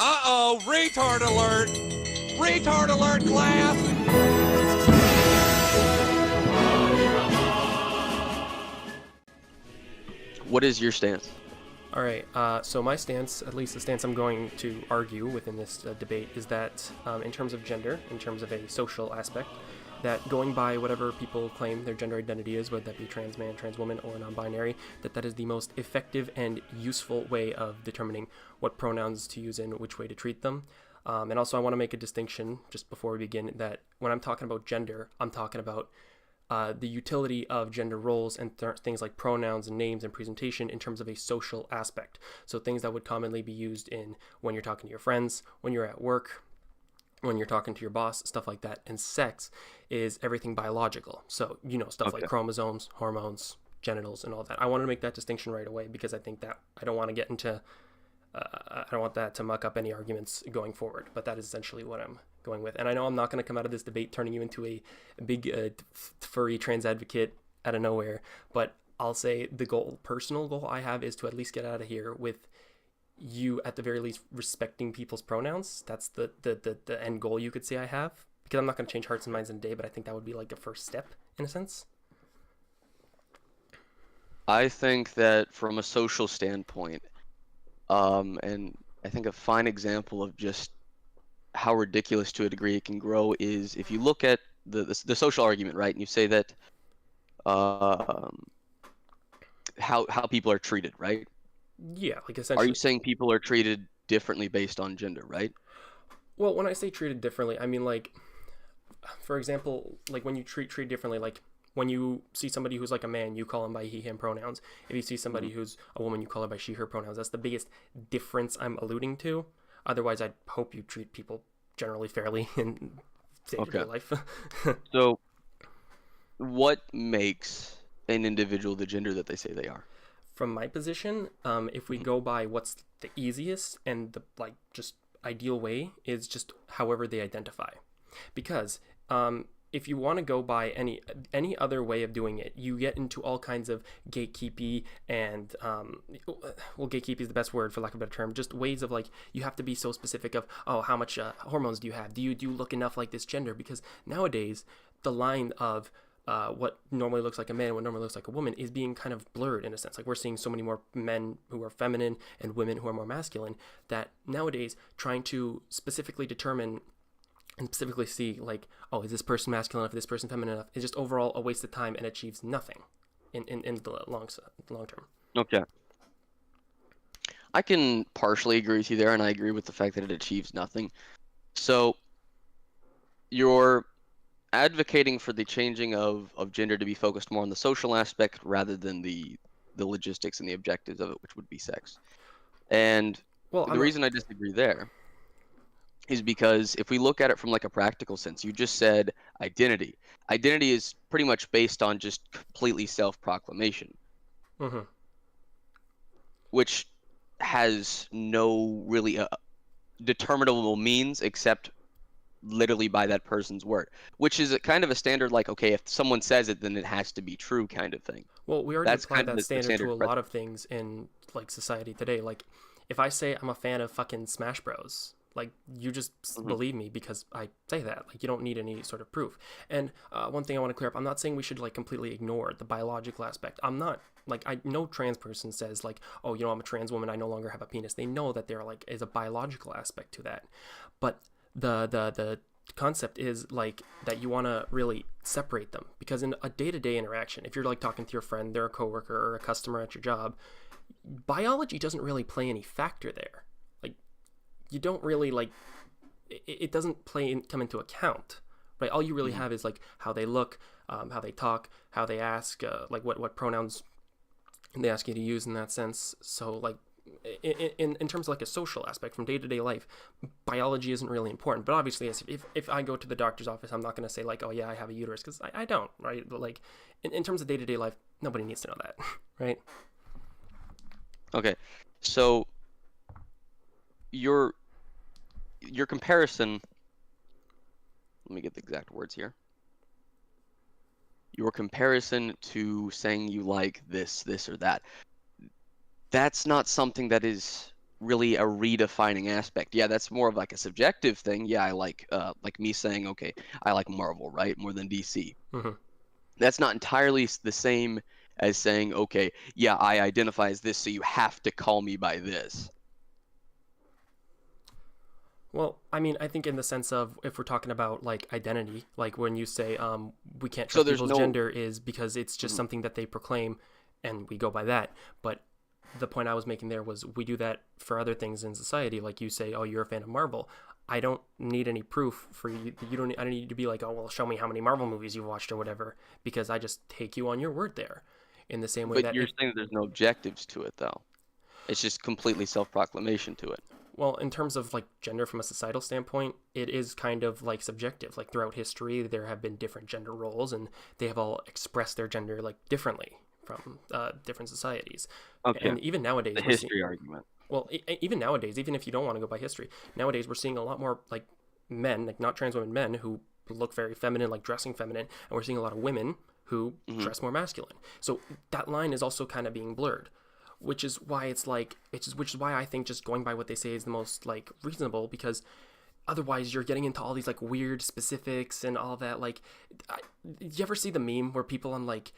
Uh-oh, retard alert! Retard alert, class! What is your stance? All right, so my stance, at least the stance I'm going to argue within this debate, is that in terms of gender, in terms of a social aspect, that going by whatever people claim their gender identity is, whether that be trans man, trans woman, or non-binary, that is the most effective and useful way of determining what pronouns to use and which way to treat them. And also I want to make a distinction just before we begin that when I'm talking about gender, I'm talking about the utility of gender roles and things like pronouns and names and presentation in terms of a social aspect. So things that would commonly be used in when you're talking to your friends, when you're at work, when you're talking to your boss, stuff like that. And sex is everything biological. So, stuff like chromosomes, hormones, genitals, and all that. I want to make that distinction right away because I think that I don't want to get into, I don't want that to muck up any arguments going forward. But that is essentially what I'm going with. And I know I'm not going to come out of this debate turning you into a big furry trans advocate out of nowhere. But I'll say the personal goal I have is to at least get out of here with you at the very least respecting people's pronouns. That's the end goal you could say I have, because I'm not going to change hearts and minds in a day, but I think that would be like a first step in a sense. I think that from a social standpoint, and I think a fine example of just how ridiculous to a degree it can grow is if you look at the social argument, right? And you say that how people are treated, right? Yeah, like essentially. Are you saying people are treated differently based on gender, right? Well, when I say treated differently, I mean like, for example, like when you treat differently, like when you see somebody who's like a man, you call him by he, him pronouns. If you see somebody who's a woman, you call her by she, her pronouns. That's the biggest difference I'm alluding to. Otherwise, I hope you treat people generally fairly in day-to-day life. So, what makes an individual the gender that they say they are? From my position, if we go by what's the easiest and the just ideal way is just however they identify, because if you want to go by any other way of doing it, you get into all kinds of gatekeepy and well, gatekeepy is the best word for lack of a better term. Just ways of like you have to be so specific of how much hormones do you have? Do you look enough like this gender? Because nowadays the line of what normally looks like a man, what normally looks like a woman, is being kind of blurred in a sense. Like we're seeing so many more men who are feminine and women who are more masculine that nowadays trying to specifically determine and specifically see like, oh, is this person masculine enough, is this person feminine enough, is just overall a waste of time and achieves nothing in the long term. Okay. I can partially agree with you there, and I agree with the fact that it achieves nothing. So you're advocating for the changing of gender to be focused more on the social aspect rather than the logistics and the objectives of it, which would be sex. And the reason I disagree there is because if we look at it from like a practical sense, you just said identity. Identity is pretty much based on just completely self-proclamation, which has no really determinable means except literally by that person's word, which is a kind of a standard like, okay, if someone says it, then it has to be true kind of thing. Well, we already applied that standard to a lot of things in like society today. Like if I say I'm a fan of fucking Smash Bros, like you just believe me because I say that. Like you don't need any sort of proof. And one thing I want to clear up, I'm not saying we should like completely ignore the biological aspect. I'm not like, I no trans person says like, oh, I'm a trans woman, I no longer have a penis. They know that there like is a biological aspect to that. But the concept is like that you want to really separate them, because in a day-to-day interaction, if you're like talking to your friend, they're a coworker or a customer at your job, biology doesn't really play any factor there. Like you don't really like it doesn't come into account, right? All you really have is like how they look, how they talk, how they ask, like what pronouns they ask you to use in that sense. So like in terms of like a social aspect from day-to-day life, biology isn't really important. But obviously, if I go to the doctor's office, I'm not going to say like, oh yeah, I have a uterus, because I don't, right? But like in terms of day-to-day life, nobody needs to know that. Right? Okay, so your comparison, let me get the exact words here. Your comparison to saying you like this or that, that's not something that is really a redefining aspect. Yeah, that's more of like a subjective thing. Yeah, I like me saying, okay, I like Marvel, right, more than DC. Hmm. That's not entirely the same as saying, okay, yeah, I identify as this, so you have to call me by this. Well, I mean, I think in the sense of if we're talking about like identity, like when you say we can't So trust there's people's no. gender is because it's just Mhm. something that they proclaim and we go by that. But the point I was making there was we do that for other things in society. Like you say, oh, you're a fan of Marvel. I don't need any proof for you. You don't. I don't need to be like, oh, well, show me how many Marvel movies you've watched or whatever, because I just take you on your word there. In the same way But that you're if saying that there's no objectives to it, though. It's just completely self-proclamation to it. well, in terms of like gender from a societal standpoint, it is kind of like subjective. Like throughout history, there have been different gender roles, and they have all expressed their gender like differently from different societies. Okay, And even the nowadays, we're seeing history argument. well, even nowadays, even if you don't want to go by history, nowadays we're seeing a lot more like men, like not trans women, men who look very feminine, like dressing feminine, and we're seeing a lot of women who Hmm. dress more masculine. So that line is also kind of being blurred, which is why it's like which is why I think just going by what they say is the most like reasonable because otherwise you're getting into all these like weird specifics and all that like you ever see the meme where people on like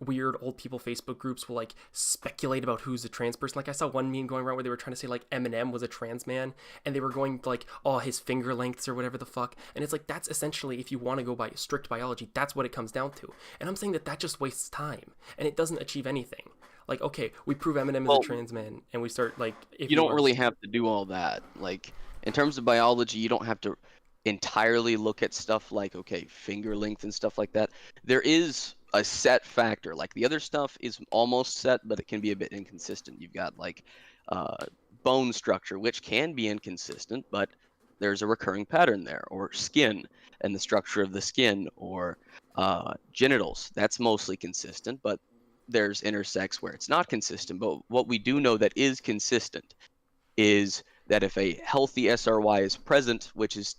weird old people Facebook groups will like speculate about who's a trans person? Like I saw one meme going around where they were trying to say like Eminem was a trans man and they were going like oh his finger lengths or whatever the fuck, and it's like that's essentially if you want to go by strict biology that's what it comes down to, and I'm saying that just wastes time and it doesn't achieve anything. Like okay, we prove Eminem is a Well, trans man and we start like if you you don't want really to. have to do all that. Like, in terms of biology, you don't have to entirely look at stuff like, okay, finger length and stuff like that. There is a set factor. Like, the other stuff is almost set, but it can be a bit inconsistent. You've got, like, uh, bone structure, which can be inconsistent, but there's a recurring pattern there, or skin and the structure of the skin, or genitals. That's mostly consistent, but there's intersex where it's not consistent. But what we do know that is consistent is that if a healthy SRY is present, which is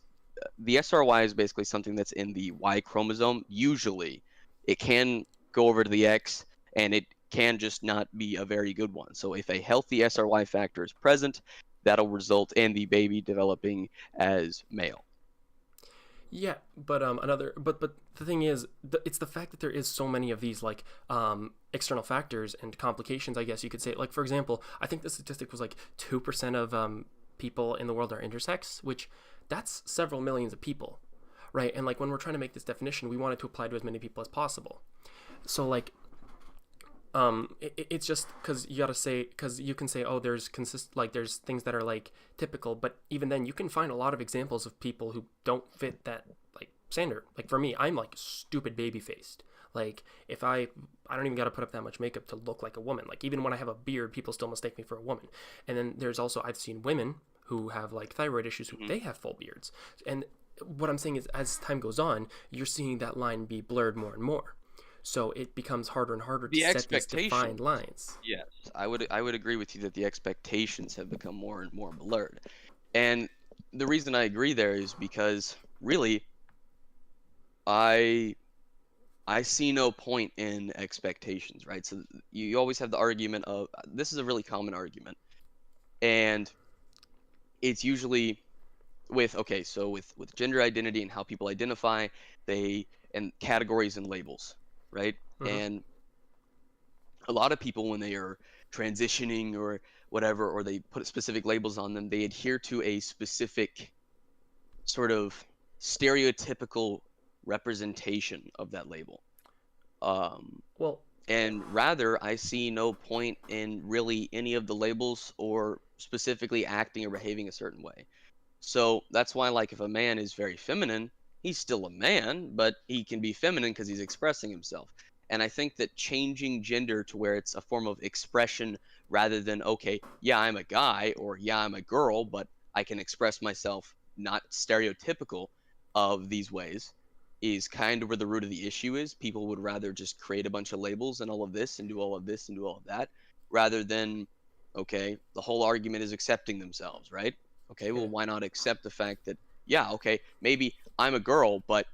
the SRY is basically something that's in the Y chromosome, usually it can go over to the X and it can just not be a very good one. So if a healthy SRY factor is present, that'll result in the baby developing as male. Yeah, but but the thing is, it's the fact that there is so many of these like external factors and complications. I guess you could say, like for example, I think the statistic was like 2% of people in the world are intersex, which that's several millions of people, right? And like when we're trying to make this definition, we want it to apply to as many people as possible. So like it's just because you gotta say because you can say oh there's like there's things that are like typical, but even then you can find a lot of examples of people who don't fit that like standard. Like for me, I'm like stupid baby faced. Like if I don't even gotta put up that much makeup to look like a woman. Like even when I have a beard, people still mistake me for a woman. And then there's also I've seen women who have like thyroid issues who they have full beards. And what I'm saying is as time goes on, you're seeing that line be blurred more and more. So it becomes harder and harder to The set these expectation, defined lines. yes, I would agree with you that the expectations have become more and more blurred. And the reason I agree there is because really I I see no point in expectations, right? So you always have the argument of this is a really common argument, and it's usually with okay, so with gender identity and how people identify, they and categories and labels, right? Hmm. And a lot of people when they are transitioning or whatever, or they put specific labels on them, they adhere to a specific sort of stereotypical representation of that label. Um, Well, And rather, I see no point in really any of the labels or specifically acting or behaving a certain way. So that's why, like, if a man is very feminine, he's still a man, but he can be feminine because he's expressing himself. And I think that changing gender to where it's a form of expression rather than, okay, yeah, I'm a guy or yeah, I'm a girl, but I can express myself not stereotypical of these ways is kind of where the root of the issue is. People would rather just create a bunch of labels and all of this and do all of this and do all of that rather than, okay, the whole argument is accepting themselves, right? Okay, yeah. well, why not accept the fact that, yeah, okay, maybe I'm a girl, but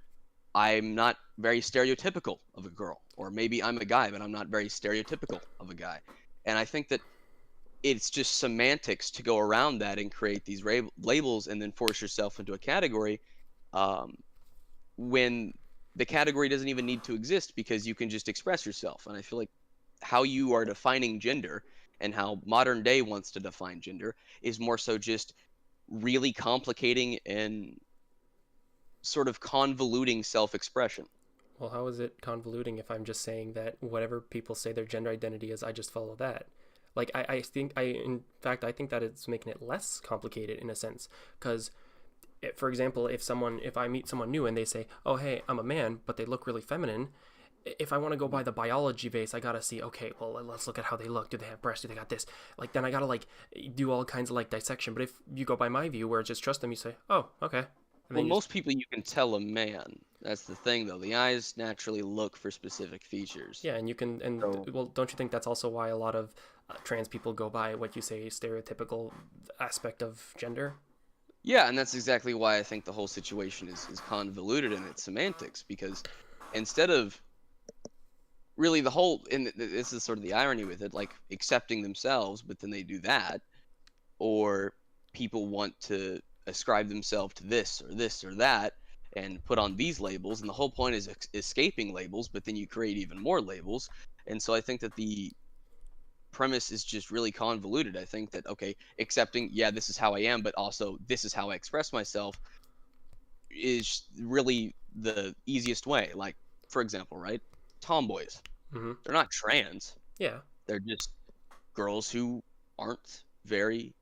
I'm not very stereotypical of a girl. Or maybe I'm a guy, but I'm not very stereotypical of a guy. And I think that it's just semantics to go around that and create these labels and then force yourself into a category, um, when the category doesn't even need to exist because you can just express yourself. And I feel like how you are defining gender and how modern day wants to define gender is more so just really complicating and sort of convoluting self-expression. Well, how is it convoluting if I'm just saying that whatever people say their gender identity is, I just follow that? Like, in fact, I think that it's making it less complicated in a sense. Because, for example, if I meet someone new and they say, oh, hey, I'm a man, but they look really feminine, if I want to go by the biology base, I gotta see, okay, well, let's look at how they look. Do they have breasts? Do they got this? Like, then I gotta, like, do all kinds of, like, dissection. But if you go by my view, where it's just trust them, you say, oh, okay. And Well, then most people you can tell a man. That's the thing, though. The eyes naturally look for specific features. yeah, and you can, So, well, don't you think that's also why a lot of trans people go by what you say stereotypical aspect of gender? yeah, and that's exactly why I think the whole situation is convoluted in its semantics, because instead of really the whole, and this is sort of the irony with it, like accepting themselves, but then they do that, or people want to ascribe themselves to this or that and put on these labels, and the whole point is escaping labels, but then you create even more labels. And so I think that the premise is just really convoluted. I think that, okay, accepting, yeah, this is how I am, but also this is how I express myself is really the easiest way. Like, for example, right, tomboys, Mm-hmm. they're not trans, Yeah. they're just girls who aren't very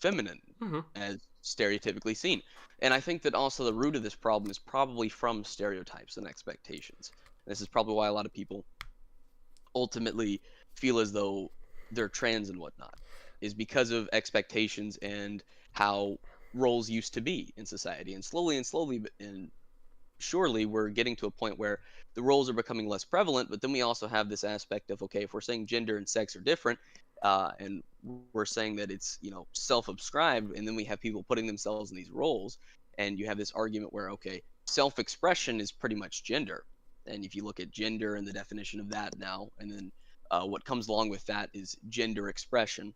feminine Mm-hmm. as stereotypically seen. And I think that also the root of this problem is probably from stereotypes and expectations. This is probably why a lot of people ultimately feel as though they're trans and whatnot, is because of expectations and how roles used to be in society. And slowly, and surely we're getting to a point where the roles are becoming less prevalent, but then we also have this aspect of, okay, if we're saying gender and sex are different, and we're saying that it's, self-abscribed, and then we have people putting themselves in these roles, and you have this argument where, okay, self-expression is pretty much gender. And if you look at gender and the definition of that now, and then what comes along with that is gender expression,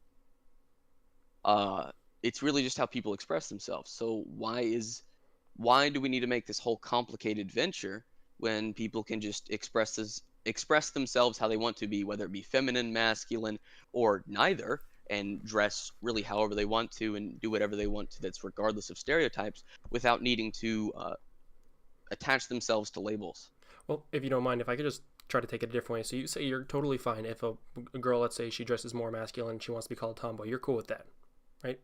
uh, it's really just how people express themselves. So why do we need to make this whole complicated venture when people can just express themselves how they want to be, whether it be feminine, masculine, or neither, and dress really however they want to and do whatever they want to, that's regardless of stereotypes, without needing to attach themselves to labels. Well, if you don't mind, if I could just try to take it a different way. So you say you're totally fine if a girl, let's say she dresses more masculine, she wants to be called a tomboy. You're cool with that, right?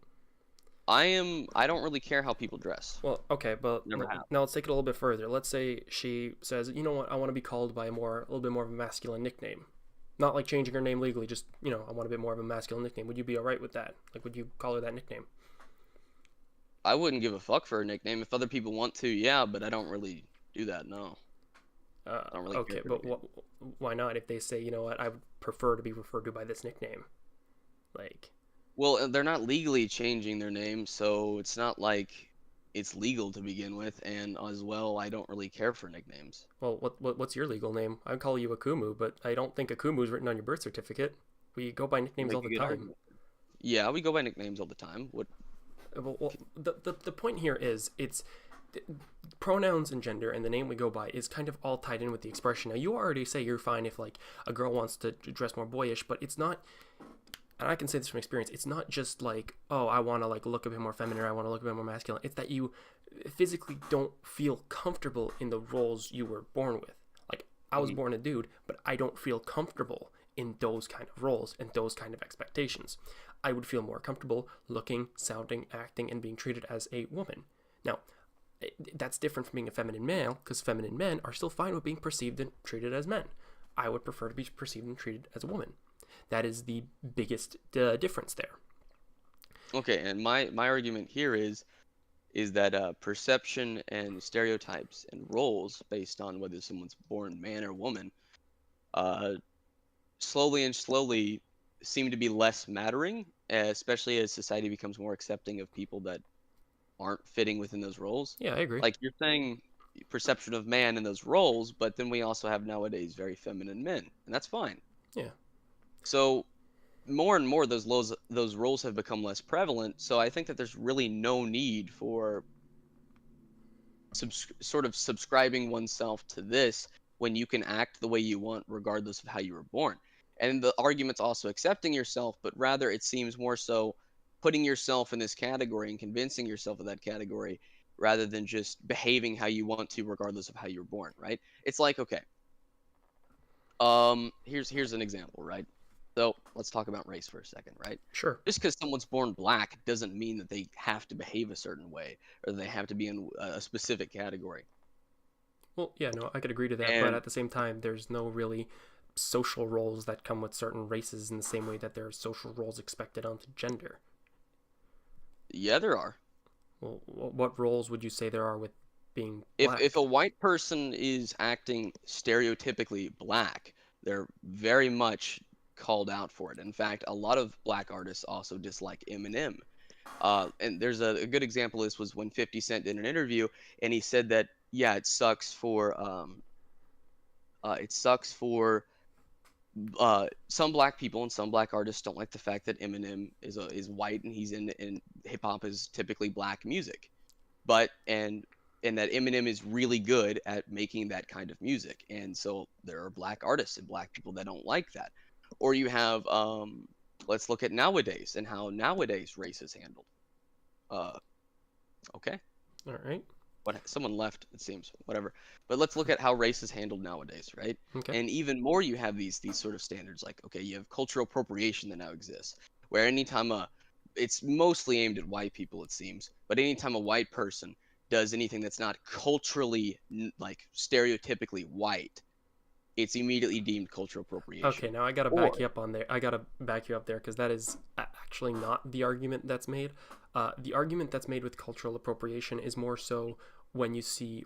I don't really care how people dress. Well, okay, but Never have. now let's take it a little bit further. Let's say she says, you know what, I want to be called by a little bit more of a masculine nickname. Not like changing her name legally, just, I want a bit more of a masculine nickname. Would you be all right with that? Like, would you call her that nickname? I wouldn't give a fuck for a nickname. If other people want to, yeah, but I don't really do that, no. I don't really Okay, care for but nicknames. why not? If they say, you know what, I would prefer to be referred to by this nickname. Like, Well, they're not legally changing their name, so it's not like it's legal to begin with, and as well, I don't really care for nicknames. well, what's your legal name? I'd call you Akumu, but I don't think Akumu is written on your birth certificate. We go by We'll nicknames make all a the good time. argument. Yeah, we go by nicknames all the time. What? Well, the point here is pronouns and gender and the name we go by is kind of all tied in with the expression. Now, you already say you're fine if, like, a girl wants to dress more boyish, but it's not, and I can say this from experience, it's not just like, oh, I want to, like, look a bit more feminine, or I want to look a bit more masculine. It's that you physically don't feel comfortable in the roles you were born with. Like, I was born a dude, but I don't feel comfortable in those kind of roles and those kind of expectations. I would feel more comfortable looking, sounding, acting, and being treated as a woman. Now, that's different from being a feminine male, because feminine men are still fine with being perceived and treated as men. I would prefer to be perceived and treated as a woman. That is the biggest difference there. Okay, and my argument here is that perception and stereotypes and roles based on whether someone's born man or woman, uh, slowly seem to be less mattering, especially as society becomes more accepting of people that aren't fitting within those roles. Yeah, I agree. Like, you're saying perception of man in those roles, but then we also have nowadays very feminine men, and that's fine. Yeah. So more and more those roles have become less prevalent. So I think that there's really no need for sort of subscribing oneself to this when you can act the way you want regardless of how you were born. And the argument's also accepting yourself, but rather it seems more so putting yourself in this category and convincing yourself of that category rather than just behaving how you want to regardless of how you were born, right? It's like, okay, here's an example, right? So let's talk about race for a second, right? Sure. Just because someone's born black doesn't mean that they have to behave a certain way or they have to be in a specific category. Well, yeah, no, I could agree to that, but at the same time, there's no really social roles that come with certain races in the same way that there are social roles expected onto gender. Yeah, there are. Well, what roles would you say there are with being If black? if a white person is acting stereotypically black, they're very much called out for it. In fact, a lot of black artists also dislike Eminem. And there's a good example of this was when 50 Cent did an interview and he said that yeah, it sucks for some black people and some black artists don't like the fact that Eminem is white and he's in hip hop is typically black music, but and that Eminem is really good at making that kind of music, and so there are black artists and black people that don't like that. Or you have let's look at nowadays and how nowadays race is handled. Uh, okay, All right. what someone left it seems whatever, but let's look at how race is handled nowadays, right? Okay. And even more you have these sort of standards like okay you have cultural appropriation that now exists where anytime it's mostly aimed at white people it seems, but anytime a white person does anything that's not culturally like stereotypically white, it's immediately deemed cultural appropriation. Okay, now I gotta back you up on there. I gotta back you up there because that is actually not the argument that's made. The argument that's made with cultural appropriation is more so when you see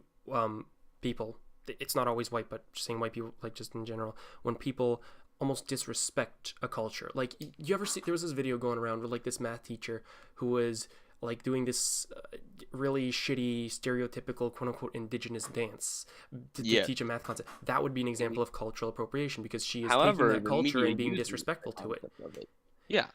people. It's not always white, but saying white people, like just in general, when people almost disrespect a culture. Like you ever see? There was this video going around with like this math teacher who was like doing this really shitty stereotypical quote unquote indigenous dance to teach a math concept. That would be an example of cultural appropriation because she is taking that culture and being disrespectful to it. Yeah.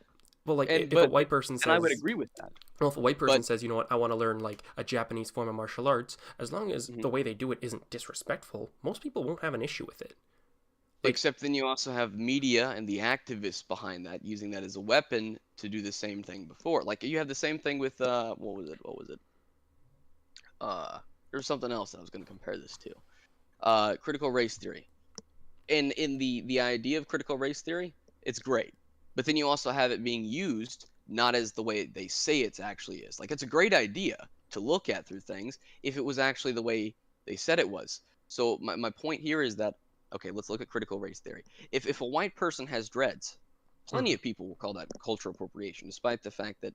Well, like if a white person says, and I would agree with that. Well, if a white person says, you know what, I want to learn like a Japanese form of martial arts, as long as the way they do it isn't disrespectful, most people won't have an issue with it. Except then you also have media and the activists behind that using that as a weapon to do the same thing before. Like you have the same thing with what was it? There's something else I was going to compare this to. Critical race theory. And in the idea of critical race theory, it's great. But then you also have it being used not as the way they say it actually is. Like it's a great idea to look at through things if it was actually the way they said it was. So my point here is that okay, let's look at critical race theory. If a white person has dreads, plenty of people will call that cultural appropriation, despite the fact that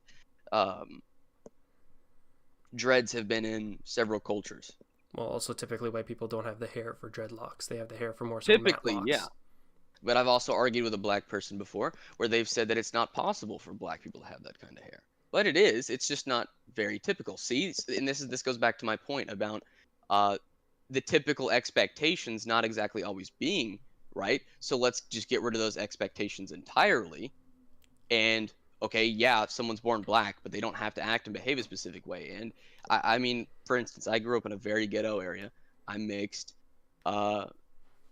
dreads have been in several cultures. Well, also typically white people don't have the hair for dreadlocks. They have the hair for more so matte locks. Yeah. But I've also argued with a black person before where they've said that it's not possible for black people to have that kind of hair. But it is. It's just not very typical. See, and this goes back to my point about the typical expectations not exactly always being right. So let's just get rid of those expectations entirely. And okay, yeah, if someone's born black, but they don't have to act and behave a specific way. And I mean, for instance, I grew up in a very ghetto area. I'm mixed.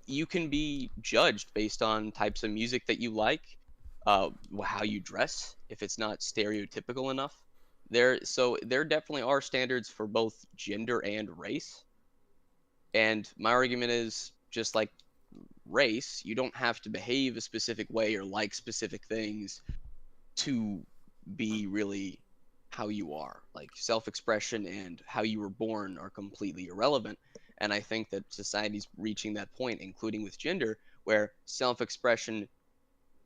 You can be judged based on types of music that you like, how you dress, if it's not stereotypical enough. There definitely are standards for both gender and race. And my argument is just like race, you don't have to behave a specific way or like specific things to be really how you are. Like self-expression and how you were born are completely irrelevant. And I think that society's reaching that point, including with gender, where self-expression,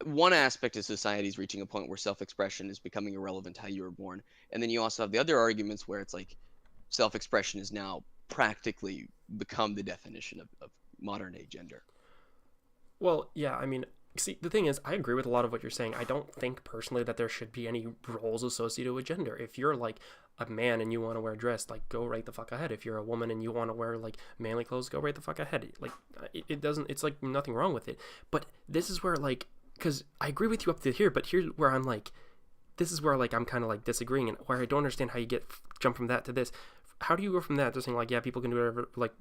one aspect of society is reaching a point where self-expression is becoming irrelevant to how you were born. And then you also have the other arguments where it's like self-expression is now practically become the definition of modern day gender. Well, yeah, I mean, see, the thing is, I agree with a lot of what you're saying. I don't think personally that there should be any roles associated with gender. If you're like a man and you want to wear a dress, like go right the fuck ahead. If you're a woman and you want to wear like manly clothes, go right the fuck ahead. Like it doesn't, it's like nothing wrong with it. But this is where like because I agree with you up to here, but here's where I'm like, this is where like I'm kind of like disagreeing, and where I don't understand how you jump from that to this. How do you go from that to saying like, yeah, people can do whatever, like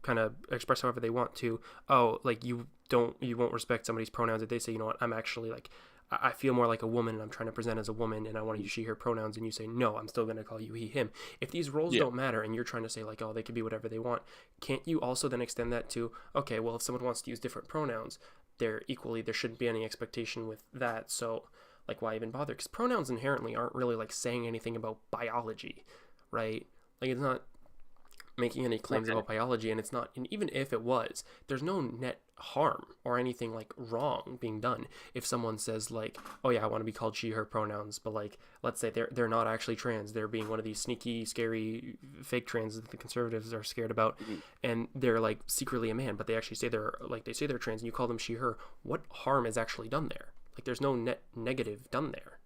kind of express however they want to, oh, like you won't respect somebody's pronouns if they say, you know what, I'm actually like, I feel more like a woman and I'm trying to present as a woman and I want to use she, her pronouns, and you say, no, I'm still going to call you he, him. If these roles don't matter and you're trying to say like, oh, they can be whatever they want, can't you also then extend that to, okay, well, if someone wants to use different pronouns, there shouldn't be any expectation with that. So like, why even bother? Because pronouns inherently aren't really like saying anything about biology, right? Like, it's not making any claims about biology, and it's not, and even if it was, there's no net harm or anything like wrong being done if someone says like, oh yeah, I want to be called she, her pronouns, but like, let's say they're not actually trans, they're being one of these sneaky, scary fake trans that the conservatives are scared about, and they're like secretly a man, but they actually say they're trans, and you call them she, her. What harm is actually done there? Like, there's no net negative done there.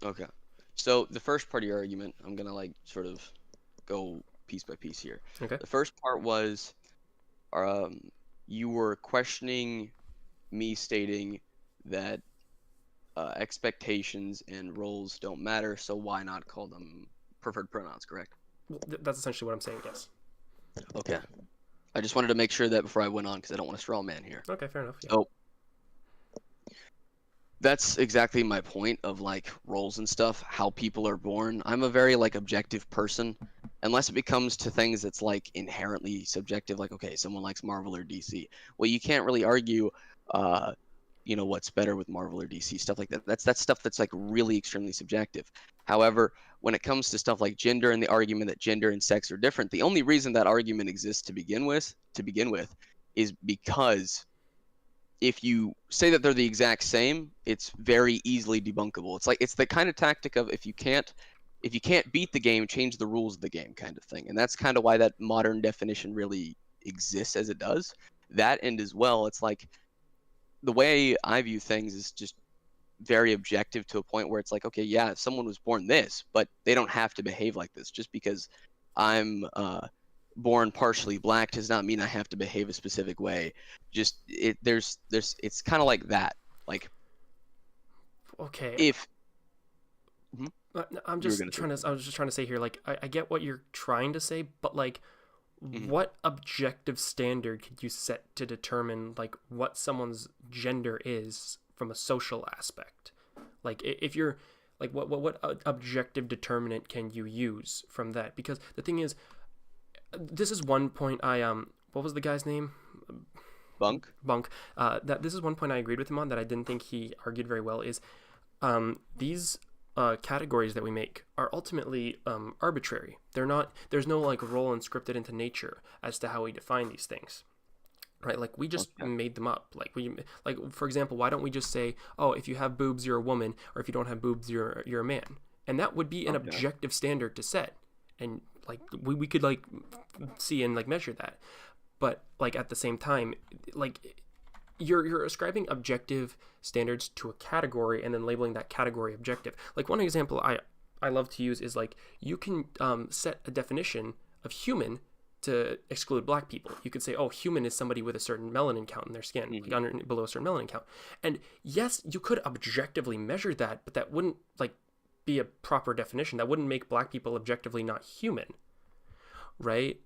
Okay, so the first part of your argument, I'm gonna like sort of go piece by piece here. Okay. The first part was, you were questioning me stating that expectations and roles don't matter, so why not call them preferred pronouns, correct? Well, that's essentially what I'm saying, yes. Okay. I just wanted to make sure that before I went on, because I don't want to straw man here. Okay, fair enough. Yeah. So that's exactly my point of like roles and stuff, how people are born. I'm a very like objective person, unless it becomes to things that's like inherently subjective, like, okay, someone likes Marvel or DC. Well, you can't really argue what's better with Marvel or DC, stuff like that. That's stuff that's like really extremely subjective. However, when it comes to stuff like gender and the argument that gender and sex are different, the only reason that argument exists to begin with is because if you say that they're the exact same, it's very easily debunkable. It's the kind of tactic of if you can't beat the game, change the rules of the game kind of thing. And that's kind of why that modern definition really exists as it does. That end as well, it's like the way I view things is just very objective to a point where it's like, okay, yeah, if someone was born this, but they don't have to behave like this. Just because I'm born partially black does not mean I have to behave a specific way. Just it's kind of like that. Like, okay, if I was just trying to say here, like, I get what you're trying to say, but like, what objective standard could you set to determine like what someone's gender is from a social aspect? Like, if you're like, what objective determinant can you use from that? Because the thing is, this is one point what was the guy's name? Bunk. That this is one point I agreed with him on that I didn't think he argued very well, is these categories that we make are ultimately arbitrary. There's no like role inscripted into nature as to how we define these things, right? Like, we just made them up. Like, for example, why don't we just say, oh, if you have boobs, you're a woman, or if you don't have boobs, you're a man? And that would be an objective standard to set, and like we could like see and like measure that. But like, at the same time, like, you're ascribing objective standards to a category and then labeling that category objective. Like, one example I love to use is like, you can set a definition of human to exclude black people. You could say, oh, human is somebody with a certain melanin count in their skin, like below a certain melanin count. And yes, you could objectively measure that, but that wouldn't like be a proper definition. That wouldn't make black people objectively not human, right?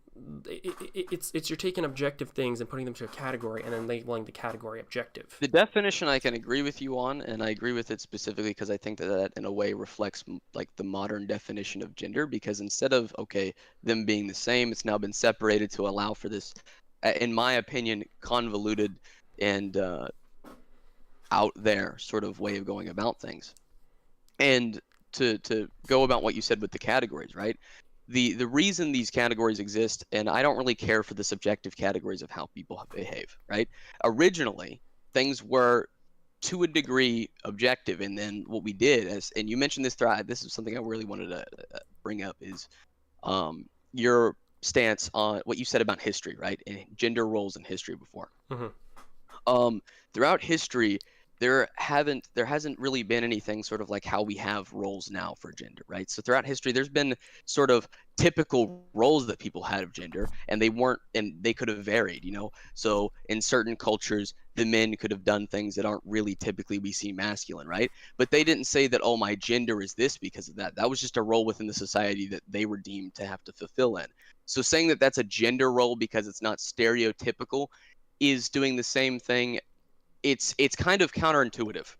It's you're taking objective things and putting them to a category and then labeling the category objective. The definition I can agree with you on, and I agree with it specifically because I think that in a way reflects like the modern definition of gender, because instead of, okay, them being the same, it's now been separated to allow for this, in my opinion, convoluted and out there sort of way of going about things. And to go about what you said with the categories, right? The reason these categories exist, and I don't really care for the subjective categories of how people behave, right? Originally, things were to a degree objective, and then what we did, and you mentioned this thread, this is something I really wanted to bring up, is your stance on what you said about history, right? And gender roles in history before. Throughout history, there hasn't really been anything sort of like how we have roles now for gender, right? So throughout history, there's been sort of typical roles that people had of gender, and they could have varied, you know. So in certain cultures, the men could have done things that aren't really typically we see masculine, right? But they didn't say that, oh, my gender is this because of that. That was just a role within the society that they were deemed to have to fulfill in. So saying that that's a gender role because it's not stereotypical is doing the same thing. It's kind of counterintuitive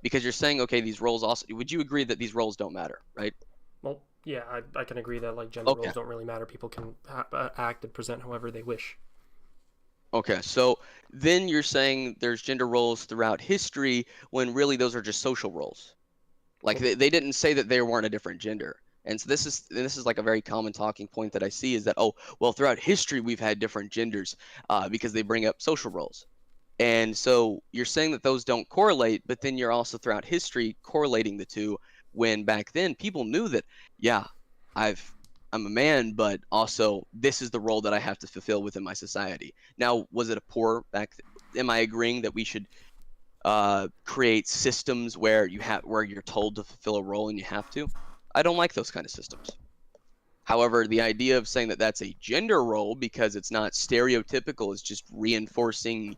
because you're saying, okay, these roles also, would you agree that these roles don't matter, right? Well, yeah, I can agree that like gender Okay. roles don't really matter. People can act and present however they wish. Okay, so then you're saying there's gender roles throughout history when really those are just social roles. Like they didn't say that they weren't a different gender. And so this is like a very common talking point that I see is that, oh, well, throughout history we've had different genders because they bring up social roles. And so you're saying that those don't correlate, but then you're also throughout history correlating the two when back then people knew that, yeah, I'm a man, but also this is the role that I have to fulfill within my society. Now, was it a poor am I agreeing that we should create systems where you're told to fulfill a role and you have to? I don't like those kind of systems. However, the idea of saying that that's a gender role because it's not stereotypical is just reinforcing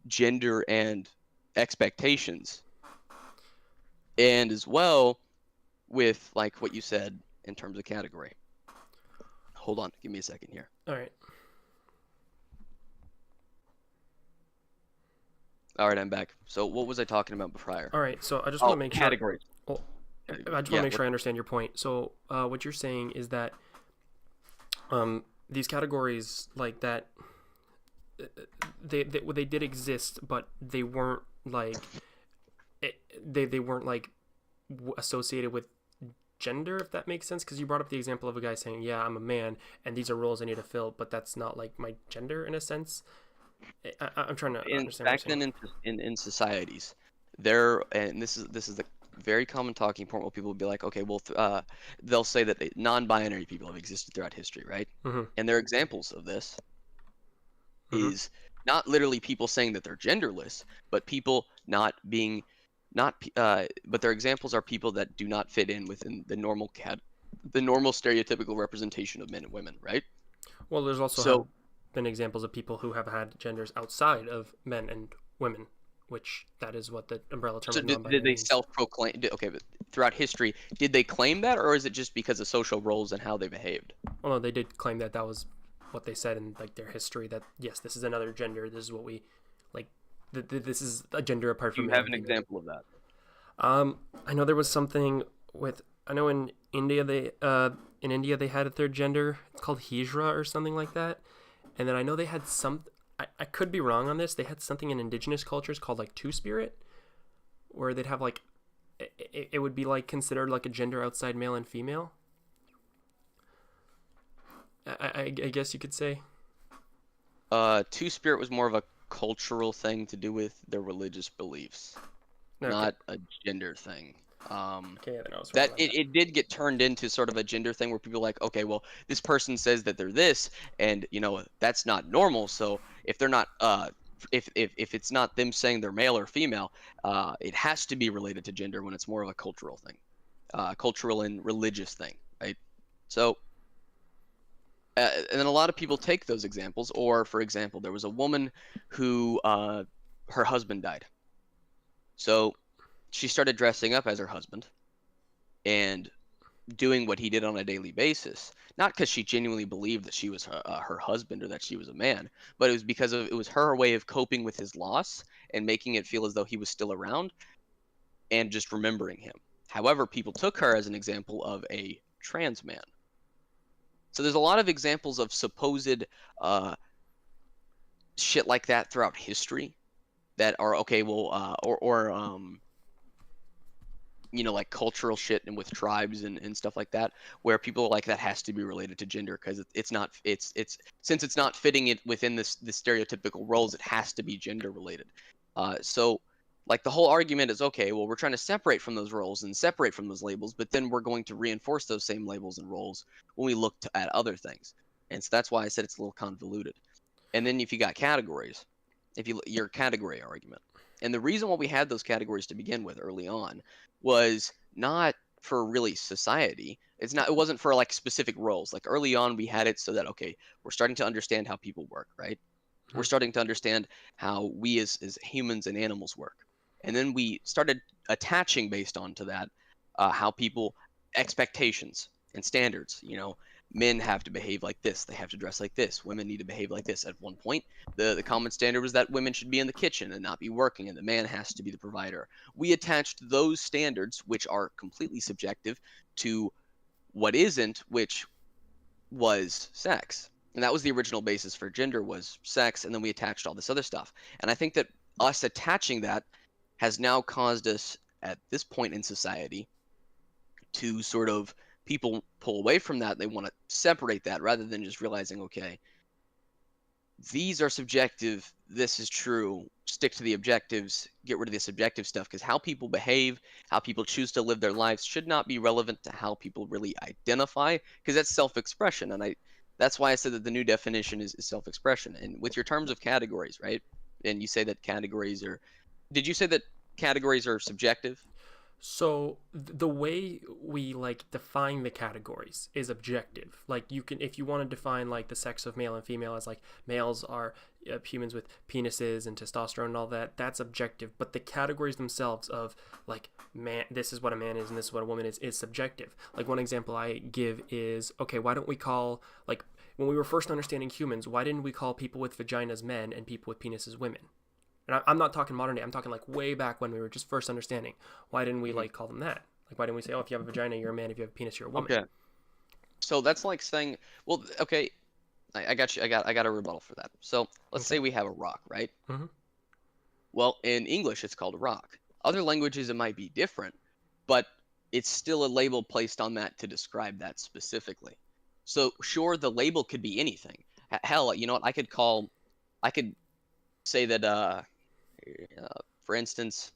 gender and expectations. And as well with like what you said in terms of category. Hold on, give me a second here. All right. All right, I'm back. So what was I talking about prior? All right. So I just want to make sure. Categories. Well, I just want to make sure I understand your point. So what you're saying is that these categories like that they did exist, but they weren't like they weren't like associated with gender, if that makes sense, because you brought up the example of a guy saying, yeah, I'm a man and these are roles I need to fill, but that's not like my gender in a sense. I'm trying to understand back then in societies there, and this is the very common talking point where people will be like, okay, well they'll say that non-binary people have existed throughout history, right? Mm-hmm. And their examples of this is not literally people saying that they're genderless, but people not being but their examples are people that do not fit in within the normal stereotypical representation of men and women, right? Well, there's also been examples of people who have had genders outside of men and women, which that is what the umbrella term. So did they means. Self-proclaim? Okay, but throughout history, did they claim that, or is it just because of social roles and how they behaved? Well, no, they did claim that was what they said in like their history. That yes, this is another gender. This is what we like. This is a gender apart from. Do you have an example of that? I know there was something with. I know in India they had a third gender. It's called Hijra or something like that. And then I know they had I could be wrong on this. They had something in indigenous cultures called like two-spirit, where they'd have like it would be like considered like a gender outside male and female. I guess you could say. Two-spirit was more of a cultural thing to do with their religious beliefs, not a gender thing. Okay, then I was that it did get turned into sort of a gender thing where people are like, okay, well, this person says that they're this, and you know that's not normal. So if they're not, if it's not them saying they're male or female, it has to be related to gender when it's more of a cultural thing, cultural and religious thing, right? So, and then a lot of people take those examples. Or, for example, there was a woman who her husband died, so she started dressing up as her husband and doing what he did on a daily basis, not because she genuinely believed that she was her husband or that she was a man, but it was because it was her way of coping with his loss and making it feel as though he was still around and just remembering him. However, people took her as an example of a trans man. So there's a lot of examples of supposed shit like that throughout history that are okay, well, you know, like cultural shit and with tribes and stuff like that, where people are like, that has to be related to gender because it's not, since it's not fitting it within the stereotypical roles, it has to be gender related. So like the whole argument is, okay, well, we're trying to separate from those roles and separate from those labels, but then we're going to reinforce those same labels and roles when we look at other things. And so that's why I said it's a little convoluted. And then if you got categories, your category argument. And the reason why we had those categories to begin with early on was not for really society. It wasn't for like specific roles. Like early on we had it so that okay, we're starting to understand how people work, right? We're Mhm. starting to understand how we as humans and animals work. And then we started attaching based onto that how people expectations and standards, men have to behave like this, they have to dress like this, women need to behave like this. At one point, the common standard was that women should be in the kitchen and not be working, and the man has to be the provider. We attached those standards, which are completely subjective, to what isn't, which was sex. And that was the original basis for gender, was sex, and then we attached all this other stuff. And I think that us attaching that has now caused us at this point in society to sort of people pull away from that. They want to separate that rather than just realizing, okay, these are subjective, this is true, stick to the objectives, get rid of the subjective stuff, because how people behave, how people choose to live their lives should not be relevant to how people really identify, because that's self-expression. And that's why I said that the new definition is self-expression. And with your terms of categories, right? And you say that categories are, did you say that categories are subjective? So the way we like define the categories is objective. Like you can, if you want to define like the sex of male and female as like males are humans with penises and testosterone and all that, that's objective. But the categories themselves of like man, this is what a man is and this is what a woman is subjective. Like one example I give is okay, why don't we call like when we were first understanding humans, why didn't we call people with vaginas men and people with penises women? And I'm not talking modern day. I'm talking like way back when we were just first understanding. Why didn't we Mhm. like call them that? Like why didn't we say, oh, if you have a vagina, you're a man. If you have a penis, you're a woman. Okay. So that's like saying, well, okay, I got you. I got a rebuttal for that. So let's Okay. say we have a rock, right? Mm-hmm. Well, in English, it's called a rock. Other languages, it might be different, but it's still a label placed on that to describe that specifically. So sure, the label could be anything. Hell, you know what? I could say that, for instance,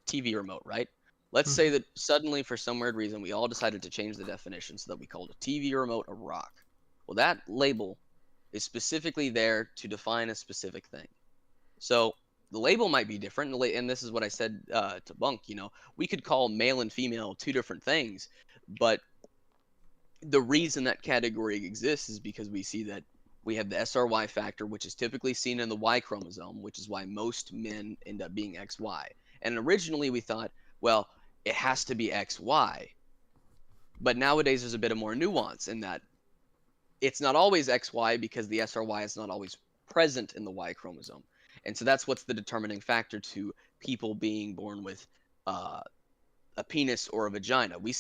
TV remote, right? Let's say Mm-hmm. that suddenly, for some weird reason, we all decided to change the definition so that we called a TV remote a rock. Well, that label is specifically there to define a specific thing. So the label might be different, and this is what I said to Bunk. We could call male and female two different things, but the reason that category exists is because we see that we have the SRY factor, which is typically seen in the Y chromosome, which is why most men end up being XY. And originally we thought, well, it has to be XY, but nowadays there's a bit of more nuance in that it's not always XY because the SRY is not always present in the Y chromosome. And so that's what's the determining factor to people being born with uh, a penis or a vagina. We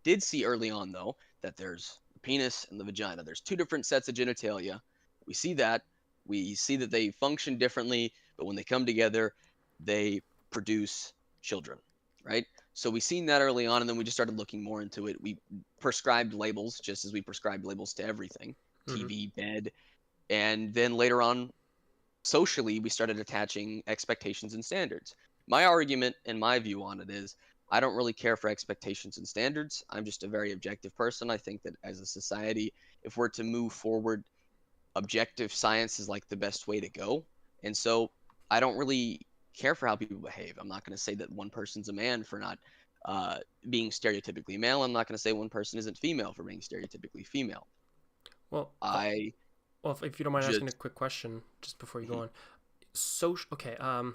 did see early on though that there's the penis and the vagina. There's two different sets of genitalia. We see that. We see that they function differently, but when they come together, they produce children, right? So we seen that early on, and then we just started looking more into it. We prescribed labels just as we prescribed labels to everything, Mm-hmm. TV, bed, and then later on, socially, we started attaching expectations and standards. My argument and my view on it is I don't really care for expectations and standards. I'm just a very objective person. I think that as a society, if we're to move forward, objective science is like the best way to go. And so I don't really care for how people behave. I'm not going to say that one person's a man for not being stereotypically male. I'm not going to say one person isn't female for being stereotypically female. Well, I if you don't mind asking a just. quick question just before you go on. Social. Okay. How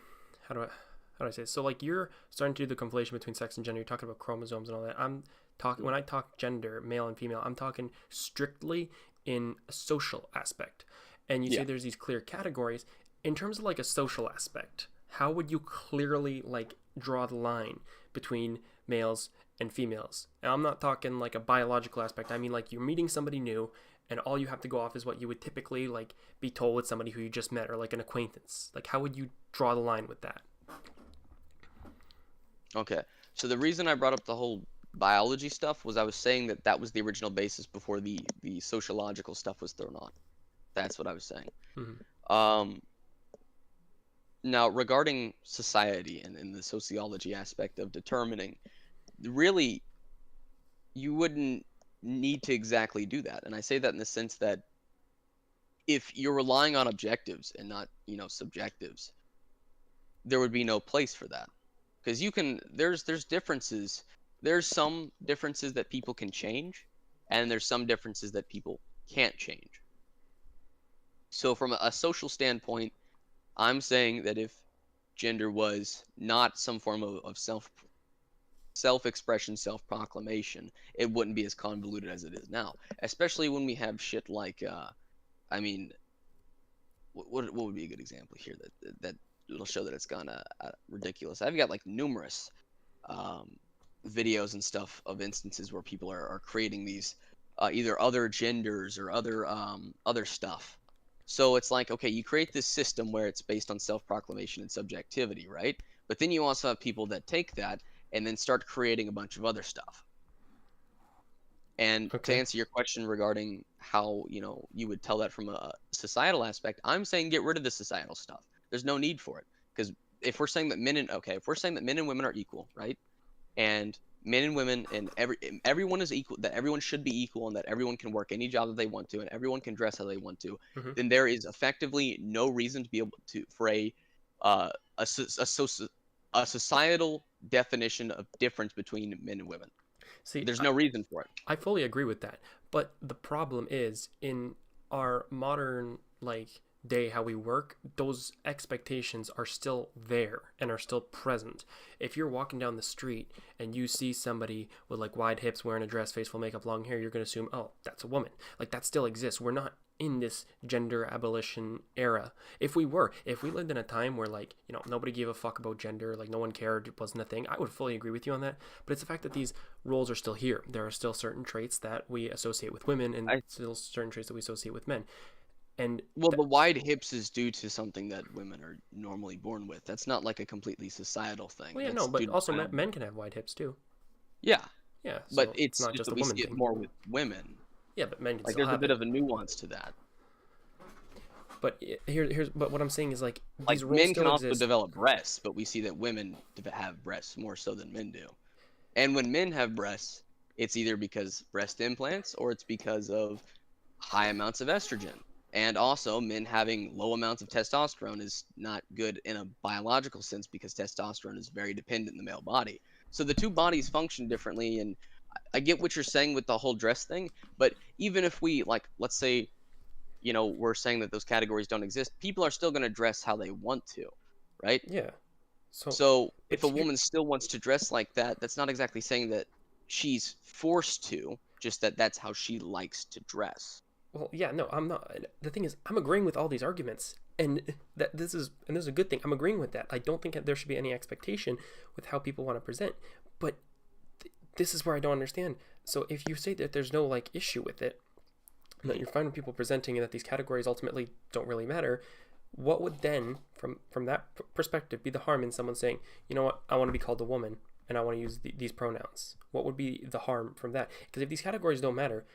do I say this? So like you're starting to do the conflation between sex and gender. You're talking about chromosomes and all that. I'm talking when I talk gender, male and female. I'm talking strictly in a social aspect. And you say Yeah. there's these clear categories in terms of like a social aspect. How would you clearly like draw the line between males and females? And I'm not talking like a biological aspect. I mean like you're meeting somebody new and all you have to go off is what you would typically like be told with somebody who you just met or like an acquaintance. Like how would you draw the line with that? Okay. So the reason I brought up the whole biology stuff was I was saying that that was the original basis before the sociological stuff was thrown on. That's what I was saying. Mm-hmm. Um, Now regarding society and the sociology aspect of determining, really, you wouldn't need to exactly do that. And I say that in the sense that if you're relying on objectives and not, subjectives, there would be no place for that. Because there's differences. There's some differences that people can change, and there's some differences that people can't change. So from a social standpoint, I'm saying that if gender was not some form of self-expression, self-proclamation, it wouldn't be as convoluted as it is now. Especially when we have shit like, I mean, what would be a good example here that will show that it's gone ridiculous? I've got like numerous videos and stuff of instances where people are creating these either other genders or other stuff. So it's like, okay, you create this system where it's based on self-proclamation and subjectivity, right? But then you also have people that take that and then start creating a bunch of other stuff. And to answer your question regarding how, you would tell that from a societal aspect, I'm saying get rid of the societal stuff. There's no need for it. Because if we're saying that men and women are equal, right? And men and women and everyone is equal, that everyone should be equal, and that everyone can work any job that they want to, and everyone can dress how they want to, then there is effectively no reason to be able to for a societal definition of difference between men and women. See, there's no reason for it. I fully agree with that. But the problem is in our modern day, how we work, those expectations are still there and are still present. If you're walking down the street and you see somebody with wide hips, wearing a dress, face full makeup, long hair, you're going to assume, oh, that's a woman. That still exists. We're not in this gender abolition era. If we lived in a time where nobody gave a fuck about gender, no one cared, it wasn't a thing, I would fully agree with you on that. But it's the fact that these roles are still here. There are still certain traits that we associate with women, and still certain traits that we associate with men. And the wide hips is due to something that women are normally born with. That's not a completely societal thing. Well, yeah, no, but also men can have wide hips too. Yeah. Yeah, so but it's not just a we woman see it thing. more with women. Yeah, but men can still there's have a bit of a nuance to that. But here's what I'm saying is these roles men still can also exist. develop breasts, but we see that women have breasts more so than men do. And when men have breasts, it's either because breast implants or it's because of high amounts of estrogen. And also, men having low amounts of testosterone is not good in a biological sense because testosterone is very dependent in the male body. So the two bodies function differently, and I get what you're saying with the whole dress thing, but even if we, let's say, we're saying that those categories don't exist, people are still going to dress how they want to, right? Yeah. So if a woman still wants to dress like that, that's not exactly saying that she's forced to, just that that's how she likes to dress. Well, yeah, no, I'm not. The thing is, I'm agreeing with all these arguments, and this is a good thing. I'm agreeing with that. I don't think there should be any expectation with how people want to present, but this is where I don't understand. So if you say that there's no issue with it, that you're fine with people presenting and that these categories ultimately don't really matter, what would then, from that perspective, be the harm in someone saying, you know what, I want to be called a woman and I want to use these pronouns? What would be the harm from that? Because if these categories don't matter,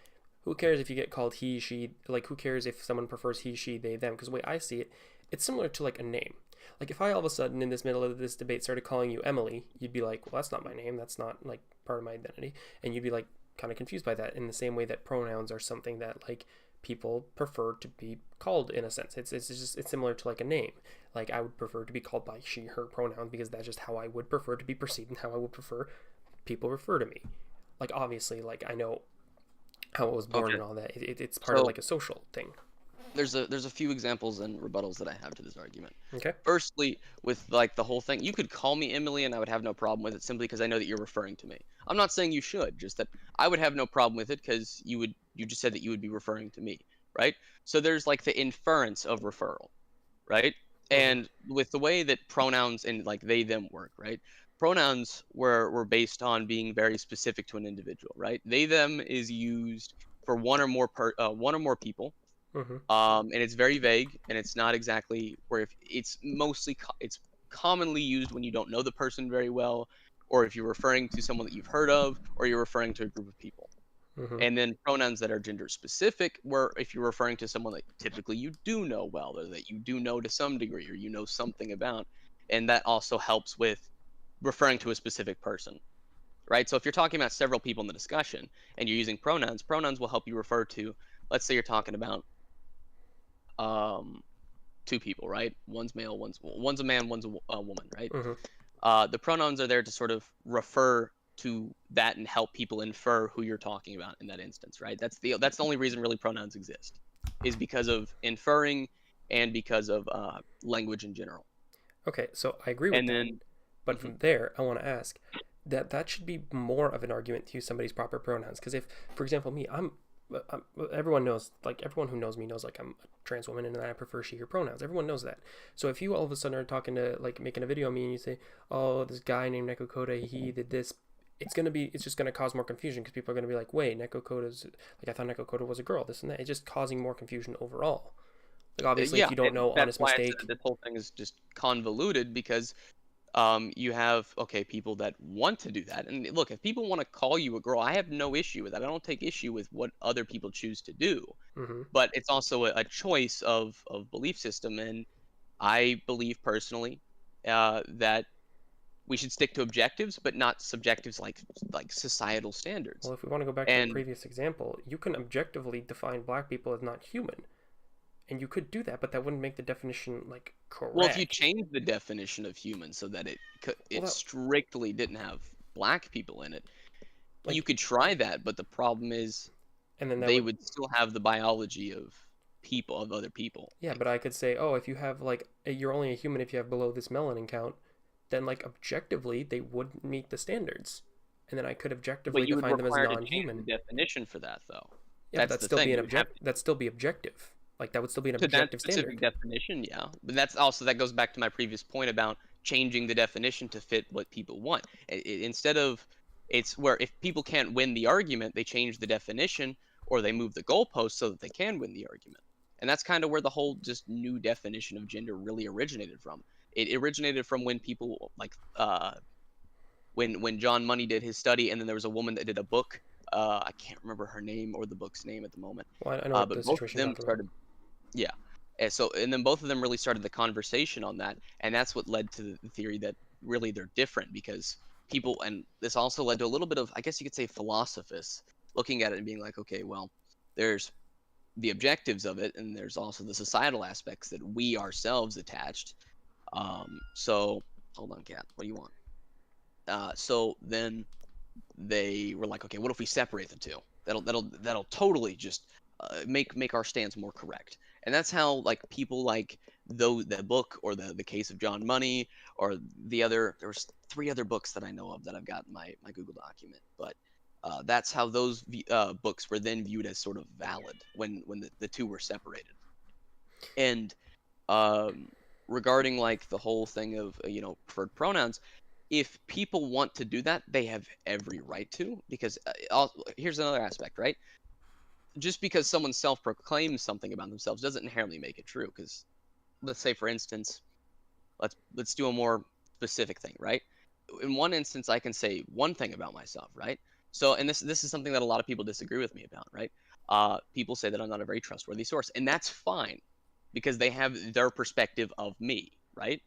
who cares if you get called he, she? Who cares if someone prefers he, she, they, them? Because the way I see it, it's similar to a name. If I all of a sudden in this middle of this debate started calling you Emily, you'd be like, well, that's not my name. That's not part of my identity. And you'd be kind of confused by that, in the same way that pronouns are something that people prefer to be called, in a sense. It's similar to a name. I would prefer to be called by she, her pronouns because that's just how I would prefer to be perceived and how I would prefer people refer to me. Obviously, I know how I was born and all that. It's part of a social thing. There's a few examples and rebuttals that I have to this argument. Okay. Firstly, with the whole thing, you could call me Emily and I would have no problem with it simply because I know that you're referring to me. I'm not saying you should, just that I would have no problem with it because you just said that you would be referring to me, right? So there's the inference of referral, right? And with the way that pronouns and they them work, right? Pronouns were based on being very specific to an individual, right? They them is used for one or more people. And it's very vague, and it's not exactly where it's commonly used when you don't know the person very well, or if you're referring to someone that you've heard of, or you're referring to a group of people. And then pronouns that are gender specific, where if you're referring to someone that typically you do know well, or that you do know to some degree, or you know something about, and that also helps with referring to a specific person, right? So if you're talking about several people in the discussion and you're using pronouns will help you refer to, let's say you're talking about two people, right? One's male, one's a man, one's a woman, right? Mm-hmm. The pronouns are there to sort of refer to that and help people infer who you're talking about in that instance, right? That's the only reason really pronouns exist, is because of inferring and because of language in general. Okay, so I agree with And that. then, But from there, I want to ask that should be more of an argument to use somebody's proper pronouns. Because if, for example, me, I'm everyone knows, like everyone who knows me knows, like I'm a trans woman and I prefer she/her pronouns. Everyone knows that. So if you all of a sudden are talking to, like, making a video of me and you say, oh, this guy named Neko Koda, he did this, it's just gonna cause more confusion because people are gonna be like, wait, Neko Koda's, like, I thought Neko Koda was a girl, this and that. It's just causing more confusion overall. Like, obviously, yeah, if you don't know, that's honest why I mistake. said this whole thing is just convoluted because you have people that want to do that, and look, if people want to call you a girl, I have no issue with that. I don't take issue with what other people choose to do, Mm-hmm. but it's also a choice of belief system, and I believe personally that we should stick to objectives, but not subjectives like societal standards. Well, if we want to go back to a And previous example, you can objectively define black people as not human. And you could do that, but that wouldn't make the definition, like, correct. well, if you change the definition of human so that it strictly didn't have black people in it, like, you could try that, but the problem is and then they would still have the biology of other people. Yeah, but I could say, oh, if you have, like, you're only a human if you have below this melanin count, then, like, objectively they would meet the standards, and then I could objectively But you would define them as require to change non-human. the definition for that, though. Yeah, but That's the thing. that'd still be objective. Like, that would still be an To that objective specific standard. definition, yeah. But that goes back to my previous point about changing the definition to fit what people want. Instead of, it's where if people can't win the argument, they change the definition or they move the goalpost so that they can win the argument. And that's kind of where the whole just new definition of gender really originated from. It originated from when people like when John Money did his study, and then there was a woman that did a book. I can't remember her name or the book's name at the moment. Well, I know what But the both of situation you're them talking about. started, yeah. And then both of them really started the conversation on that, and that's what led to the theory that really they're different because people, and this also led to a little bit of, I guess you could say, philosophists looking at it and being like, okay, well, there's the objectives of it, and there's also the societal aspects that we ourselves attached. So hold on, Kat, what do you want? So then they were like, okay, what if we separate the two? That'll totally just make our stance more correct. And that's how, like, people like the book or the case of John Money or there's 3 other books that I know of that I've got in my Google document, but that's how those books were then viewed as sort of valid when the two were separated. And regarding, like, the whole thing of preferred pronouns, if people want to do that, they have every right to, because here's another aspect, right? Just because someone self-proclaims something about themselves doesn't inherently make it true, because let's say, for instance, let's do a more specific thing, right? In one instance, I can say one thing about myself, right? So, and this is something that a lot of people disagree with me about, right? People say that I'm not a very trustworthy source, and that's fine, because they have their perspective of me, right?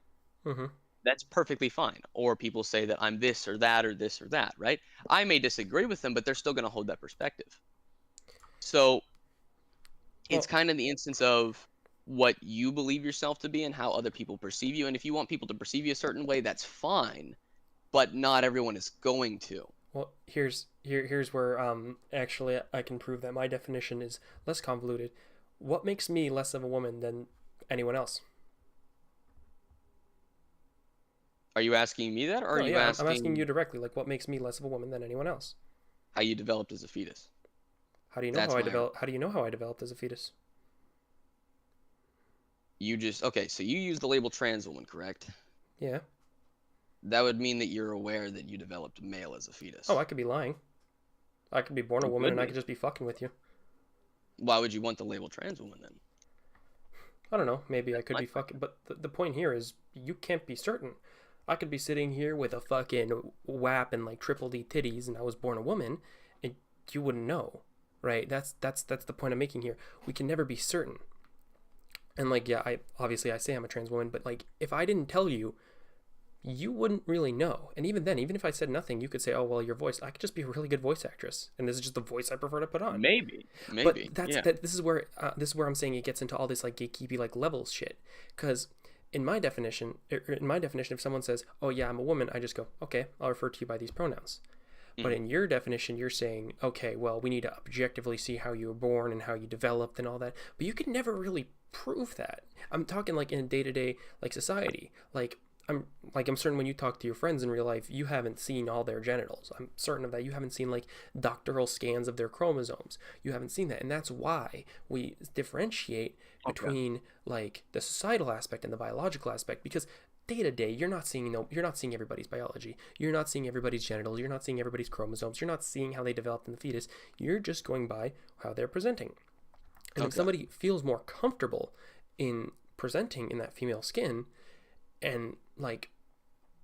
Mm-hmm. That's perfectly fine. Or people say that I'm this or that or this or that, right? I may disagree with them, but they're still going to hold that perspective. So it's kind of the instance of what you believe yourself to be and how other people perceive you. And if you want people to perceive you a certain way, that's fine, but not everyone is going to. Well, here's where actually I can prove that my definition is less convoluted. What makes me less of a woman than anyone else? Are you asking me that, or are you asking? I'm asking you directly. Like, what makes me less of a woman than anyone else? How you developed as a fetus. How do you know how I developed? How do you know how I developed as a fetus? So you use the label trans woman, correct? Yeah. That would mean that you're aware that you developed male as a fetus. Oh, I could be lying. I could be born a woman and I could just be fucking with you. Why would you want the label trans woman then? I don't know. Maybe I could be fucking. But the point here is you can't be certain. I could be sitting here with a fucking WAP and, like, triple D titties, and I was born a woman, and you wouldn't know, right? That's the point I'm making here. We can never be certain. And, like, yeah, I say I'm a trans woman, but, like, if I didn't tell you, you wouldn't really know. And even then, even if I said nothing, you could say, oh, well, your voice, I could just be a really good voice actress. And this is just the voice I prefer to put on. Maybe. But this is where I'm saying it gets into all this like gatekeepy like levels shit. Because in my definition, if someone says, oh yeah, I'm a woman, I just go, okay, I'll refer to you by these pronouns. But in your definition, you're saying, okay, well, we need to objectively see how you were born and how you developed and all that. But you can never really prove that. I'm talking like in a day-to-day like society. I'm certain when you talk to your friends in real life, you haven't seen all their genitals. I'm certain of that. You haven't seen like doctoral scans of their chromosomes. You haven't seen that. And that's why we differentiate between like the societal aspect and the biological aspect, because day to day, you're not seeing everybody's biology. You're not seeing everybody's genitals. You're not seeing everybody's chromosomes. You're not seeing how they developed in the fetus. You're just going by how they're presenting. And if somebody feels more comfortable in presenting in that female skin, and like,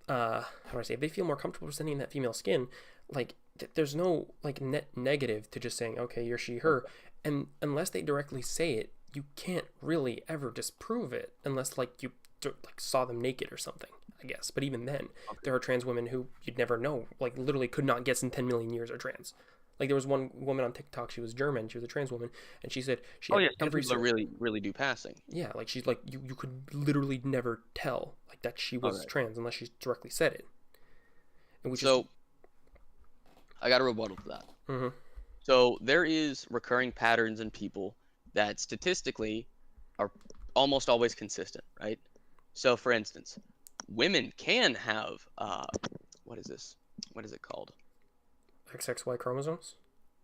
how do I say? If they feel more comfortable presenting in that female skin, like there's no like net negative to just saying, okay, you're she, her, and unless they directly say it, you can't really ever disprove it unless like you like saw them naked or something, I guess. But even then, there are trans women who you'd never know, like literally could not guess in 10 million years are trans. Like there was one woman on TikTok, she was German, she was a trans woman, and she said she had every people really do passing. Yeah, like she's like you could literally never tell like that she was trans unless she directly said it. And I got a rebuttal to that. Mm-hmm. So there is recurring patterns in people that statistically are almost always consistent, right? So, for instance, women can have what is this? What is it called? XXY chromosomes?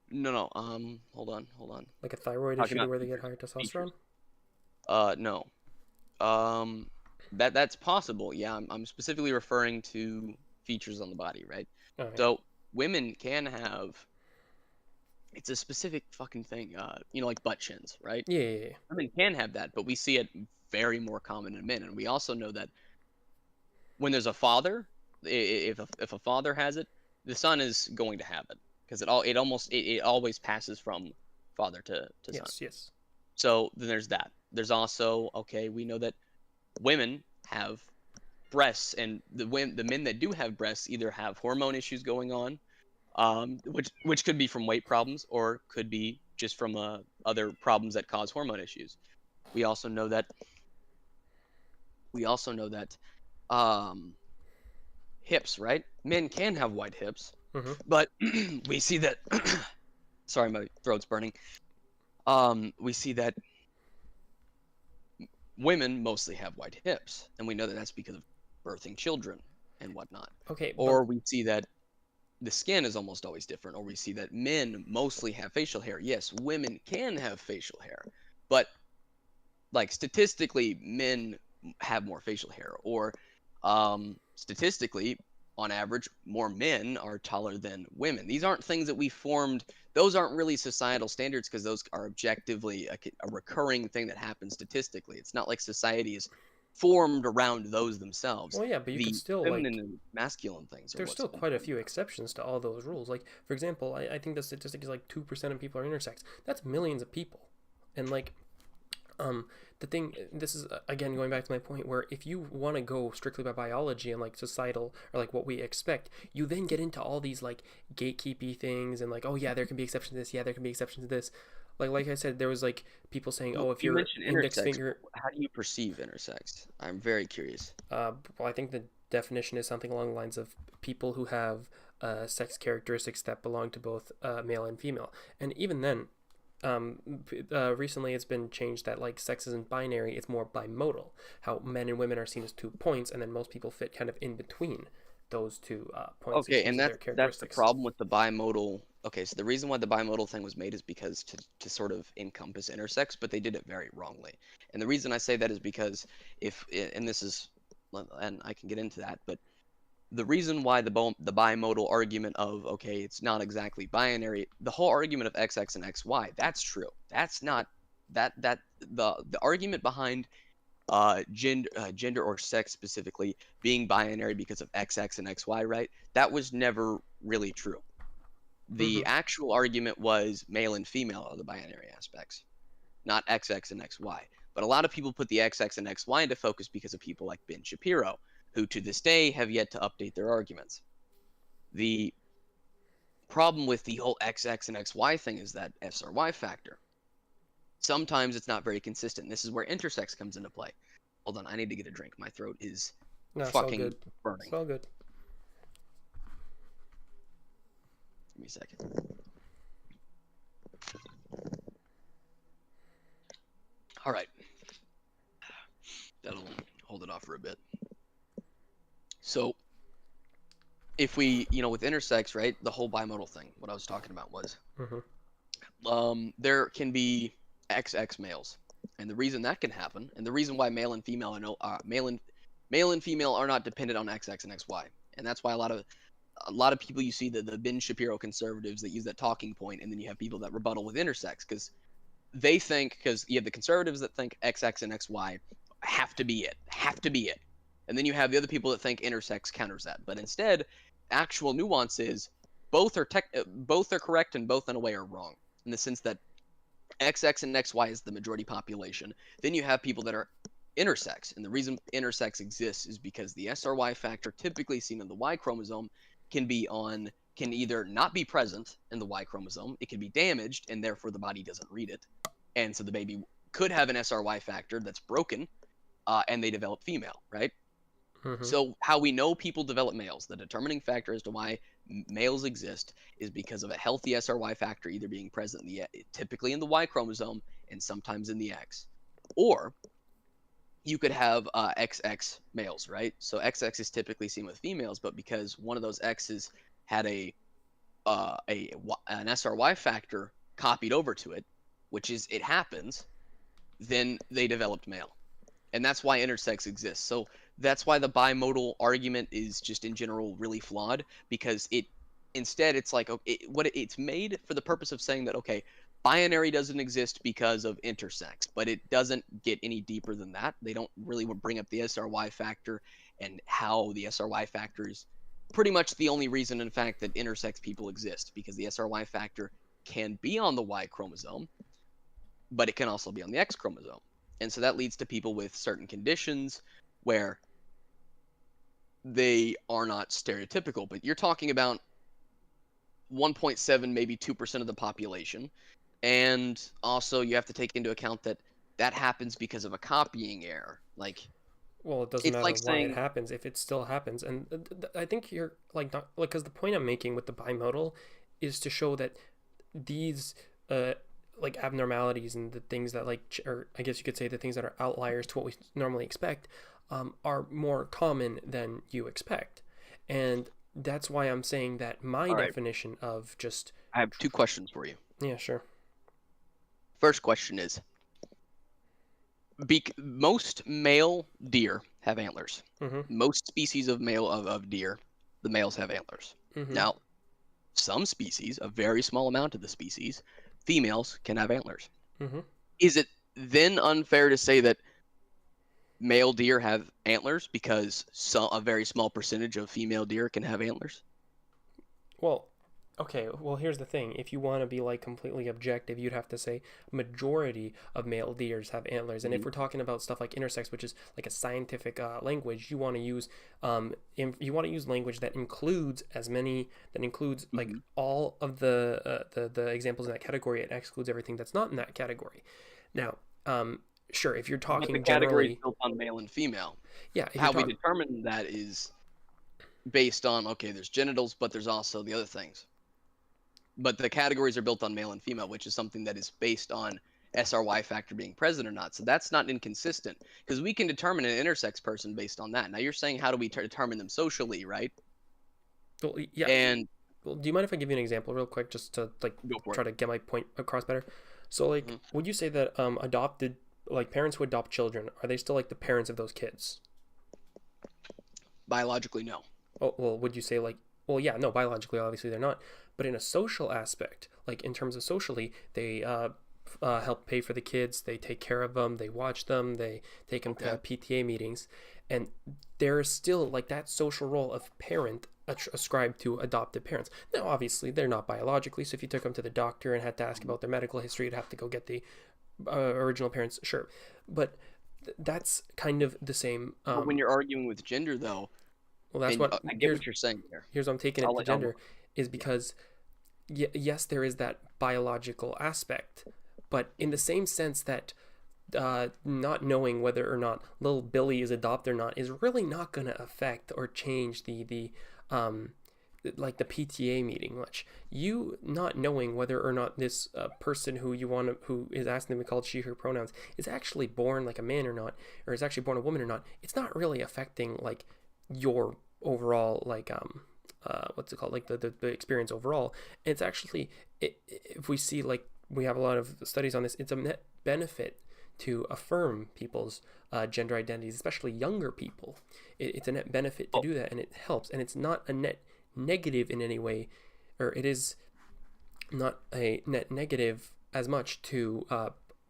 No. Hold on. Like a thyroid issue where they get higher testosterone? No. That's possible. Yeah, I'm specifically referring to features on the body, right? Oh, yeah. So women can have. It's a specific fucking thing. Like butt chins, right? Yeah. Women can have that, but we see it very more common in men, and we also know that when there's a father, if a father has it, the son is going to have it, because it always passes from father to son. Yes. So then there's that. There's also, we know that women have breasts, and the men that do have breasts either have hormone issues going on, which could be from weight problems or could be just from other problems that cause hormone issues. We also know that hips, right? Men can have wide hips, but we see that. Sorry, my throat's burning. We see that women mostly have wide hips, and we know that that's because of birthing children and whatnot. Okay. Or we see that the skin is almost always different, or we see that men mostly have facial hair. Yes, women can have facial hair, but like statistically, men have more facial hair, or statistically, on average, more men are taller than women. These aren't things that we formed. Those aren't really societal standards, because those are objectively a recurring thing that happens statistically. It's not like society is formed around those themselves. Well, yeah, but you can still feminine and masculine things. There's still quite a few exceptions to all those rules. Like, for example, I think the statistic is like 2% of people are intersex. That's millions of people, and like, the thing, this is again going back to my point, where if you want to go strictly by biology and like societal or like what we expect, you then get into all these like gatekeepy things and like, oh yeah, there can be exceptions to this, yeah, there can be exceptions to this. Like I said, there was like people saying, oh, if your index finger. How do you perceive intersex? I'm very curious. Well, I think the definition is something along the lines of people who have sex characteristics that belong to both male and female. And even then, recently it's been changed that like sex isn't binary, it's more bimodal. How men and women are seen as 2 points, and then most people fit kind of in between those 2 points. Okay, and that's the problem with the bimodal. Okay, so the reason why the bimodal thing was made is because to sort of encompass intersex, but they did it very wrongly. And the reason I say that is because and I can get into that, but the reason why the bimodal argument of, okay, it's not exactly binary, the whole argument of XX and XY, that's true. That's not the argument behind gender or sex specifically being binary because of XX and XY, right? That was never really true. The actual argument was male and female are the binary aspects, not XX and XY. But a lot of people put the XX and XY into focus because of people like Ben Shapiro, who to this day have yet to update their arguments. The problem with the whole XX and XY thing is that SRY factor. Sometimes it's not very consistent. This is where intersex comes into play. Hold on, I need to get a drink. My throat is fucking burning. It's all good. Give me a second. All right. That'll hold it off for a bit. So, if we, with intersex, right, the whole bimodal thing, what I was talking about was, there can be XX males, and the reason that can happen, and the reason why male and female are not dependent on XX and XY, and that's why a lot of people, you see the Ben Shapiro conservatives that use that talking point, and then you have people that rebuttal with intersex, because they think, because you have the conservatives that think XX and XY have to be it, and then you have the other people that think intersex counters that. But instead, actual nuance is both are correct and both in a way are wrong, in the sense that XX and XY is the majority population. Then you have people that are intersex, and the reason intersex exists is because the SRY factor typically seen in the Y chromosome can either not be present in the Y chromosome, it can be damaged, and therefore the body doesn't read it, and so the baby could have an SRY factor that's broken, and they develop female, right? So how we know people develop males, the determining factor as to why males exist, is because of a healthy SRY factor either being present typically in the Y chromosome and sometimes in the X, or you could have XX males, right? So XX is typically seen with females, but because one of those X's had an SRY factor copied over to it, which is it happens, then they developed male. And that's why intersex exists. So that's why the bimodal argument is just in general really flawed, because it's like, it's made for the purpose of saying that, okay, binary doesn't exist because of intersex, but it doesn't get any deeper than that. They don't really bring up the SRY factor and how the SRY factor is pretty much the only reason, in fact, that intersex people exist, because the SRY factor can be on the Y chromosome, but it can also be on the X chromosome. And so that leads to people with certain conditions where they are not stereotypical, but you're talking about 1.7, maybe 2% of the population. And also you have to take into account that happens because of a copying error. Well, it doesn't matter why it happens if it still happens. And I think you're because the point I'm making with the bimodal is to show that these abnormalities and the things that or I guess you could say the things that are outliers to what we normally expect are more common than you expect. And that's why I'm saying that my definition of just... I have two questions for you. Yeah, sure. First question is, most male deer have antlers. Most species of deer, the males have antlers. Now, some species, a very small amount of the species, females can have antlers. Is it then unfair to say that male deer have antlers because a very small percentage of female deer can have antlers? Well, okay, well, here's the thing. If you want to be completely objective, you'd have to say majority of male deers have antlers. And if we're talking about stuff like intersex, which is like a scientific language, you want to use language that includes all of the examples in that category and excludes everything that's not in that category. Now, sure, if you're talking the category is built on male and female. Yeah. How we determine that is based on, okay, there's genitals, but there's also the other things. But the categories are built on male and female, which is something that is based on SRY factor being present or not. So that's not inconsistent, because we can determine an intersex person based on that. Now you're saying, how do we determine them socially, right? Well, yeah. And do you mind if I give you an example real quick, just to try to get my point across better? So would you say that adopted parents who adopt children, are they still the parents of those kids? Biologically, no. Oh, well, would you say well, yeah, no, biologically, obviously they're not. But in a social aspect, in terms of socially, they help pay for the kids, they take care of them, they watch them, they take them to PTA meetings, and there's still that social role of parent ascribed to adopted parents. Now, obviously, they're not biologically, so if you took them to the doctor and had to ask about their medical history, you'd have to go get the original parents, sure. But That's kind of the same. But when you're arguing with gender, though, Well, that's and what I get what you're saying there. here's what I'm taking it to I'll gender, is because yes, there is that biological aspect, but in the same sense that not knowing whether or not little Billy is adopted or not is really not going to affect or change the like the PTA meeting much. You not knowing whether or not this person who is asking them to be called she her pronouns is actually born like a man or not, or is actually born a woman or not, it's not really affecting like your overall like what's it called, like the experience overall. It's actually if we see, like, we have a lot of studies on this, it's a net benefit to affirm people's gender identities, especially younger people. It's a net benefit to do that, and it helps, and it's not a net negative in any way, or it is not a net negative as much to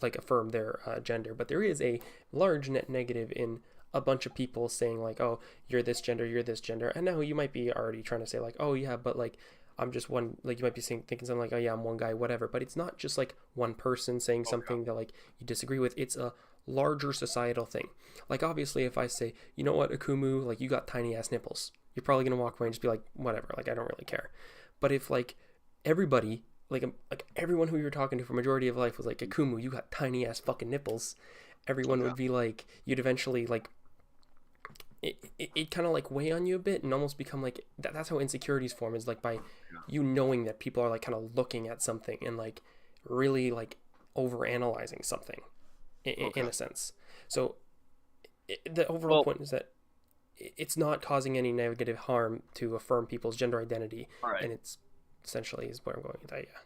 like affirm their gender, but there is a large net negative in a bunch of people saying like, oh, you're this gender, and now you might be already trying to say like, oh yeah, but like I'm just one, like you might be thinking something like, oh yeah, I'm one guy, whatever, but it's not just like one person saying something that like you disagree with. It's a larger societal thing. Like obviously if I say, you know what, Akumu, like you got tiny ass nipples, you're probably gonna walk away and just be like, whatever, like I don't really care. But if like everybody, like everyone who you're talking to for majority of life was like, Akumu, you got tiny ass fucking nipples, everyone would be like, you'd eventually like it kind of like weigh on you a bit and almost become like that's how insecurities form, is like by you knowing that people are like kind of looking at something and like really like over analyzing something in a sense. So the overall point is that it's not causing any negative harm to affirm people's gender identity, and it's essentially is where I'm going with that. Yeah.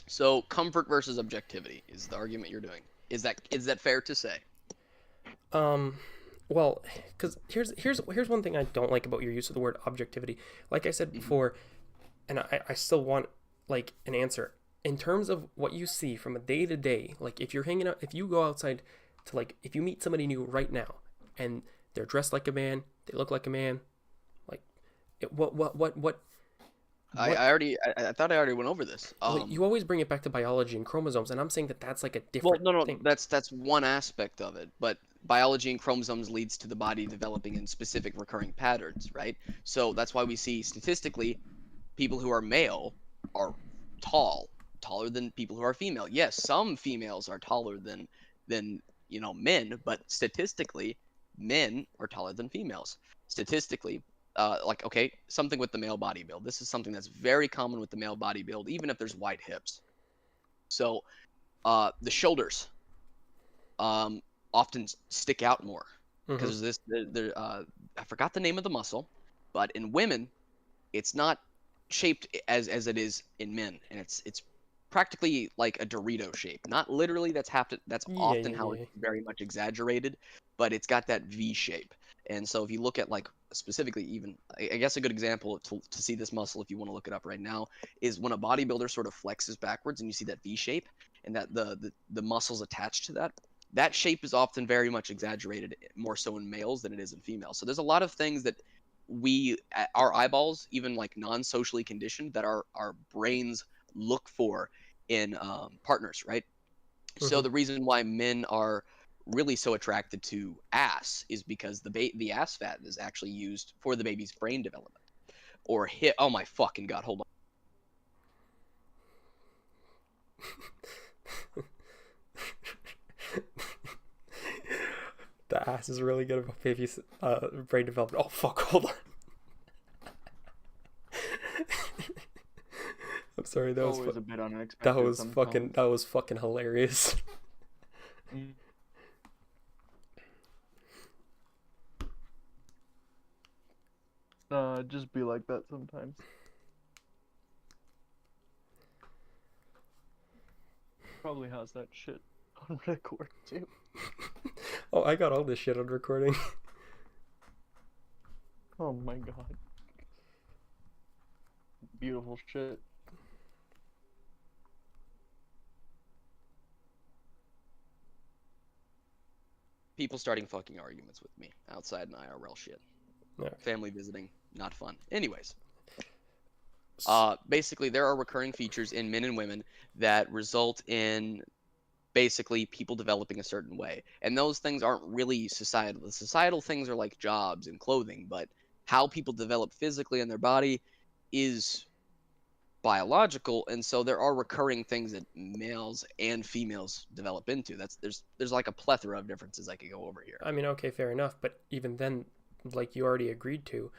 So comfort versus objectivity is the argument you're doing. Is that fair to say? Well, because here's one thing I don't like about your use of the word objectivity. Like I said before, and I still want like an answer in terms of what you see from a day to day. Like if you're hanging out, if you go outside to like, if you meet somebody new right now and they're dressed like a man, they look like a man, like what I thought I already went over this. you always bring it back to biology and chromosomes, and I'm saying that that's like a different thing. That's one aspect of it, but biology and chromosomes leads to the body developing in specific recurring patterns, right? So that's why we see statistically people who are male are taller than people who are female. Yes, some females are taller than men, but statistically men are taller than females. Statistically, like, okay, something with the male body build. This is something that's very common with the male body build, even if there's wide hips. So the shoulders often stick out more because I forgot the name of the muscle, but in women, it's not shaped as it is in men, and it's practically like a Dorito shape. Not literally. That's often how it's very much exaggerated, but it's got that V shape. And so if you look at like specifically, even I guess a good example to see this muscle, if you want to look it up right now, is when a bodybuilder sort of flexes backwards and you see that V shape and that the muscles attached to that shape is often very much exaggerated, more so in males than it is in females. So there's a lot of things that our eyeballs, even like non-socially conditioned, that our brains look for in partners, right? So the reason why men are really so attracted to ass is because the ass fat is actually used for the baby's brain development. Or hip. Oh my fucking god! Hold on. The ass is really good about baby's brain development. Oh fuck! Hold on. I'm sorry. That was a bit unexpected. That was fucking hilarious. Just be like that sometimes. Probably has that shit on record too. Oh, I got all this shit on recording. Oh my god. Beautiful shit. People starting fucking arguments with me outside in IRL shit. Yeah. Family visiting, not fun. Anyways, basically there are recurring features in men and women that result in basically people developing a certain way. And those things aren't really societal. The societal things are like jobs and clothing, but how people develop physically in their body is biological, and so there are recurring things that males and females develop into. There's like a plethora of differences I could go over here. I mean, okay, fair enough, but even then, like you already agreed to,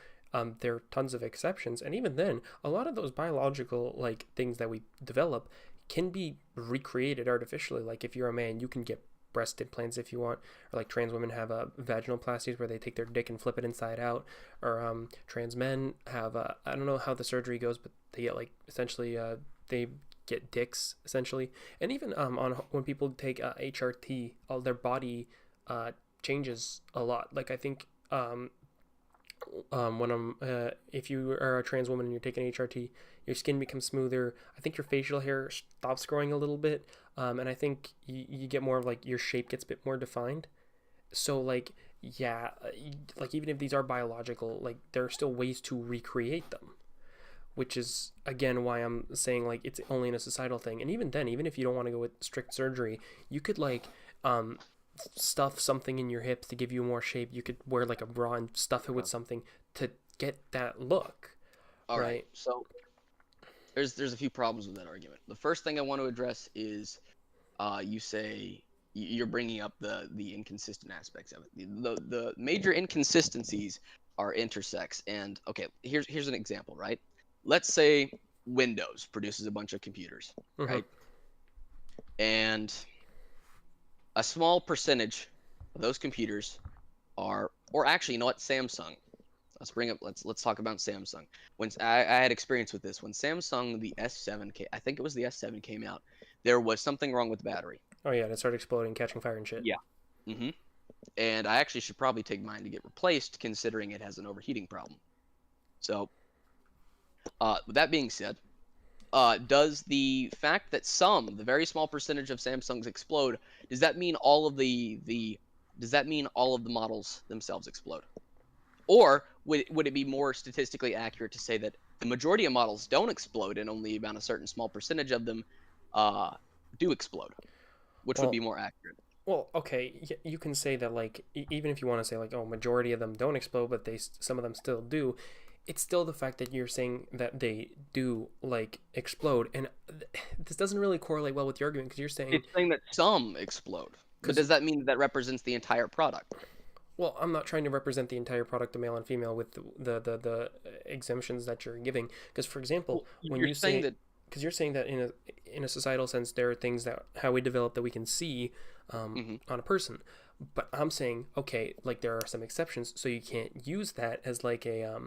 there are tons of exceptions, and even then, a lot of those biological like things that we develop can be recreated artificially. Like if you're a man, you can get breast implants if you want, or like trans women have vaginoplasties where they take their dick and flip it inside out, or trans men have I don't know how the surgery goes, but they get like essentially they get dicks essentially. And even on when people take HRT, all their body changes a lot. Like I think when if you are a trans woman and you're taking HRT, your skin becomes smoother. I think your facial hair stops growing a little bit, and I think you get more of like your shape gets a bit more defined. So like yeah, like even if these are biological, like there are still ways to recreate them, which is again why I'm saying like it's only in a societal thing. And even then, even if you don't want to go with strict surgery, you could like stuff something in your hips to give you more shape. You could wear like a bra and stuff it with something to get that look. All right. So there's a few problems with that argument. The first thing I want to address is you say you're bringing up the inconsistent aspects of it. The major inconsistencies are intersex. And okay, here's an example, right? Let's say Windows produces a bunch of computers, right? And a small percentage of those computers are, or actually, you know what? Samsung. Let's talk about Samsung. When I had experience with this, when Samsung the S7 came, I think it was the S7 came out, there was something wrong with the battery. Oh yeah, and it started exploding, catching fire and shit. Yeah. And I actually should probably take mine to get replaced, considering it has an overheating problem. So, with that being said, does the fact that the very small percentage of Samsungs explode, does that mean all of the models themselves explode? Or would it be more statistically accurate to say that the majority of models don't explode and only about a certain small percentage of them do explode? Which would be more accurate? Well, okay, you can say that like even if you want to say like majority of them don't explode, but some of them still do. It's still the fact that you're saying that they do like explode, and this doesn't really correlate well with your argument because you're saying it's saying that some explode. But does that mean that represents the entire product? Well, I'm not trying to represent the entire product of male and female with the exemptions that you're giving. Because for example, when you say that, because you're saying that in a societal sense, there are things that how we develop that we can see on a person. But I'm saying, okay, like there are some exceptions, so you can't use that as like a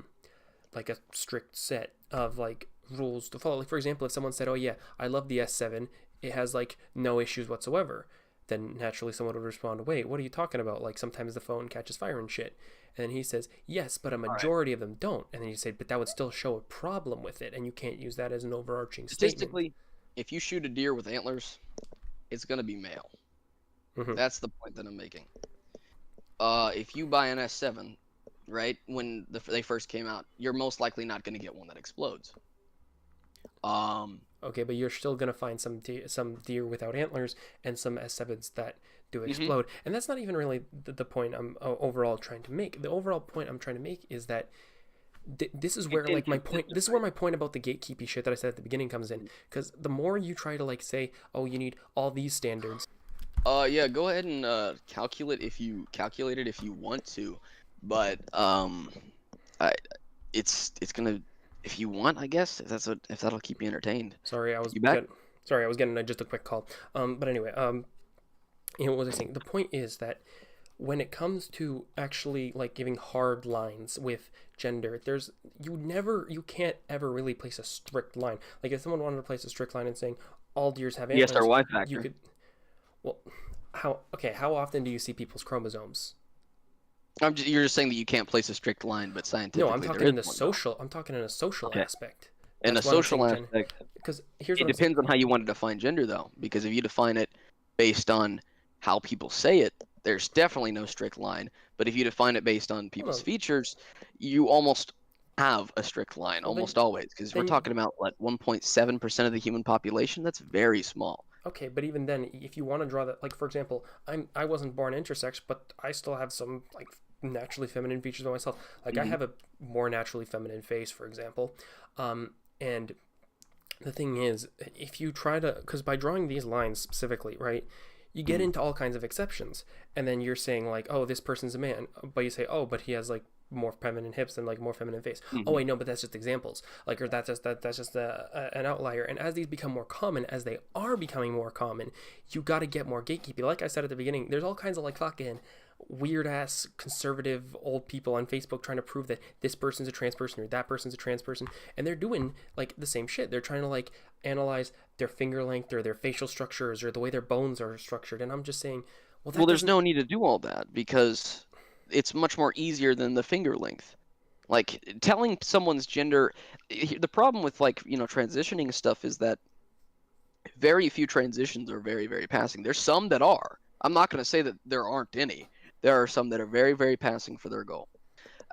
strict set of like rules to follow. Like for example, if someone said, "Oh yeah, I love the S7, it has like no issues whatsoever," then naturally someone would respond, "Wait, what are you talking about? Like sometimes the phone catches fire and shit." And then he says, "Yes, but a majority of them don't." And then you say, "But that would still show a problem with it, and you can't use that as an overarching Statistically, statement." if you shoot a deer with antlers, it's gonna be male. That's the point that I'm making. If you buy an S7, right, when they first came out, you're most likely not going to get one that explodes. Okay, but you're still going to find some deer without antlers and some S7s that do explode. And that's not even really the point I'm overall trying to make. The overall point I'm trying to make is that this is where like my point. This is where my point about the gatekeepy shit that I said at the beginning comes in. Because the more you try to like say, "Oh, you need all these standards." Yeah, go ahead and calculate it if you want to. But it's gonna, if you want, I guess, if that'll keep you entertained. Sorry, I was back? Sorry, I was getting just a quick call. But anyway, what was I saying? The point is that when it comes to actually like giving hard lines with gender, you can't ever really place a strict line. Like if someone wanted to place a strict line and saying all deers have antlers, yes, our Y factor. You could. Well, how often do you see people's chromosomes? You're just saying that you can't place a strict line, but scientifically, no, I'm talking in a social. I'm talking in a social aspect. In a social aspect, because it depends on how you want to define gender, though. Because if you define it based on how people say it, there's definitely no strict line. But if you define it based on people's features, you almost have a strict line, almost always. Because we're talking about what 1.7% of the human population. That's very small. Okay, but even then, if you want to draw that, like for example, I wasn't born intersex, but I still have some like naturally feminine features about myself. Like I have a more naturally feminine face, for example, and the thing is, if you try to, because by drawing these lines specifically, right, you get into all kinds of exceptions, and then you're saying like, oh, this person's a man, but you say, oh, but he has like more feminine hips and like more feminine face. Oh wait, no, but that's just examples. Like, or that's just an outlier. And as these become more common, as they are becoming more common, you got to get more gatekeeping. Like I said at the beginning, there's all kinds of like fucking weird ass conservative old people on Facebook trying to prove that this person's a trans person or that person's a trans person, and they're doing like the same shit. They're trying to like analyze their finger length or their facial structures or the way their bones are structured, and I'm just saying, well, there's no need to do all that because it's much more easier than the finger length. Like telling someone's gender, the problem with like transitioning stuff is that very few transitions are very, very passing. There's some that are. I'm not going to say that there aren't any. There are some that are very, very passing for their goal.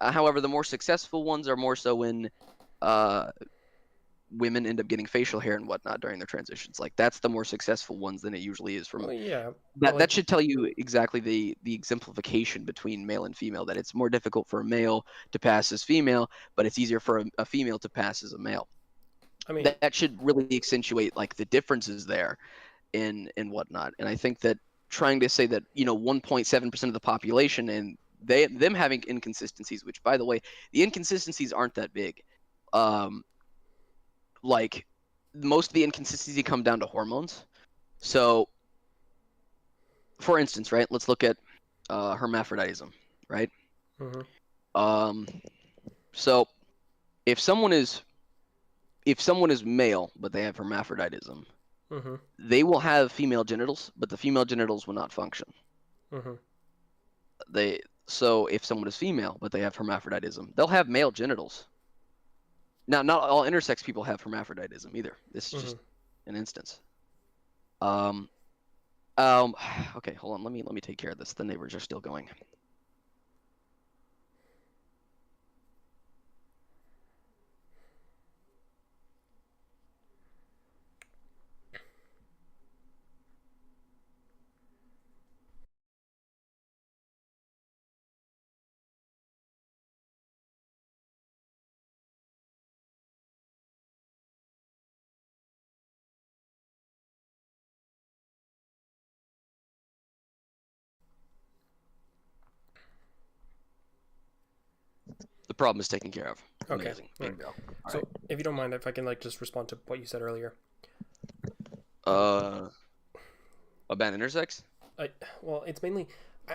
However, the more successful ones are more so when women end up getting facial hair and whatnot during their transitions. Like that's the more successful ones than it usually is from. Well, yeah. That should tell you exactly the exemplification between male and female. That it's more difficult for a male to pass as female, but it's easier for a female to pass as a male. I mean, that should really accentuate like the differences there in whatnot. And I think that trying to say that 1.7% of the population and them having inconsistencies, which by the way, the inconsistencies aren't that big. Like most of the inconsistency come down to hormones. So for instance, right, let's look at hermaphroditism, right? So if someone is male but they have hermaphroditism, they will have female genitals, but the female genitals will not function. So if someone is female but they have hermaphroditism, they'll have male genitals. Now, not all intersex people have hermaphroditism either. This is just an instance. Okay, hold on. Let me take care of this. The neighbors are still going. The problem is taken care of. Okay. Amazing. Right. So, if you don't mind, if I can like just respond to what you said earlier. About intersex? Well, it's mainly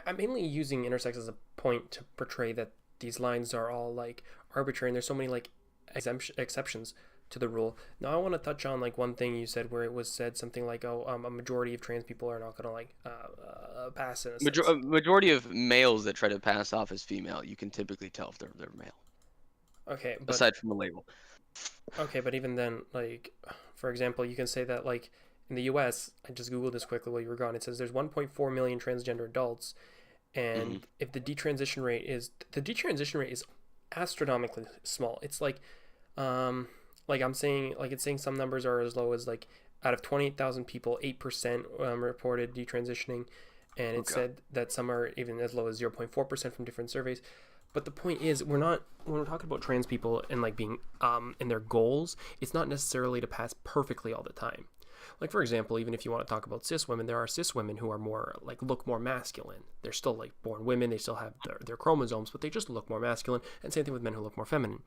I'm mainly using intersex as a point to portray that these lines are all like arbitrary, and there's so many like exceptions to the rule. Now, I want to touch on like one thing you said where it was said something like, "Oh, a majority of trans people are not gonna like pass in a sense." Majority of males that try to pass off as female, you can typically tell if they're male. Okay, but aside from the label. Okay, but even then, like, for example, you can say that, like, in the U.S., I just Googled this quickly while you were gone. It says there's 1.4 million transgender adults, and if the detransition rate is astronomically small. It's like I'm saying, like, it's saying some numbers are as low as like out of 28,000 people, 8% reported detransitioning, and it said that some are even as low as 0.4% from different surveys. But the point is, when we're talking about trans people and like being in their goals, it's not necessarily to pass perfectly all the time. Like, for example, even if you want to talk about cis women, there are cis women who are more like look more masculine. They're still like born women, they still have their chromosomes, but they just look more masculine. And same thing with men who look more feminine.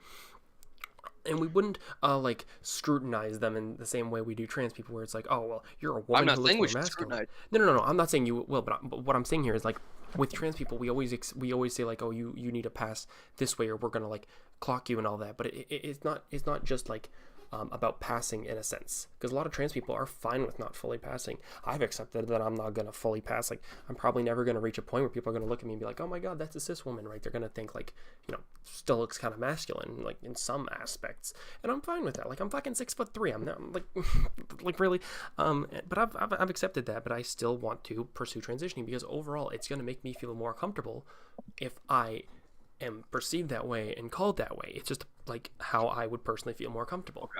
And we wouldn't like scrutinize them in the same way we do trans people, where it's like, oh well, you're a woman who looks more masculine. No. I'm not saying you will, but what I'm saying here is like, with trans people, we always say like, oh, you need to pass this way, or we're gonna like clock you and all that. But it's not just like about passing in a sense, because a lot of trans people are fine with not fully passing. I've accepted that I'm not gonna fully pass. Like, I'm probably never gonna reach a point where people are gonna look at me and be like, oh my god, that's a cis woman, right? They're gonna think like, still looks kind of masculine, like in some aspects, and I'm fine with that. Like, I'm fucking 6'3". I'm not like like really, but I've accepted that. But I still want to pursue transitioning, because overall, it's gonna make me feel more comfortable if I am perceived that way and called that way. It's just like how I would personally feel more comfortable.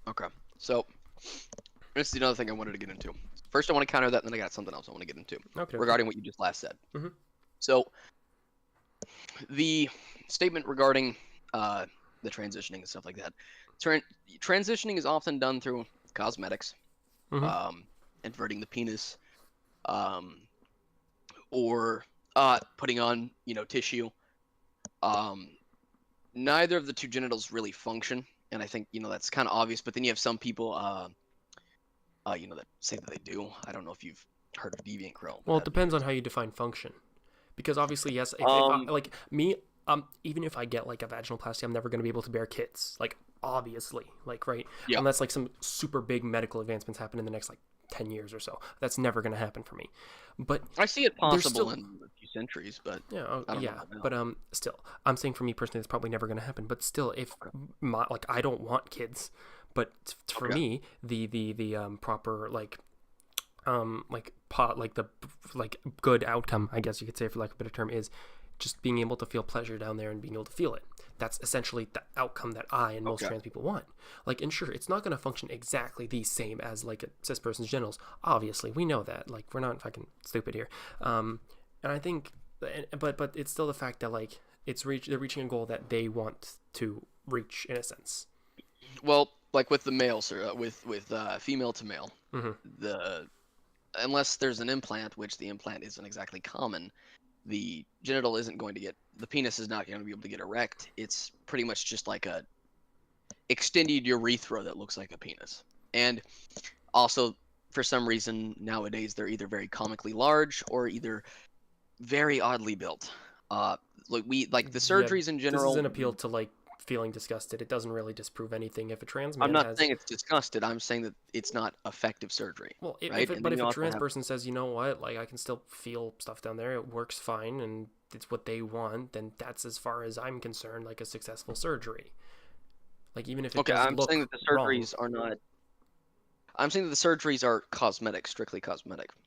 Okay. So this is another thing I wanted to get into. first I want to counter that, and then I got something else I want to get into Okay. regarding what you just last said. Mhm. So the statement regarding the transitioning and stuff like that. Transitioning is often done through cosmetics, Mhm. inverting the penis, or putting on tissue. Neither of the two genitals really function, and I think that's kind of obvious. But then you have some people, that say that they do. I don't know if you've heard of deviant crow. Well, it depends on how you define function. Because obviously, yes, if I, like me, even if I get like a vaginoplasty, I'm never going to be able to bear kids. Like, obviously, like, right? Yeah. Unless like some super big medical advancements happen in the next like 10 years or so. That's never going to happen for me. But I see it possible still- in a few centuries, but yeah, I don't know yeah. about now. But still, I'm saying for me personally, it's probably never going to happen. But still, if like I don't want kids, but for me, the proper like good outcome, I guess you could say, for lack of a better term, is just being able to feel pleasure down there and being able to feel it. That's essentially the outcome that I and most trans people want. Like, and sure, it's not going to function exactly the same as like a cis person's genitals. Obviously, we know that. Like, we're not fucking stupid here. And I think, but it's still the fact that like they're reaching a goal that they want to reach in a sense. Well, like with the males or with female to male, Mm-hmm. unless there's an implant, which the implant isn't exactly common, the genital isn't going to get, the penis is not going to be able to get erect. It's pretty much just like a extended urethra that looks like a penis. And also, for some reason nowadays, they're either very comically large or either very oddly built. Like the surgeries in general. This is an appeal to like feeling disgusted. It doesn't really disprove anything. If a trans man I'm not saying it's disgusted. I'm saying that it's not effective surgery. Well, right? if a trans person says, you know what, like I can still feel stuff down there, it works fine, and it's what they want, then that's as far as I'm concerned, like a successful surgery. Like even if it does I'm look saying that the surgeries are not. I'm saying that the surgeries are cosmetic, strictly cosmetic. Okay.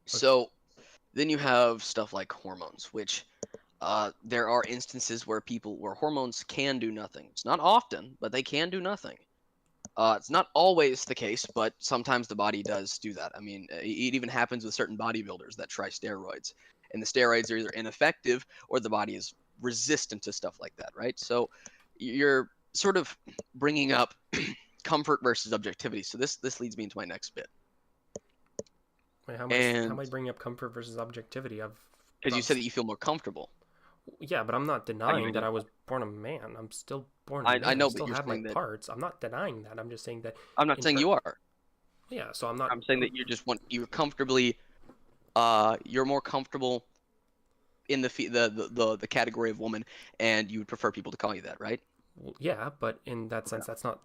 So then you have stuff like hormones, which there are instances where hormones can do nothing. It's not often, but they can do nothing. It's not always the case, but sometimes the body does do that. I mean, it even happens with certain bodybuilders that try steroids, and the steroids are either ineffective or the body is resistant to stuff like that, right? So you're sort of bringing up comfort versus objectivity. So this leads me into my next bit. Wait, how am I bringing up comfort versus objectivity? Because you said that you feel more comfortable. Yeah, but I'm not denying that I was born a man. I'm still born a man. I know, I still but have my that... parts. I'm not denying that. I'm just saying that. I'm not saying you are. Yeah, so I'm not. I'm saying that you're comfortably, you're more comfortable in the category of woman, and you would prefer people to call you that, right? Well, yeah, but in that sense, that's not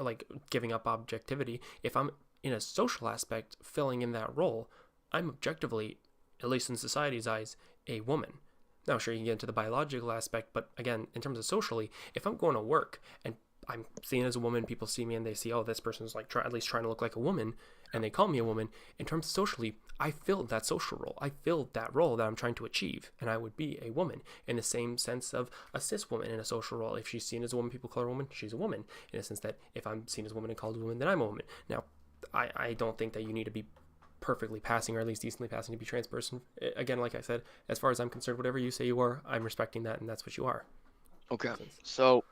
like giving up objectivity. If I'm in a social aspect filling in that role, I'm objectively, at least in society's eyes, a woman. Now, sure, you can get into the biological aspect, but again, in terms of socially, if I'm going to work and I'm seen as a woman, people see me and they see, oh, this person's like at least trying to look like a woman, and they call me a woman. In terms of socially, I filled that social role. I filled that role that I'm trying to achieve, and I would be a woman in the same sense of a cis woman in a social role. If she's seen as a woman, people call her a woman, she's a woman. In a sense that if I'm seen as a woman and called a woman, then I'm a woman. Now, I don't think that you need to be perfectly passing, or at least decently passing, to be trans person. Again, like I said, as far as I'm concerned, whatever you say you are, I'm respecting that, and that's what you are. Okay. So,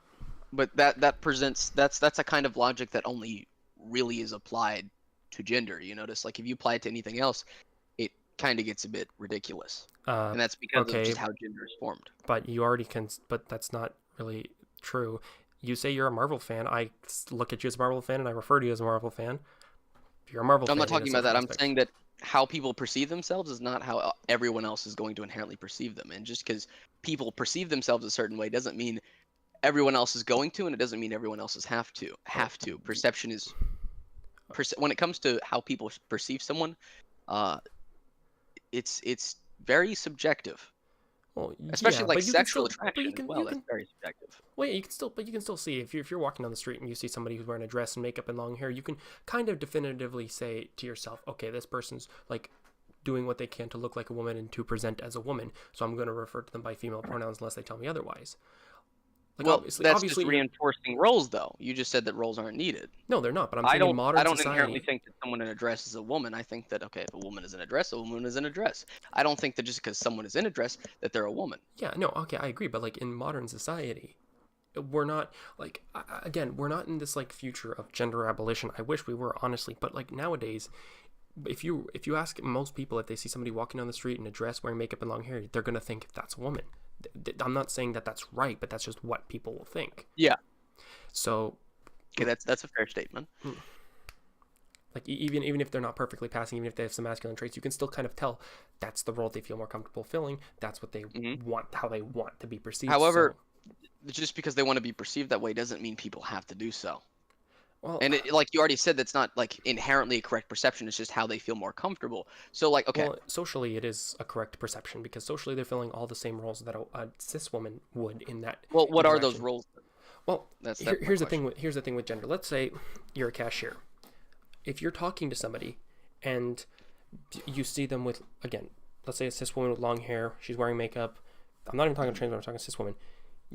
but that presents that's a kind of logic that only really is applied to gender. You notice, like if you apply it to anything else, it kind of gets a bit ridiculous, and that's because of just how gender is formed. But you already can. But that's not really true. You say you're a Marvel fan. I look at you as a Marvel fan, and I refer to you as a Marvel fan. You're a Marvel fan. I'm not talking about that. I'm saying that how people perceive themselves is not how everyone else is going to inherently perceive them. And just because people perceive themselves a certain way doesn't mean everyone else is going to, and it doesn't mean everyone else have to. Perception is when it comes to how people perceive someone, it's very subjective. Well, especially yeah, like sexual attraction as well. That's very subjective. Well, yeah, you can still see if you're walking down the street and you see somebody who's wearing a dress and makeup and long hair, you can kind of definitively say to yourself, okay, this person's like doing what they can to look like a woman and to present as a woman, so I'm going to refer to them by female pronouns unless they tell me otherwise. Like Well, obviously, that's obviously, just reinforcing roles, though. You just said that roles aren't needed. no, they're not. But I'm I saying in don't. modern I don't inherently society, think that someone in a dress is a woman. I think that okay, if a woman is in a dress, a woman is in a dress. I don't think that just because someone is in a dress that they're a woman. yeah, no, okay, I agree. But like in modern society, we're not like again, we're not in this like future of gender abolition. I wish we were, honestly. But like nowadays, if you ask most people if they see somebody walking down the street in a dress wearing makeup and long hair, they're gonna think that's a woman. I'm not saying that that's right, but that's just what people will think. Yeah. So Okay, that's a fair statement. like even if they're not perfectly passing, even if they have some masculine traits, you can still kind of tell that's the role they feel more comfortable filling. That's what they want, how they want to be perceived. However, so, just because they want to be perceived that way doesn't mean people have to do so. well, And like you already said, that's not like inherently a correct perception. It's just how they feel more comfortable. So like, okay, well, socially it is a correct perception because socially they're filling all the same roles that a cis woman would in that. well, what are those interaction. roles? Well, That's here's the thing. Here's the thing with gender. Let's say you're a cashier. If you're talking to somebody, and you see them with, again, let's say a cis woman with long hair, she's wearing makeup. I'm not even talking trans woman. I'm talking cis woman.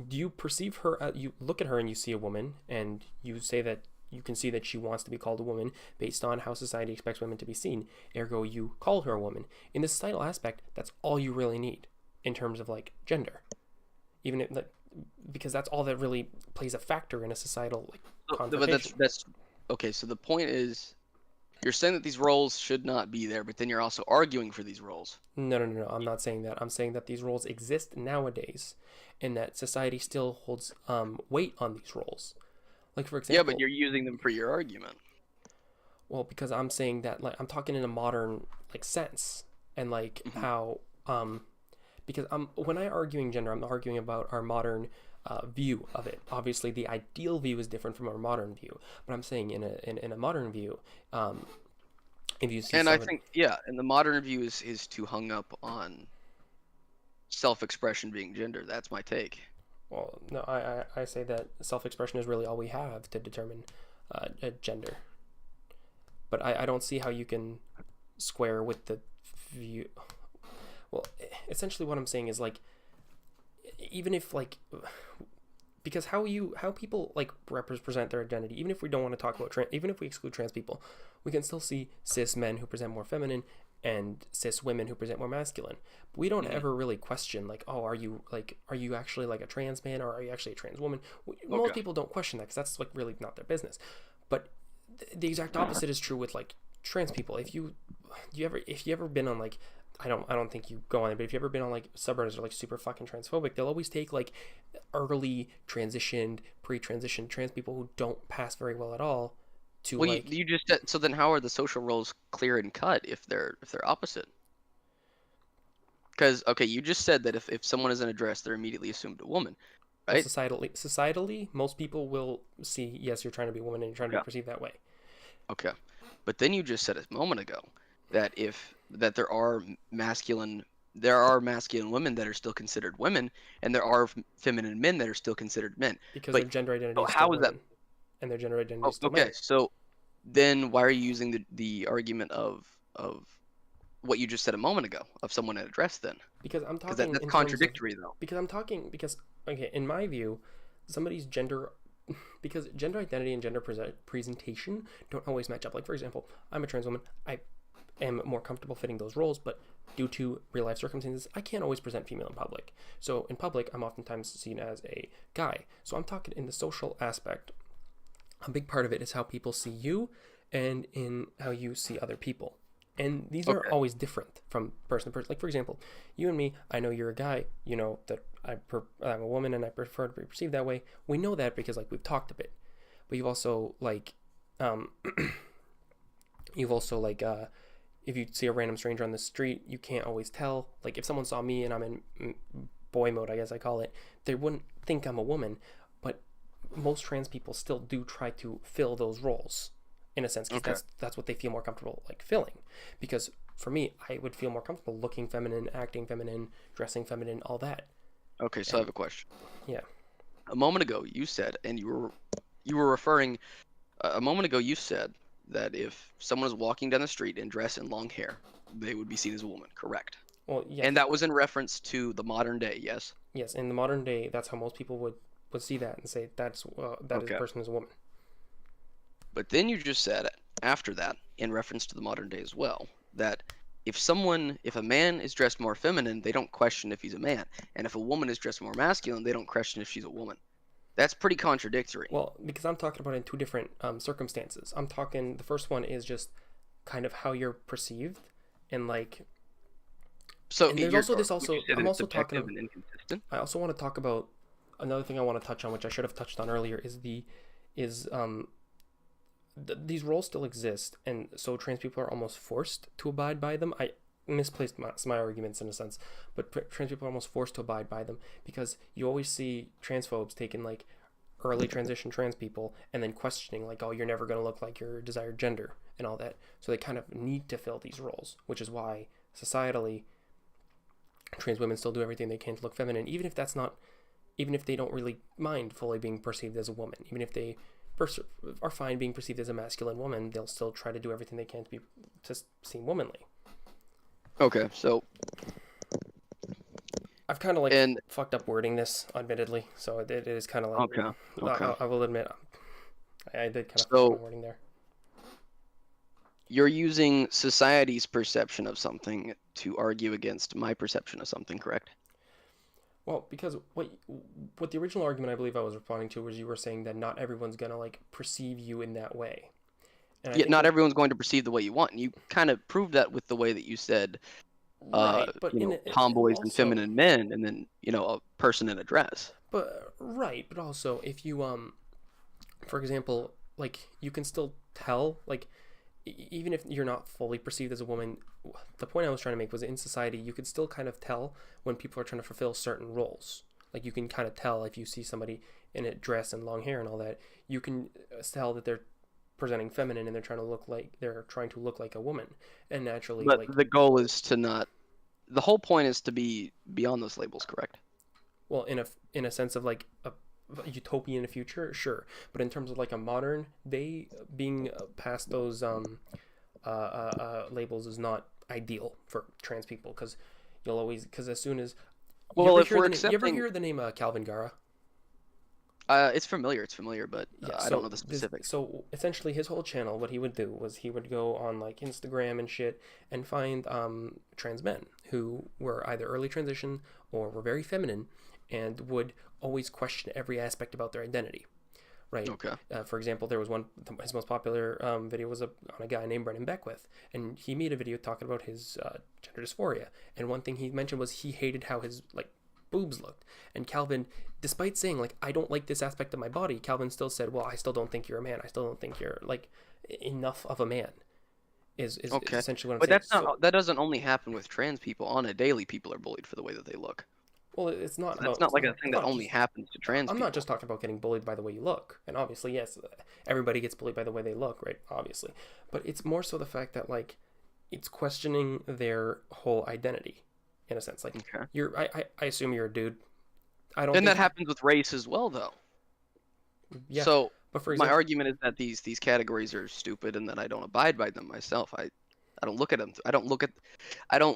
Do you perceive her? You look at her and you see a woman, and you say that you can see that she wants to be called a woman based on how society expects women to be seen. Ergo, you call her a woman. In the societal aspect, that's all you really need in terms of like gender. Even if because that's all that really plays a factor in a societal like confrontation. But that's okay. So the point is, you're saying that these roles should not be there, but then you're also arguing for these roles. No. I'm not saying that. I'm saying that these roles exist nowadays, and that society still holds weight on these roles. Like for example. Yeah, but you're using them for your argument. Well, because I'm saying that like I'm talking in a modern like sense, and like how because when I arguing gender, I'm arguing about our modern view of it. Obviously, the ideal view is different from our modern view, but I'm saying in a modern view, if you see And somebody, I think and the modern view is too hung up on self-expression being gender. That's my take. well, no, I say that self-expression is really all we have to determine a gender. But I don't see how you can square with the view. Well, essentially what I'm saying is like, even if like, because how people like represent their identity, even if we don't want to talk about even if we exclude trans people, we can still see cis men who present more feminine and cis women who present more masculine. But we don't ever really question like, oh, are you actually like a trans man, or are you actually a trans woman? Most people don't question that because that's like really not their business. But the exact opposite is true with like trans people. If you ever been on like, I don't think you go on it, but if you ever been on like subreddits that are like super fucking transphobic, they'll always take like early transitioned, pre-transitioned trans people who don't pass very well at all to Well, like. you just so then how are the social roles clear and cut if they're opposite? Because okay, you just said that if someone is in a dress, they're immediately assumed a woman, right? Societally, most people will see, yes, you're trying to be a woman and you're trying to be perceived that way. Okay, but then you just said a moment ago that there are masculine women that are still considered women, and there are feminine men that are still considered men. Because their gender identity is still how is that? women, and their gender identity is still Okay, men. so then why are you using the argument of what you just said a moment ago of someone in a dress then? Because I'm Because talking that's in contradictory terms of, though. because okay, in my view, somebody's gender, because gender identity and gender presentation don't always match up. Like for example, I'm a trans woman. I am more comfortable fitting those roles, but due to real life circumstances, I can't always present female in public. So in public, I'm oftentimes seen as a guy. So I'm talking in the social aspect. A big part of it is how people see you and in how you see other people. And these are always different from person to person. Like, for example, you and me, I know you're a guy, you know that I'm a woman and I prefer to be perceived that way. We know that because, like, we've talked a bit. But you've also, like, if you see a random stranger on the street, you can't always tell. Like, if someone saw me and I'm in boy mode, I guess I call it, they wouldn't think I'm a woman. But most trans people still do try to fill those roles, in a sense, because that's what they feel more comfortable like filling. Because for me, I would feel more comfortable looking feminine, acting feminine, dressing feminine, all that. Okay, so I have a question. Yeah. A moment ago you said, and you were referring, a moment ago you said that if someone was walking down the street in dress and long hair, they would be seen as a woman, correct? Well, yeah. And that was in reference to the modern day, yes? Yes, in the modern day, that's how most people would see that and say that is Okay. a person is a woman. But then you just said after that, in reference to the modern day as well, that if a man is dressed more feminine, they don't question if he's a man, and if a woman is dressed more masculine, they don't question if she's a woman. That's pretty contradictory. Well, because I'm talking about it in two different circumstances. I'm talking, the first one is just kind of how you're perceived, and like, So and there's you're, also this would also you say that I'm it's also talking subjective and inconsistent? I also want to talk about another thing I want to touch on, which I should have touched on earlier, is these roles still exist, and so trans people are almost forced to abide by them. I misplaced my arguments in a sense, but trans people are almost forced to abide by them, because you always see transphobes taking like early transition trans people and then questioning like, oh, you're never going to look like your desired gender and all that. So they kind of need to fill these roles, which is why societally trans women still do everything they can to look feminine, even if they don't really mind fully being perceived as a woman. Even if they are fine being perceived as a masculine woman, they'll still try to do everything they can to seem womanly. Okay, so I've kind of like and fucked up wording this, admittedly. So it is kind of like, okay. I will admit, I did kind of So- fuck my wording there. You're using society's perception of something to argue against my perception of something, correct? Well, because what the original argument I believe I was responding to was, you were saying that not everyone's gonna like perceive you in that way. And I Yeah, think not that- everyone's going to perceive the way you want. And you kind of proved that with the way that you said, right, but tomboys and also, feminine men, and then, a person in a dress. But right, but also if you for example, like you can still tell, like even if you're not fully perceived as a woman, the point I was trying to make was, in society you can still kind of tell when people are trying to fulfill certain roles. Like you can kind of tell if you see somebody in a dress and long hair and all that, you can tell that they're presenting feminine and they're trying to look like a woman, and naturally, But like, the goal is to not. The whole point is to be beyond those labels, correct? well, in a sense of like a utopian future, sure, but in terms of like a modern day, being past those labels is not ideal for trans people, because as soon as Well, if you we're ever accepting, hear the name Calvin Gara? it's familiar, but Yeah, I don't know the specifics. So essentially, his whole channel, what he would do was he would go on like Instagram and shit and find trans men who were either early transition or were very feminine, and would always question every aspect about their identity, right? Okay. For example, there was his most popular video was on a guy named Brennan Beckwith, and he made a video talking about his gender dysphoria, and one thing he mentioned was he hated how his like boobs looked. And Calvin, despite saying like, I don't like this aspect of my body, Calvin still said, well, I still don't think you're a man. I still don't think you're like enough of a man. Is Okay. essentially what I'm But saying. that's not. That doesn't only happen with trans people. On a daily, people are bullied for the way that they look. Well, it's not. That's not like a thing that not only just- happens to trans I'm people. not just talking about getting bullied by the way you look, and obviously, yes, everybody gets bullied by the way they look, right? Obviously, but it's more so the fact that like, it's questioning their whole identity, in a sense. Like, Okay. I assume you're a dude. I don't. And think that happens with race as well, though. Yeah. So but for my example, argument is that these categories are stupid, and that I don't abide by them myself. I don't look at them. I don't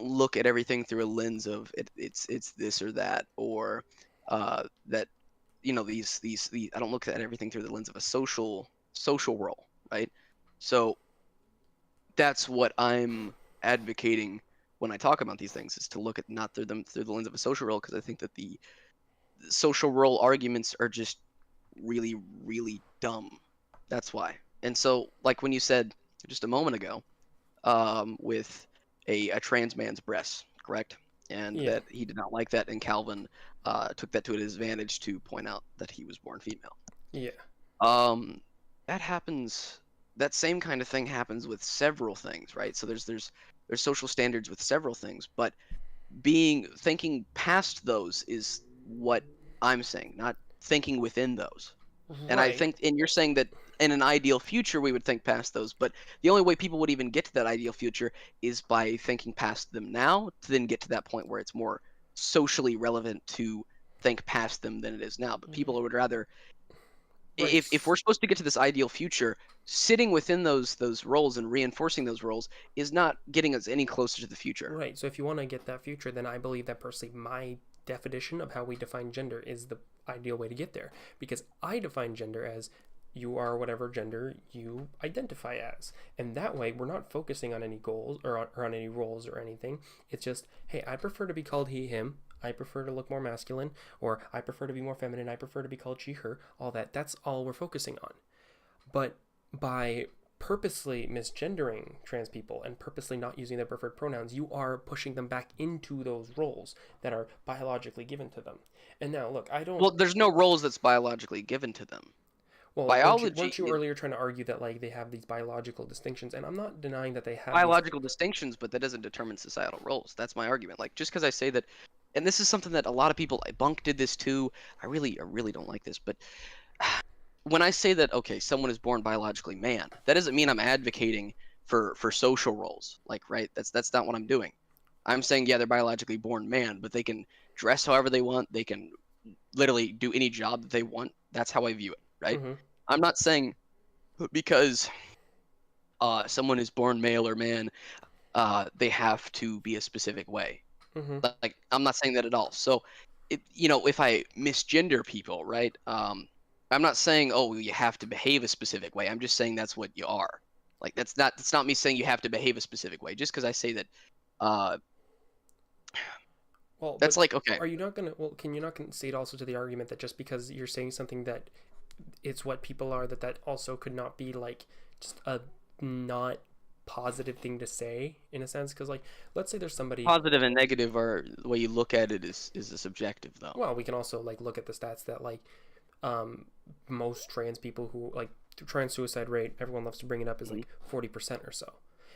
look at everything through a lens of it's this or that, or that these I don't look at everything through the lens of a social role, right? So that's what I'm advocating when I talk about these things, is to look at not through the lens of a social role, because I think that the social role arguments are just really, really dumb. That's why. And so, like when you said just a moment ago, with a trans man's breasts, correct? And Yeah. that he did not like that, and Calvin took that to his advantage to point out that he was born female. yeah. That happens. That same kind of thing happens with several things, right? So there's social standards with several things, but thinking past those is what I'm saying, not thinking within those. And I think, and you're saying that in an ideal future we would think past those, but the only way people would even get to that ideal future is by thinking past them now, to then get to that point where it's more socially relevant to think past them than it is now. But people would rather, if we're supposed to get to this ideal future, sitting within those roles and reinforcing those roles is not getting us any closer to the future. Right. So if you want to get that future, then I believe that personally, my definition of how we define gender is the ideal way to get there, because I define gender as you are whatever gender you identify as, and that way we're not focusing on any goals or on any roles or anything. It's just, hey, I prefer to be called he, him. I prefer to look more masculine, or I prefer to be more feminine. I prefer to be called she, her. All that. That's all we're focusing on. But by purposely misgendering trans people and purposely not using their preferred pronouns, you are pushing them back into those roles that are biologically given to them. And now, look, I don't. Well, there's no roles that's biologically given to them. Well, Biology. weren't you earlier trying to argue that like they have these biological distinctions? And I'm not denying that they have biological distinctions, but that doesn't determine societal roles. That's my argument. Like, just because I say that, and this is something that a lot of people, Bunk did this too. I really don't like this, but when I say that, okay, someone is born biologically man, that doesn't mean I'm advocating for social roles. Like, right? That's not what I'm doing. I'm saying, yeah, they're biologically born man, but they can dress however they want. They can literally do any job that they want. That's how I view it, right? Mm-hmm. I'm not saying because someone is born male or man, they have to be a specific way. Mm-hmm. Like, I'm not saying that at all. So, if I misgender people, right? I'm not saying, oh, you have to behave a specific way. I'm just saying that's what you are. Like, that's not me saying you have to behave a specific way. Just because I say that, well, that's like, okay. Are you not gonna? Well, can you not concede also to the argument that just because you're saying something that it's what people are, that also could not be like just a not positive thing to say in a sense? Because like, let's say there's somebody, Positive and negative are the way you look at it is a subjective though. well, we can also like look at the stats that like most trans people who like trans suicide rate, everyone loves to bring it up, is like 40% or so,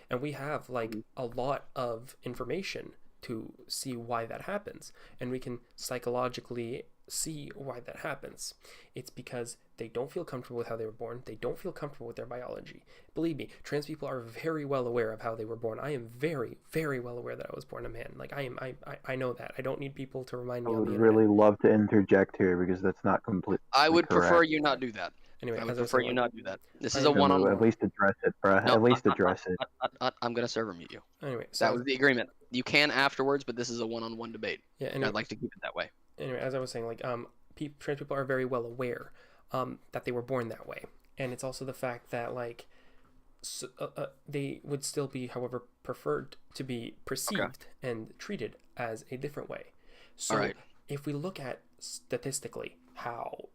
and we have like a lot of information to see why that happens, and we can psychologically see why that happens. It's because they don't feel comfortable with how they were born. They don't feel comfortable with their biology. Believe me, trans people are very well aware of how they were born. I am very, very well aware that I was born a man. Like, I know that. I don't need people to remind me. I on would the really internet. love to interject here because that's not completely I would correct. prefer you not do that. Anyway, I would as I was prefer saying, you not do that. This is I- a one-on-one. At least address it, bro. No, At least address it. I'm gonna server mute you. Anyway, so That was the agreement. You can afterwards, but this is a one-on-one debate. yeah. And Anyway, I'd like to keep it that way. anyway, as I was saying, like trans people are very well aware that they were born that way, and it's also the fact that like they would still be, however, preferred to be perceived and treated as a different way. So Alright. if we look at statistically how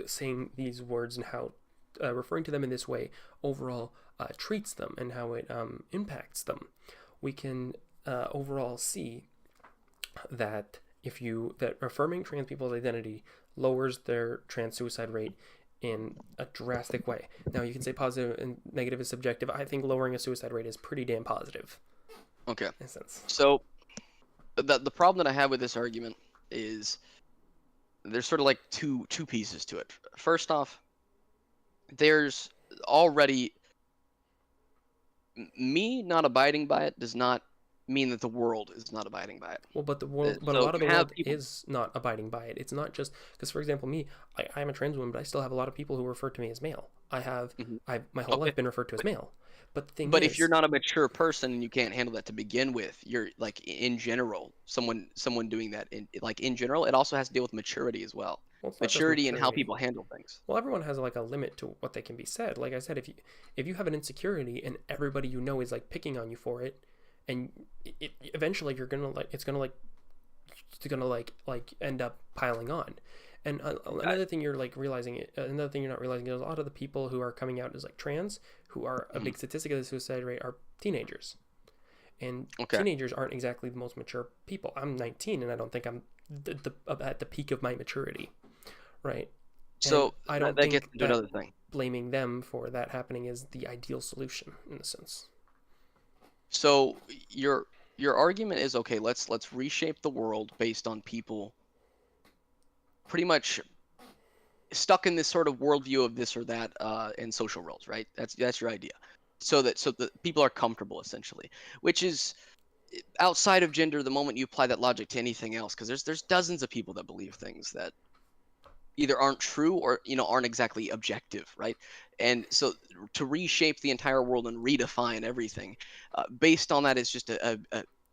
saying these words and how referring to them in this way overall treats them and how it impacts them, we can overall see that that affirming trans people's identity lowers their trans suicide rate in a drastic way. Now, you can say positive and negative is subjective. I think lowering a suicide rate is pretty damn positive. Okay. In a sense. So the problem that I have with this argument is there's sort of like two pieces to it. First off, there's already me not abiding by it does not mean that the world is not abiding by it. Well, but the world, but a So lot of the you have world people- is not abiding by it. It's not just because, for example, me, I'm a trans woman, but I still have a lot of people who refer to me as male. I've my whole life been referred to as male. But the thing But is, if you're not a mature person and you can't handle that to begin with, you're like in general, someone doing that in general, it also has to deal with maturity as well. well, it's not just Maturity and how maturity. people handle things. Well, everyone has like a limit to what they can be said. Like I said, if you have an insecurity and everybody you know is like picking on you for it, and eventually you're gonna it's gonna end up piling on. And another thing you're not realizing is a lot of the people who are coming out as like trans, who are a big statistic of the suicide rate, are teenagers. And teenagers aren't exactly the most mature people. I'm 19, and I don't think I'm at the peak of my maturity, right? So and I don't that think gets into another thing. Blaming them for that happening is the ideal solution in a sense. So your argument is, okay, let's reshape the world based on people pretty much stuck in this sort of worldview of this or that and social roles, right? That's your idea. So the people are comfortable essentially, which is outside of gender. The moment you apply that logic to anything else, because there's dozens of people that believe things that either aren't true or aren't exactly objective, right? And so to reshape the entire world and redefine everything based on that is just a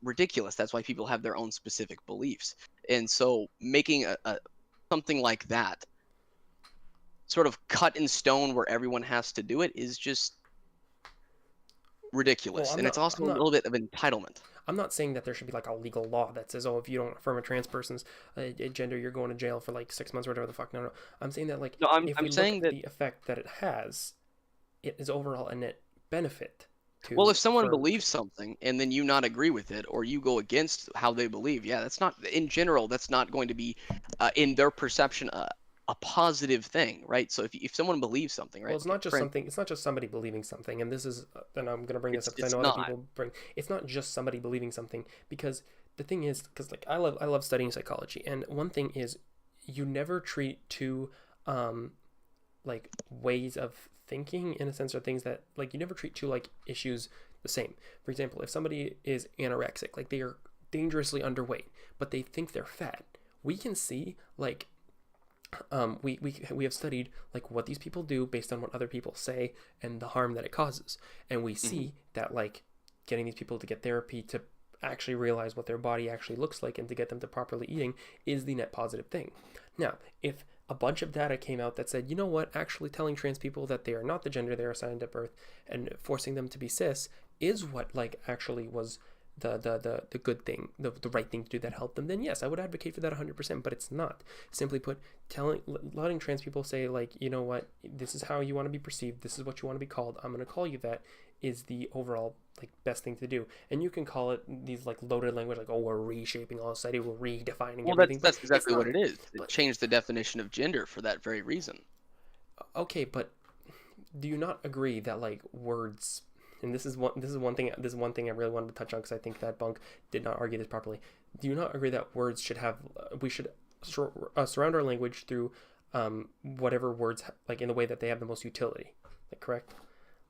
ridiculous. That's why people have their own specific beliefs. And so making something like that sort of cut in stone where everyone has to do it is just ridiculous. Well, And it's also a little bit of entitlement. I'm not saying that there should be like a legal law that says, oh, if you don't affirm a trans person's gender, you're going to jail for like 6 months or whatever the fuck. No. I'm saying that like No, if I'm we saying look that at the effect that it has, it is overall a net benefit. Well, if someone believes something and then you not agree with it, or you go against how they believe, yeah, that's not, in general, that's not going to be, in their perception, a positive thing, right? So if someone believes something, right? Well, it's not just something. It's not just somebody believing something, and this is, and I'm gonna bring this up because I know other people bring. It's not just somebody believing something, because the thing is, because like I love studying psychology, and one thing is, you never treat two, like ways of thinking in a sense, or things that like you never treat two like issues the same. For example, if somebody is anorexic, like they are dangerously underweight, but they think they're fat, we can see like we have studied like what these people do based on what other people say and the harm that it causes, and we see that like getting these people to get therapy to actually realize what their body actually looks like and to get them to properly eating is the net positive thing. Now, if a bunch of data came out that said, you know what, actually telling trans people that they are not the gender they are assigned at birth and forcing them to be cis is what like actually was the good thing, the right thing to do that helped them, then yes, I would advocate for that 100%. But it's not. Simply put, letting trans people say like, you know what, this is how you want to be perceived, this is what you want to be called, I'm going to call you that, is the overall like best thing to do. And you can call it these like loaded language, like, oh, we're reshaping all society, we're redefining everything. That's exactly what it is. It changed the definition of gender for that very reason. Okay, but do you not agree that like words, and this is one thing I really wanted to touch on because I think that Bunk did not argue this properly. Do you not agree that words should have, we should surround our language through whatever words like in the way that they have the most utility? Like, correct?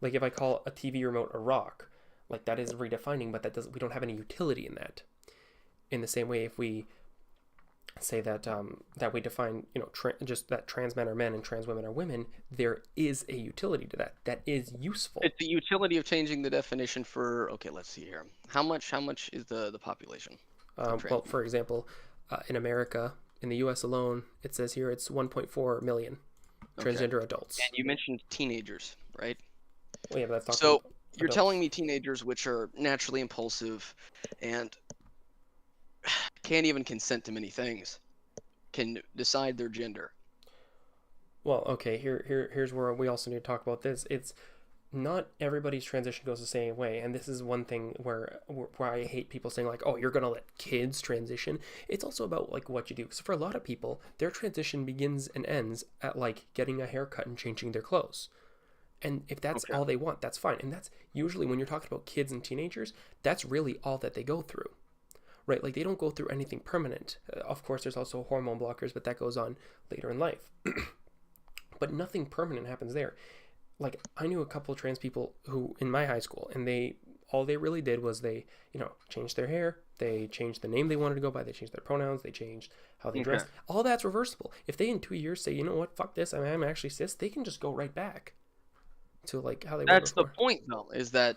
Like if I call a TV remote a rock, like that is redefining, but we don't have any utility in that. In the same way, if we say that that we define, you know, just that trans men are men and trans women are women, there is a utility to that. That is useful. It's the utility of changing the definition for, okay, let's see here. How much is the population? Well, for example, in America, in the U.S. alone, it says here it's 1.4 million transgender adults. And you mentioned teenagers, right? Well, yeah, but that's so you're adults. telling me teenagers, which are naturally impulsive and can't even consent to many things, can decide their gender. Well, okay, here's where we also need to talk about this. It's not everybody's transition goes the same way, and this is one thing where I hate people saying like, oh, you're gonna let kids transition. It's also about like what you do. So for a lot of people, their transition begins and ends at like getting a haircut and changing their clothes. And if that's all they want, that's fine. And that's usually when you're talking about kids and teenagers, that's really all that they go through. Right, like they don't go through anything permanent. Of course, there's also hormone blockers, but that goes on later in life. But nothing permanent happens there. Like I knew a couple of trans people who in my high school, and all they really did was they, you know, changed their hair, they changed the name they wanted to go by, they changed their pronouns, they changed how they dressed. All that's reversible. If they in 2 years say, you know what, fuck this, I'm actually cis, they can just go right back to like how they were before. That's the point, though, is that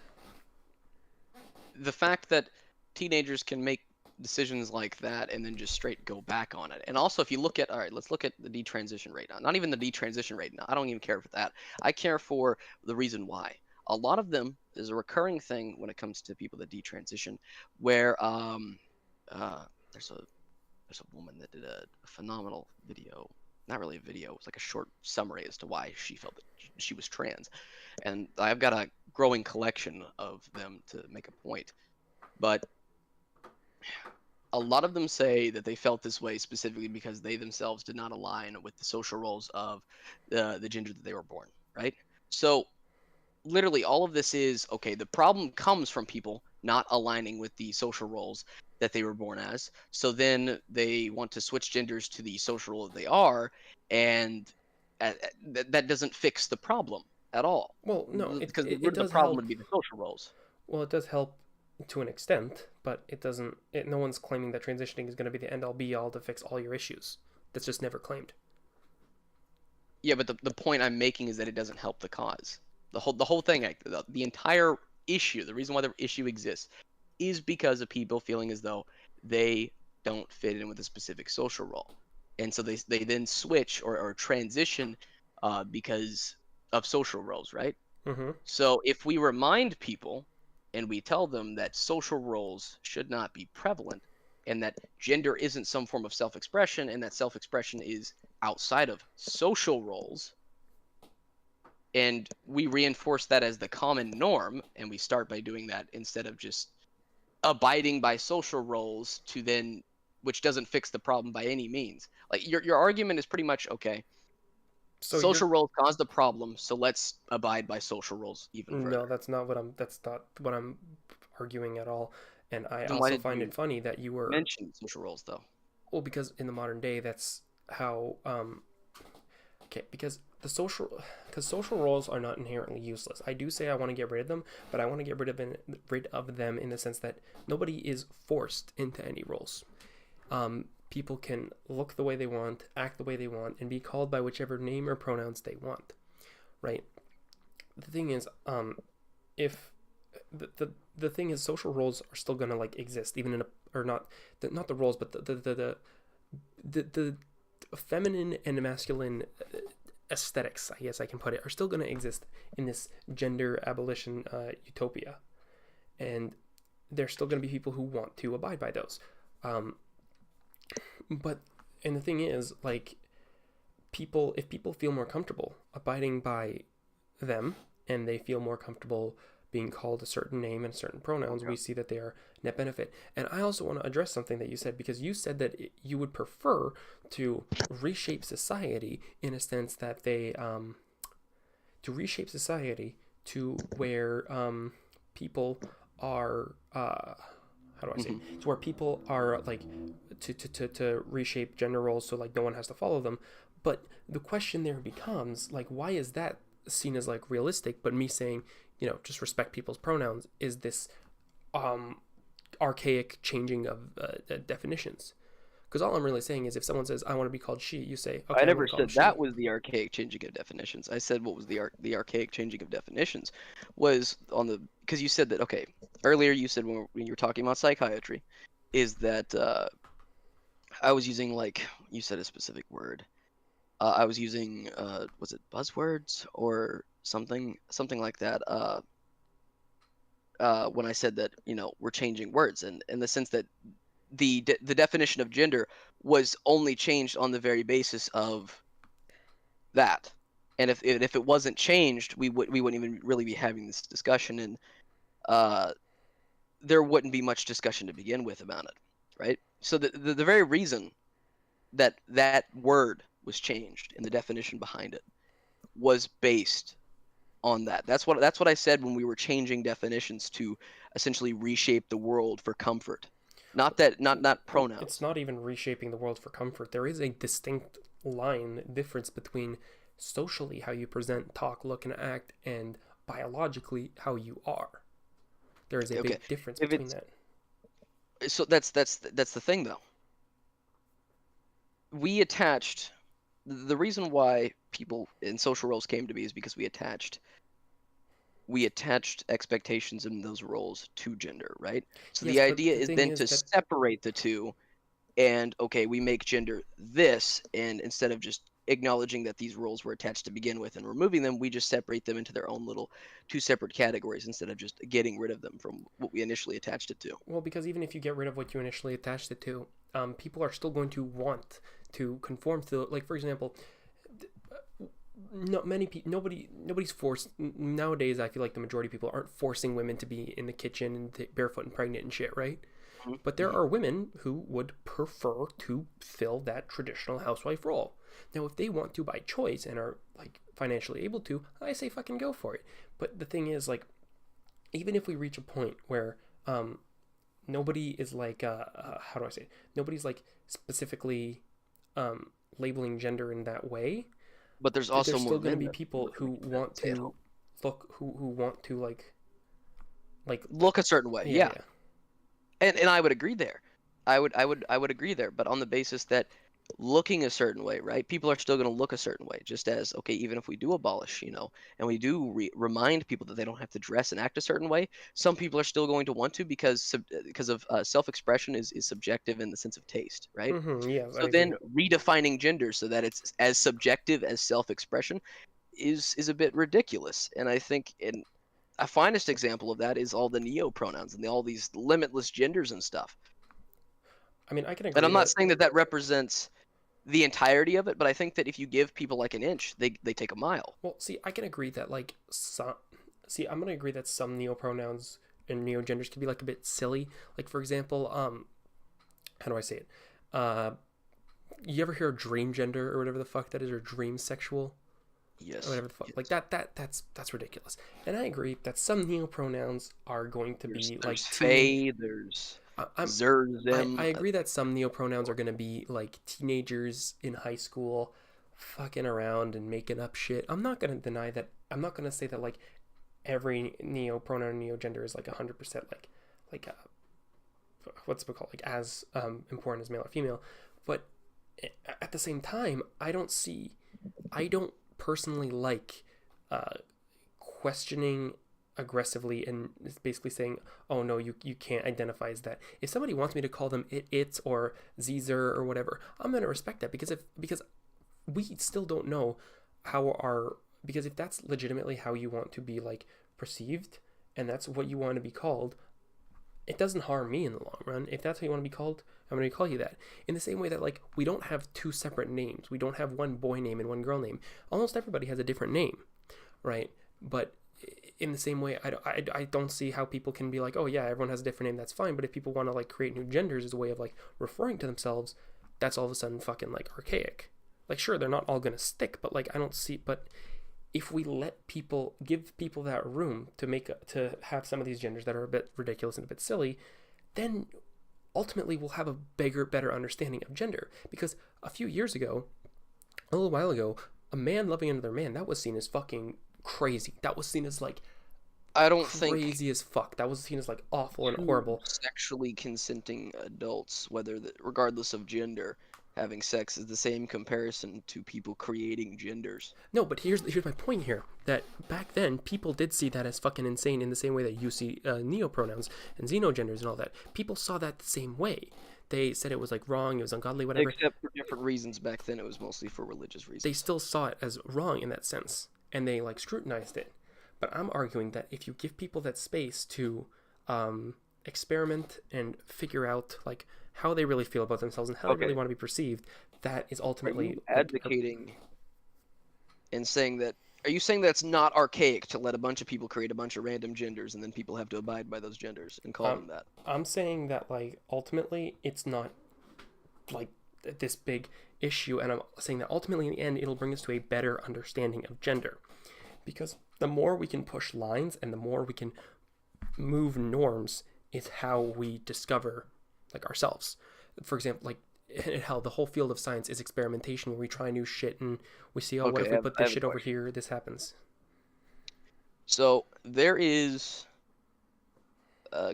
the fact that teenagers can make decisions like that and then just straight go back on it. And also, if you look at, all right, let's look at the detransition rate now. Not even the detransition rate now. I don't even care for that. I care for the reason why. A lot of them is a recurring thing when it comes to people that detransition, where there's a woman that did a phenomenal video. Not really a video. It was like a short summary as to why she felt that she was trans. And I've got a growing collection of them to make a point. But a lot of them say that they felt this way specifically because they themselves did not align with the social roles of the gender that they were born, right? So literally all of this is, okay, the problem comes from people not aligning with the social roles that they were born as. So then they want to switch genders to the social role that they are, and that doesn't fix the problem at all. Well, no, because the problem would be the social roles. Well, it does help to an extent, but it doesn't. No one's claiming that transitioning is going to be the end-all be-all to fix all your issues. That's just never claimed. Yeah, but the point I'm making is that it doesn't help the cause. The whole thing, the entire issue, the reason why the issue exists, is because of people feeling as though they don't fit in with a specific social role. and so they then switch or transition because of social roles, right? Mm-hmm. So if we remind people and we tell them that social roles should not be prevalent and that gender isn't some form of self-expression and that self-expression is outside of social roles, and we reinforce that as the common norm, and we start by doing that instead of just abiding by social roles to then, which doesn't fix the problem by any means. Like your argument is pretty much okay. So Social roles cause the problem, so let's abide by social roles even no, further. that's not what I'm arguing at all. And I Then why also did find you it funny that you were mention social roles though? well, because in the modern day, that's how okay, because social roles are not inherently useless. I do say I want to get rid of them, but I want to get rid of them in the sense that nobody is forced into any roles. People can look the way they want, act the way they want, and be called by whichever name or pronouns they want, right? The thing is, if the thing is, social roles are still gonna like exist, even in a or not the roles, but the feminine and masculine aesthetics, I guess I can put it, are still gonna exist in this gender abolition utopia, and there's still gonna be people who want to abide by those. But and the thing is, like, if people feel more comfortable abiding by them and they feel more comfortable being called a certain name and certain pronouns, we see that they are net benefit. And I also want to address something that you said, because you said that you would prefer to reshape society in a sense that they to reshape society to where people are how do I say to where people are like to reshape gender roles so like no one has to follow them. But the question there becomes like, why is that seen as like realistic, but me saying, just respect people's pronouns is this archaic changing of definitions? Because all I'm really saying is, if someone says I want to be called she, you say, okay, I never call him said she. that was the archaic changing of definitions. I said what was the archaic changing of definitions was on the, because you said that, okay, earlier you said when you were talking about psychiatry, is that I was using, like, you said a specific word. I was using was it buzzwords or something like that, when I said that we're changing words, and in the sense that the definition of gender was only changed on the very basis of that. And if it wasn't changed, we wouldn't even really be having this discussion, and there wouldn't be much discussion to begin with about it, right? So the very reason that word was changed and the definition behind it was based on that. That's what I said when we were changing definitions to essentially reshape the world for comfort. Not pronouns. It's not even reshaping the world for comfort. There is a distinct difference between socially how you present, talk, look, and act, and biologically how you are. There is a big difference between that. So that's the thing, though. We attached the reason why people in social roles came to be is because we attached expectations in those roles to gender, right? So Yes, the but idea the is thing then is to that separate the two, and okay, we make gender this, and instead of just acknowledging that these roles were attached to begin with and removing them, we just separate them into their own little two separate categories instead of just getting rid of them from what we initially attached it to. well, because even if you get rid of what you initially attached it to, people are still going to want to conform to, like, for example, nobody's forced nowadays. I feel like the majority of people aren't forcing women to be in the kitchen and barefoot and pregnant and shit, right? Mm-hmm. But there are women who would prefer to fill that traditional housewife role. Now, if they want to by choice and are like financially able to, I say fucking go for it. But the thing is, like, even if we reach a point where nobody is like how do I say it? Nobody's like specifically labeling gender in that way, but there's also still going to be that people who want to who want to like look a certain way. Yeah. And I would agree there. I would agree there, but on the basis that looking a certain way, right? People are still going to look a certain way, just as, okay, even if we do abolish, and we do remind people that they don't have to dress and act a certain way, some people are still going to want to because of self-expression is subjective in the sense of taste, right? Yeah, I So agree. then redefining gender so that it's as subjective as self-expression is a bit ridiculous. And I think a finest example of that is all the neo pronouns and all these limitless genders and stuff. I mean, I can And agree I'm not that. saying that represents the entirety of it, but I think that if you give people like an inch, they take a mile. Well, see, I can agree that like some. See, I'm gonna agree that some neopronouns and neogenders can be like a bit silly. Like for example, how do I say it? Uh, you ever hear of dream gender or whatever the fuck that is, or dream sexual? Yes. Or whatever the fuck. Yes. Like that's ridiculous. And I agree that some neopronouns are going to be like There's teenage. Faye, there's I'm Zerzem. I agree that some neopronouns are gonna be like teenagers in high school, fucking around and making up shit. I'm not gonna deny that. I'm not gonna say that like every neopronoun neogender is like 100% like what's it called, like as important as male or female. But at the same time, I don't personally like questioning aggressively and basically saying, oh no, you can't identify as that. If somebody wants me to call them it or Zer or whatever, I'm gonna respect that, because we still don't know how our, because if that's legitimately how you want to be like perceived and that's what you want to be called, it doesn't harm me in the long run. If that's how you want to be called, I'm going to call you that. In the same way that like we don't have two separate names. We don't have one boy name and one girl name. Almost everybody has a different name, right? But in the same way, I don't see how people can be like, oh yeah, everyone has a different name, that's fine. But if people want to like create new genders as a way of like referring to themselves, that's all of a sudden fucking like archaic. Like sure, they're not all going to stick, but like I don't see, but if we give people that room to have some of these genders that are a bit ridiculous and a bit silly, then ultimately we'll have a better understanding of gender. Because a few years ago, a little while ago, a man loving another man, that was seen as fucking crazy. That was seen as like I don't think crazy as fuck. That was seen as like awful and horrible. sexually consenting adults, regardless of gender, having sex is the same comparison to people creating genders. No, but here's my point here. That back then, people did see that as fucking insane in the same way that you see neopronouns and xenogenders and all that. People saw that the same way. They said it was like wrong, it was ungodly, whatever. Except for different reasons back then, it was mostly for religious reasons. They still saw it as wrong in that sense, and they like scrutinized it. But I'm arguing that if you give people that space to experiment and figure out like how they really feel about themselves and how they really want to be perceived, that is ultimately Are you advocating and saying that? Are you saying that's not archaic to let a bunch of people create a bunch of random genders and then people have to abide by those genders and call them that? I'm saying that like ultimately it's not like this big issue, and I'm saying that ultimately in the end it'll bring us to a better understanding of gender, because the more we can push lines and the more we can move norms is how we discover like ourselves. For example, like hell, the whole field of science is experimentation, where we try new shit and we see, what if we put this shit over here, this happens. So there is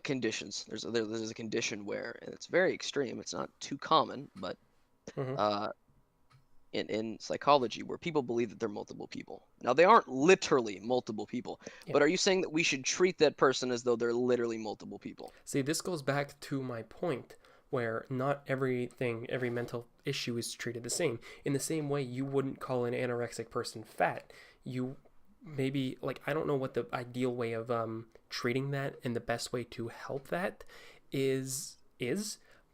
conditions. There's a condition where, and it's very extreme. It's not too common, but in psychology, where people believe that they're multiple people. Now they aren't literally multiple people, but are you saying that we should treat that person as though they're literally multiple people? See, this goes back to my point, where not every mental issue is treated the same. In the same way, you wouldn't call an anorexic person fat. You maybe, like, I don't know what the ideal way of treating that and the best way to help that is,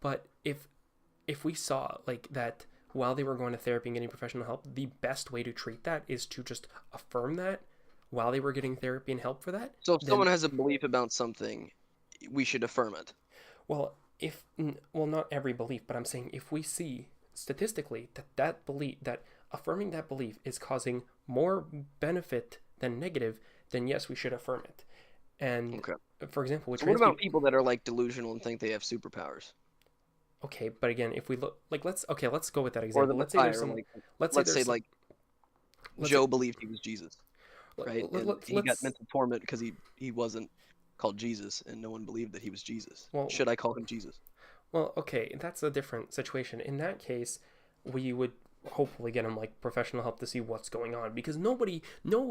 but if we saw like that while they were going to therapy and getting professional help, the best way to treat that is to just affirm that while they were getting therapy and help for that. So if someone has a belief about something, we should affirm it. Well, not every belief, but I'm saying if we see statistically that belief, that affirming that belief is causing more benefit than negative, then yes, we should affirm it. And for example, what about people that are like delusional and think they have superpowers? Okay, but again, if we look, like, let's go with that example. Let's say there's some, let's say Joe believed he was Jesus, right? He got mental torment because he wasn't called Jesus, and no one believed that he was Jesus. Well, should I call him Jesus? Well, okay, that's a different situation. In that case, we would hopefully get him like professional help to see what's going on, because no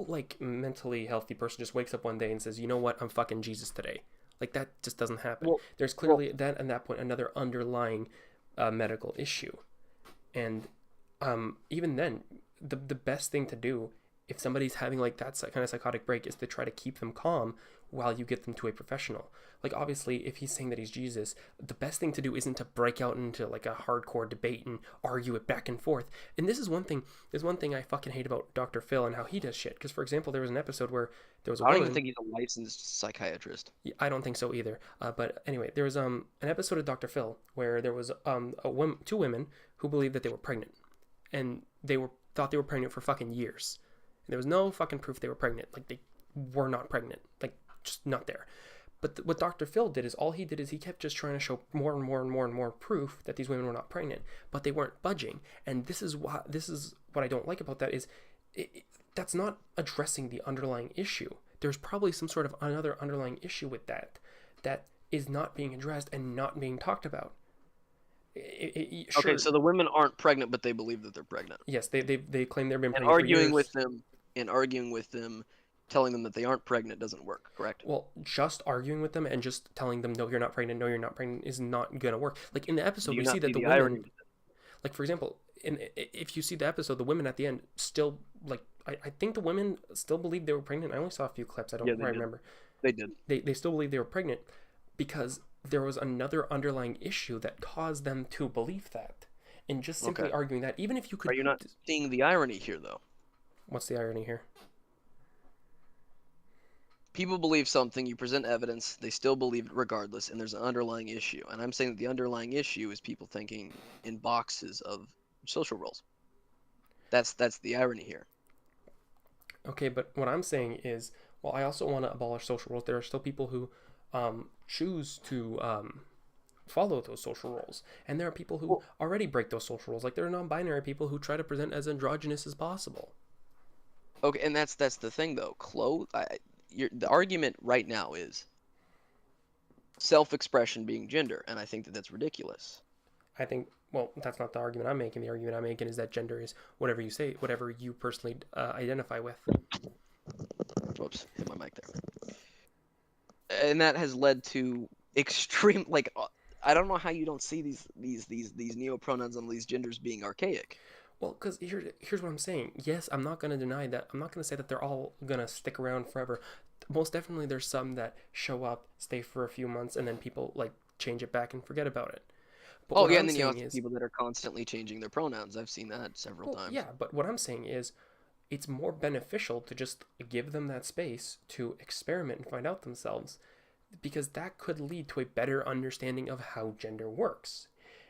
like mentally healthy person just wakes up one day and says, you know what, I'm fucking Jesus today. Like that just doesn't happen. There's clearly at that point another underlying medical issue, and even then, the best thing to do if somebody's having like that kind of psychotic break is to try to keep them calm while you get them to a professional. Like obviously, if he's saying that he's Jesus, the best thing to do isn't to break out into like a hardcore debate and argue it back and forth. And this is one thing. There's one thing I fucking hate about Dr. Phil and how he does shit. Because for example, there was an episode where there was a I don't woman. even think he's a licensed psychiatrist. I don't think so either. But anyway, there was an episode of Dr. Phil where there was two women who believed that they were pregnant, and thought they were pregnant for fucking years. And there was no fucking proof they were pregnant. Like they were not pregnant. Like just not there. But what Dr. Phil did is he kept just trying to show more and more and more and more proof that these women were not pregnant, but they weren't budging. And this is what I don't like about that is that's not addressing the underlying issue. There's probably some sort of another underlying issue with that is not being addressed and not being talked about. Sure. Okay, so the women aren't pregnant, but they believe that they're pregnant. Yes, they claim they've been And pregnant arguing for years. arguing with them, telling them that they aren't pregnant doesn't work, correct? Well, just arguing with them and just telling them, no, you're not pregnant, is not going to work. Like in the episode, we see that the women, like for example, if you see the episode, the women at the end still, like, I think the women still believe they were pregnant. I only saw a few clips. I don't remember. They did. They still believe they were pregnant because there was another underlying issue that caused them to believe that. And just simply arguing that, even if you could... Are you not seeing the irony here, though? What's the irony here? People believe something, you present evidence, they still believe it regardless, and there's an underlying issue. And I'm saying that the underlying issue is people thinking in boxes of social roles. That's the irony here. Okay, but what I'm saying is, well, I also want to abolish social roles. There are still people who choose to follow those social roles. And there are people who already break those social roles. Like there are non-binary people who try to present as androgynous as possible. Okay, and that's the thing, though. The argument right now is self-expression being gender, and I think that that's ridiculous. I think, well, that's not the argument I'm making. The argument I'm making is that gender is whatever you say, whatever you personally identify with. Whoops, hit my mic there. And that has led to extreme, like, I don't know how you don't see these neo-pronouns on these genders being archaic. Well, because here's what I'm saying. Yes, I'm not going to deny that. I'm not going to say that they're all going to stick around forever. Most definitely there's some that show up, stay for a few months, and then people, like, change it back and forget about it. But and then you have people that are constantly changing their pronouns. I've seen that several times. Yeah, but what I'm saying is it's more beneficial to just give them that space to experiment and find out themselves, because that could lead to a better understanding of how gender works.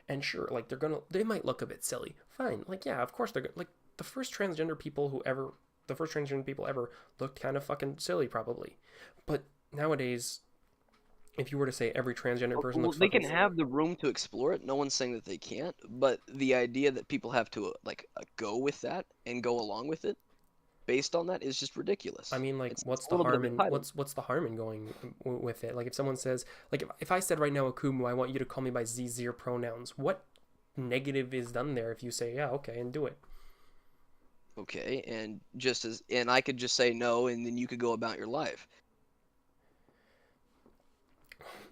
And sure, like they might look a bit silly. Fine, like yeah, of course they're like the first transgender people ever looked kind of fucking silly probably. But nowadays, if you were to say every transgender person looks, they can have the room to explore it. No one's saying that they can't. But the idea that people have to go with that and go along with it, based on that, is just ridiculous. I mean, like, what's the harm in going with it? Like, if someone says, like, if I said right now, Akumu, I want you to call me by Z0 pronouns, what negative is done there if you say, yeah, okay, and do it? Okay, and I could just say no, and then you could go about your life.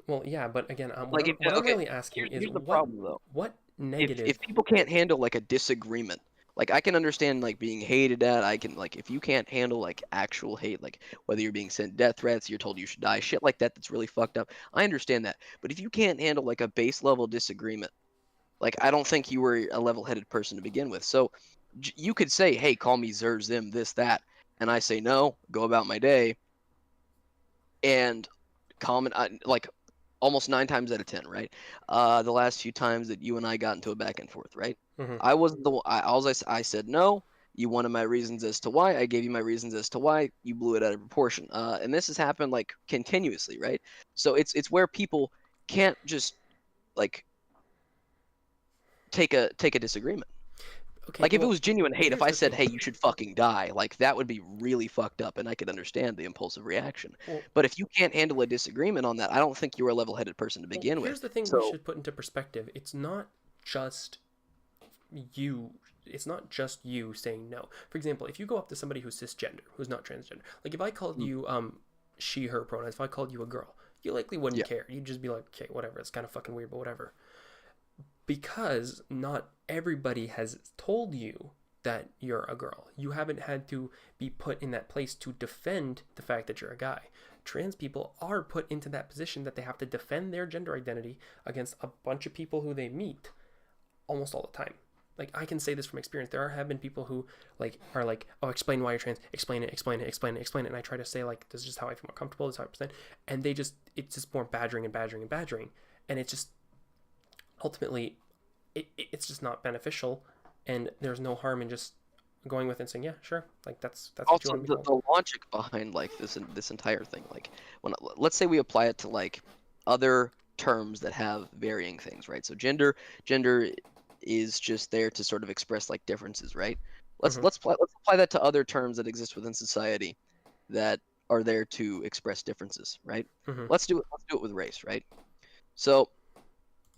Well, yeah, but again, what I'm really asking is the problem, though. What negative? If people can't handle like a disagreement, like I can understand like being hated at. I can like if you can't handle like actual hate, like whether you're being sent death threats, you're told you should die, shit like that. That's really fucked up. I understand that, but if you can't handle like a base level disagreement, like I don't think you were a level-headed person to begin with. So you could say, hey, call me Zer, Zim, this, that, and I say no, go about my day, and comment like. Almost 9 times out of 10, right? The last few times that you and I got into a back and forth, right? Mm-hmm. I was I said no. You wanted my reasons as to why. I gave you my reasons as to why. You blew it out of proportion. And this has happened like continuously, right? So it's where people can't just like take a disagreement. Okay, like if it was genuine hate, if I said, hey, you should fucking die, like that would be really fucked up and I could understand the impulsive reaction. But if you can't handle a disagreement on that, I don't think you're a level-headed person to begin with. Here's the thing we should put into perspective. It's not just you. It's not just you saying no. For example, if you go up to somebody who's cisgender, who's not transgender, like if I called you she, her pronouns, if I called you a girl, you likely wouldn't care. You'd just be like, okay, whatever. It's kind of fucking weird, but whatever. Because not everybody has told you that you're a girl. You haven't had to be put in that place to defend the fact that you're a guy. Trans people are put into that position that they have to defend their gender identity against a bunch of people who they meet almost all the time. Like, I can say this from experience. There have been people who are like, oh, explain why you're trans, explain it. And I try to say, like, this is just how I feel more comfortable, this is how I present. And it's just more badgering. And it's just, ultimately, it's just not beneficial. And there's no harm in just going with it and saying, yeah, sure. Like, that's what you Also, want to be the logic behind, like, this entire thing, like, let's say we apply it to, like, other terms that have varying things, right? So gender is just there to sort of express, like, differences, right? Let's apply that to other terms that exist within society that are there to express differences, right? Let's do it with race, right? So,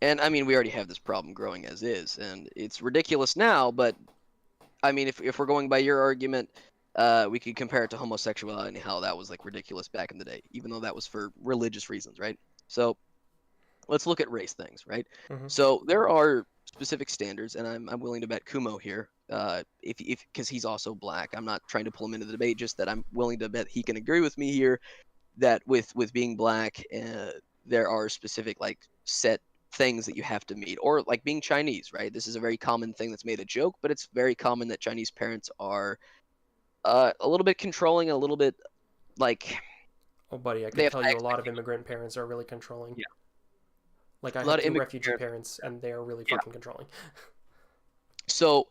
and I mean, we already have this problem growing as is, and it's ridiculous now, but I mean, if we're going by your argument, we could compare it to homosexuality and how that was, like, ridiculous back in the day, even though that was for religious reasons, right? So let's look at race things, right? So there are specific standards, and I'm willing to bet Kumo here, if because he's also black. I'm not trying to pull him into the debate, just that I'm willing to bet he can agree with me here that with being black, there are specific, like, set things that you have to meet, or like being Chinese, right? This is a very common thing that's made a joke, but it's very common that Chinese parents are a little bit controlling, a little bit like. Oh, buddy, I can tell you a lot of immigrant parents are really controlling. Yeah. Like, I have 2 refugee parents, and they are really fucking controlling. So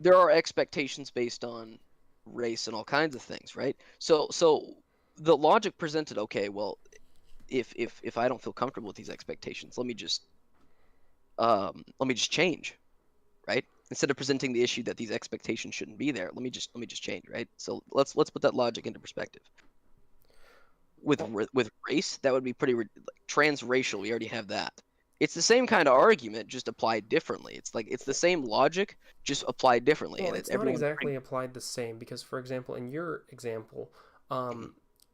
there are expectations based on race and all kinds of things, right? So the logic presented, okay, well, if I don't feel comfortable with these expectations, let me just change, right? Instead of presenting the issue that these expectations shouldn't be there, let me just change, right? So let's put that logic into perspective. With race, that would be pretty transracial. We already have that. It's the same kind of argument, just applied differently. It's like it's the same logic, just applied differently. Well, and it's not exactly applied the same, because, for example, in your example,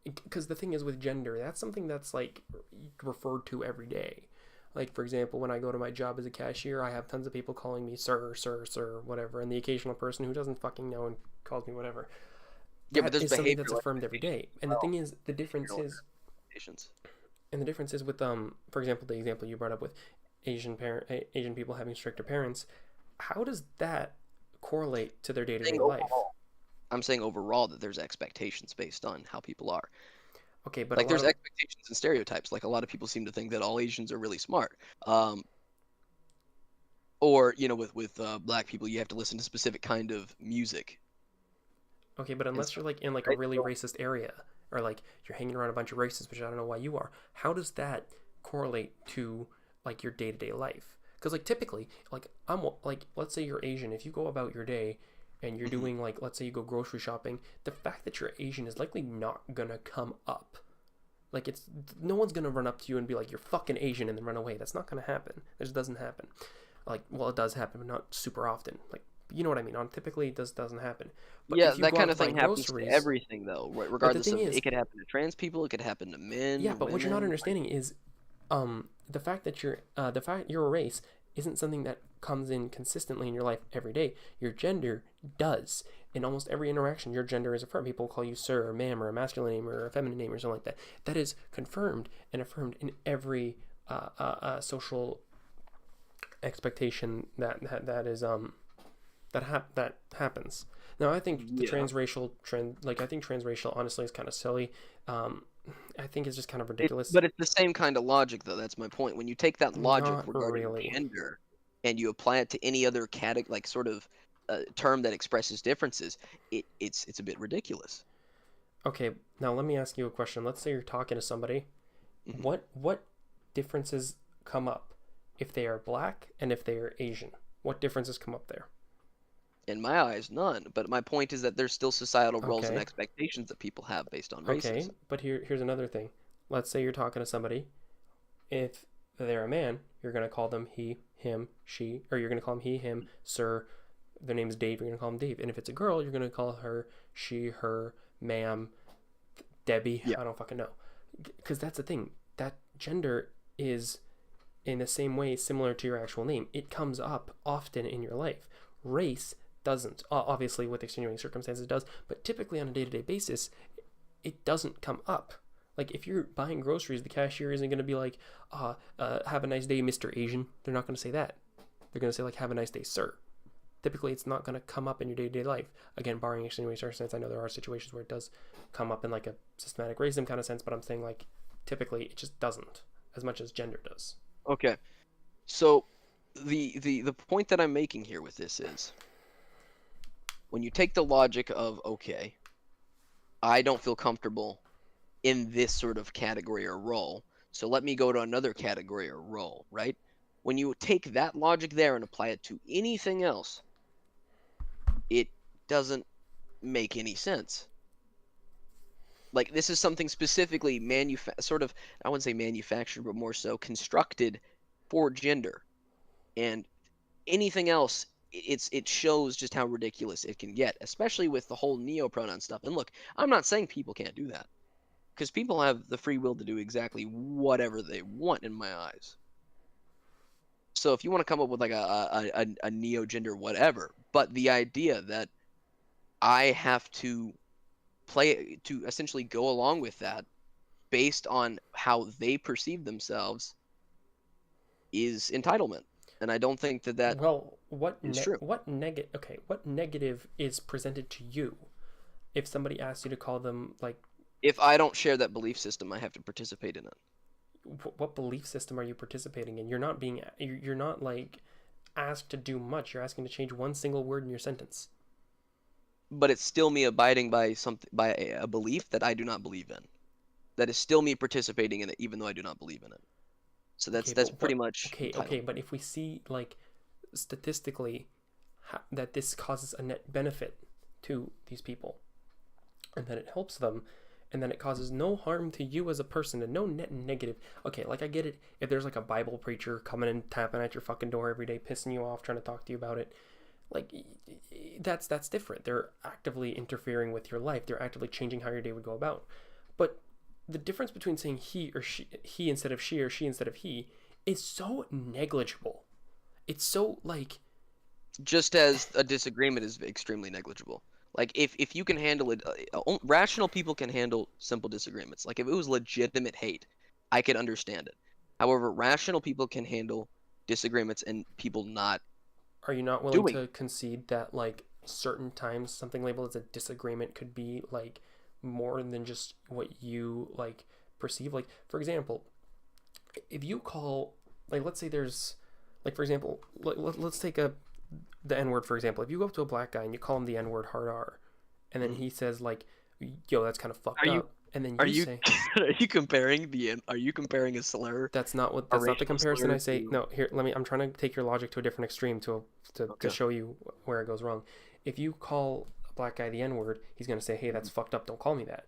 because the thing is with gender, that's something that's, like, referred to every day. Like, for example, when I go to my job as a cashier, I have tons of people calling me sir, whatever, and the occasional person who doesn't fucking know and calls me whatever. Yeah, but there's something that's affirmed every day. And the thing is, the difference is with for example, the example you brought up with Asian people having stricter parents, how does that correlate to their day-to-day life? I'm saying overall that there's expectations based on how people are. Okay, but like there's expectations and stereotypes. Like, a lot of people seem to think that all Asians are really smart. Or, you know, with black people, you have to listen to specific kind of music. Okay, but unless you're, like, in, like, a really racist area, or, like, you're hanging around a bunch of racists, which I don't know why you are, how does that correlate to, like, your day-to-day life? Because, like, typically, like, let's say you're Asian. If you go about your day and you're doing, like, let's say you go grocery shopping, the fact that you're Asian is likely not gonna come up. Like, no one's gonna run up to you and be like, you're fucking Asian, and then run away. That's not gonna happen. It just doesn't happen. Like, well, it does happen, but not super often. Like, you know what I mean? Typically, it doesn't happen. But yeah, that kind of thing happens to everything, though. Regardless of, it could happen to trans people, it could happen to men. Yeah, but women, what you're not understanding is, the fact that you're a race isn't something that comes in consistently in your life every day. Your gender does. In almost every interaction, your gender is affirmed. People call you sir or ma'am, or a masculine name or a feminine name or something like that. That is confirmed and affirmed in every social expectation that happens. Now, I think the transracial trend, like, I think transracial, honestly, is kind of silly. I think it's just kind of ridiculous. But it's the same kind of logic, though. That's my point. When you take that logic regarding gender and you apply it to any other category, like, sort of term that expresses differences, it's a bit ridiculous. Okay, now let me ask you a question. Let's say you're talking to somebody. What differences come up if they are black and if they are Asian? What differences come up there? In my eyes, none. But my point is that there's still societal roles and expectations that people have based on racism. Okay, but here's another thing. Let's say you're talking to somebody. If they're a man, you're going to call them he, him, she, or you're going to call him he, him, sir. Their name is Dave, you're going to call him Dave. And if it's a girl, you're going to call her she, her, ma'am, Debbie. Yeah. I don't fucking know. Because that's the thing. That gender is in the same way similar to your actual name. It comes up often in your life. Race doesn't. Obviously, with extenuating circumstances, it does. But typically on a day-to-day basis, it doesn't come up. Like, if you're buying groceries, the cashier isn't going to be like, have a nice day, Mr. Asian. They're not going to say that. They're going to say, like, have a nice day, sir. Typically, it's not going to come up in your day-to-day life. Again, barring extenuating circumstances, I know there are situations where it does come up in, like, a systematic racism kind of sense, but I'm saying, like, typically, it just doesn't, as much as gender does. Okay. So, the point that I'm making here with this is, when you take the logic of, okay, I don't feel comfortable in this sort of category or role, so let me go to another category or role, right? When you take that logic there and apply it to anything else, it doesn't make any sense. Like, this is something specifically sort of, I wouldn't say manufactured, but more so constructed for gender. And anything else, it shows just how ridiculous it can get, especially with the whole neopronoun stuff. And look, I'm not saying people can't do that, because people have the free will to do exactly whatever they want in my eyes. So if you want to come up with like a neo-gender whatever, but the idea that I have to essentially go along with that based on how they perceive themselves is entitlement. And I don't think that well, what is true. What negative is presented to you if somebody asks you to call them, like, If I don't share that belief system, I have to participate in it. what belief system are you participating in? You're not like asked to do much. You're asking to change one single word in your sentence. But it's still me abiding by a belief that I do not believe in. That is still me participating in it, even though I do not believe in it. So that's pretty much okay. But if we see, like, statistically that this causes a net benefit to these people, and that it helps them, and then it causes no harm to you as a person and no net negative. Okay, like, I get it. If there's like a Bible preacher coming and tapping at your fucking door every day, pissing you off, trying to talk to you about it, like, that's different. They're actively interfering with your life. They're actively changing how your day would go about. But the difference between saying he or he instead of she, or she instead of he, is so negligible. It's so, like, just as a disagreement is extremely negligible. Like, if you can handle it, rational people can handle simple disagreements. Like, if it was legitimate hate, I could understand it. However, rational people can handle disagreements and people not. Are you not willing to concede that, like, certain times something labeled as a disagreement could be, like, more than just what you, like, perceive? Like, for example, if you call, like, let's say there's, like, for example, let's take the N-word, for example. If you go up to a black guy and you call him the N-word hard R, and then he says, like, yo, that's kind of fucked up, and then you say, are you comparing a slur? that's not the comparison I say. No, here, I'm trying to take your logic to a different extreme to show you where it goes wrong. If you call a black guy the N-word, he's going to say, hey, that's fucked up, don't call me that,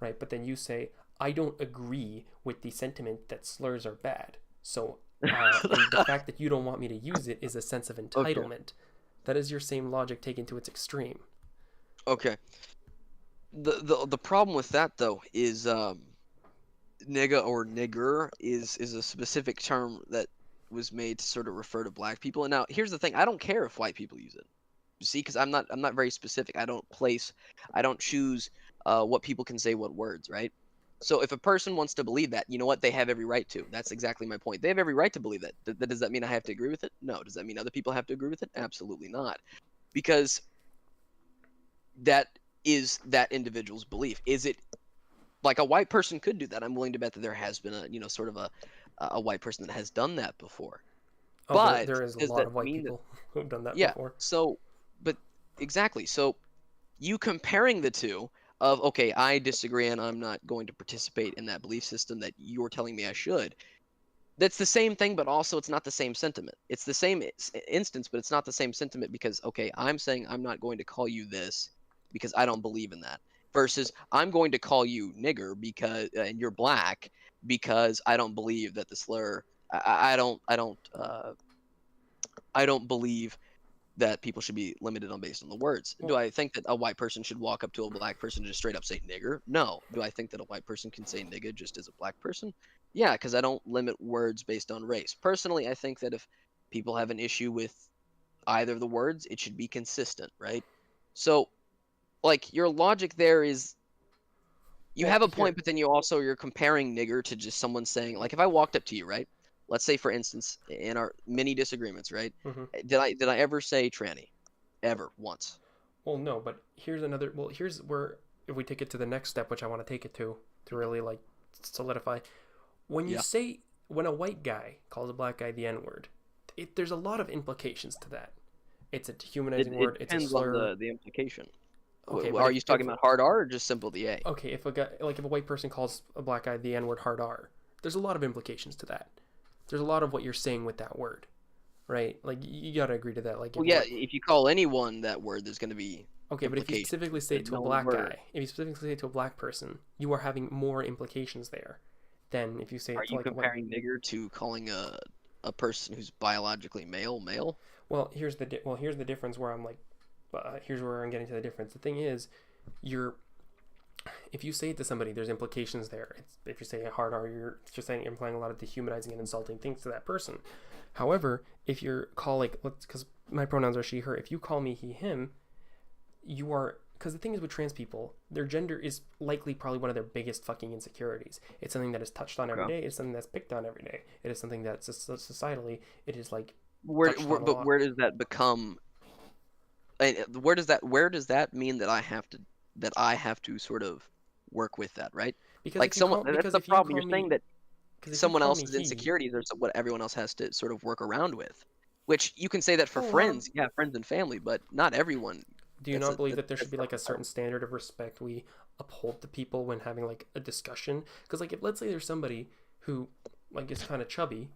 right? But then you say, I don't agree with the sentiment that slurs are bad, so and the fact that you don't want me to use it is a sense of entitlement. Okay. That is your same logic taken to its extreme. Okay. The problem with that, though, is nigga or nigger is a specific term that was made to sort of refer to black people. And now here's the thing: I don't care if white people use it. You see, because I'm not very specific. I don't choose what people can say, what words, right? So if a person wants to believe that, you know what? They have every right to. That's exactly my point. They have every right to believe that. Does that mean I have to agree with it? No. Does that mean other people have to agree with it? Absolutely not. Because that is that individual's belief. Is it like a white person could do that? I'm willing to bet that there has been sort of a white person that has done that before. Oh, but there is a lot of white people who have done that before. So, but exactly. So you comparing the two of, okay, I disagree and I'm not going to participate in that belief system that you're telling me I should. That's the same thing, but also it's not the same sentiment. It's the same instance, but it's not the same sentiment because, okay, I'm saying I'm not going to call you this because I don't believe in that. Versus I'm going to call you nigger because and you're black because I don't believe that the slur I don't believe that people should be limited on based on the words. Do I think that a white person should walk up to a black person and just straight up say nigger? No. Do I think that a white person can say nigga just as a black person? Yeah, because I don't limit words based on race. Personally, I think that if people have an issue with either of the words, it should be consistent, right? So, like, your logic there is you Well, have a here- point, but then you're comparing nigger to just someone saying, like, if I walked up to you, right? Let's say, for instance, in our many disagreements, right? Mhm. Did I ever say tranny? Ever once? Well, no, but here's another. Well, here's where if we take it to the next step, which I want to take it to really like solidify. When you Yeah. say when a white guy calls a black guy the N word, there's a lot of implications to that. It's a dehumanizing It word. It's a depends slur. on the implication. Okay, but Are if- you talking if- about hard R or just simple the A? Okay, if a guy like if a white person calls a black guy the N word hard R, there's a lot of implications to that. There's a lot of what you're saying with that word, right? Like you gotta agree to that. Like, Well, if yeah. what- If you call anyone that word, there's going to be Okay, but if you implications. specifically say it There's to a no black word. guy, if you specifically say it to a black person, you are having more implications there than if you say Are it to you like a white. comparing nigger to calling a person who's biologically male? Well, here's the here's the difference where I'm like, here's where I'm getting to the difference. The thing is, if you say it to somebody, there's implications there. If you say a hard R, you're just saying implying a lot of dehumanizing and insulting things to that person. However, if you're calling, because my pronouns are she, her, if you call me he, him, you are, because the thing is with trans people, their gender is likely probably one of their biggest fucking insecurities. It's something that is touched on every day. It's something that's picked on every day. It is something that societally, it is like touched on a But lot. where does that become? Where does that mean that I have to sort of work with that, right? Because Like if you someone, call, that's because the if you problem. call You're me, saying that because if you someone call me else's he, insecurities are what everyone else has to sort of work around with. Which you can say that for Oh, a lot of- friends, yeah, friends and family, but not everyone. do you That's not believe that there that's should be like a certain standard of respect we uphold to people when having like a discussion? Because like if let's say there's somebody who like is kind of chubby,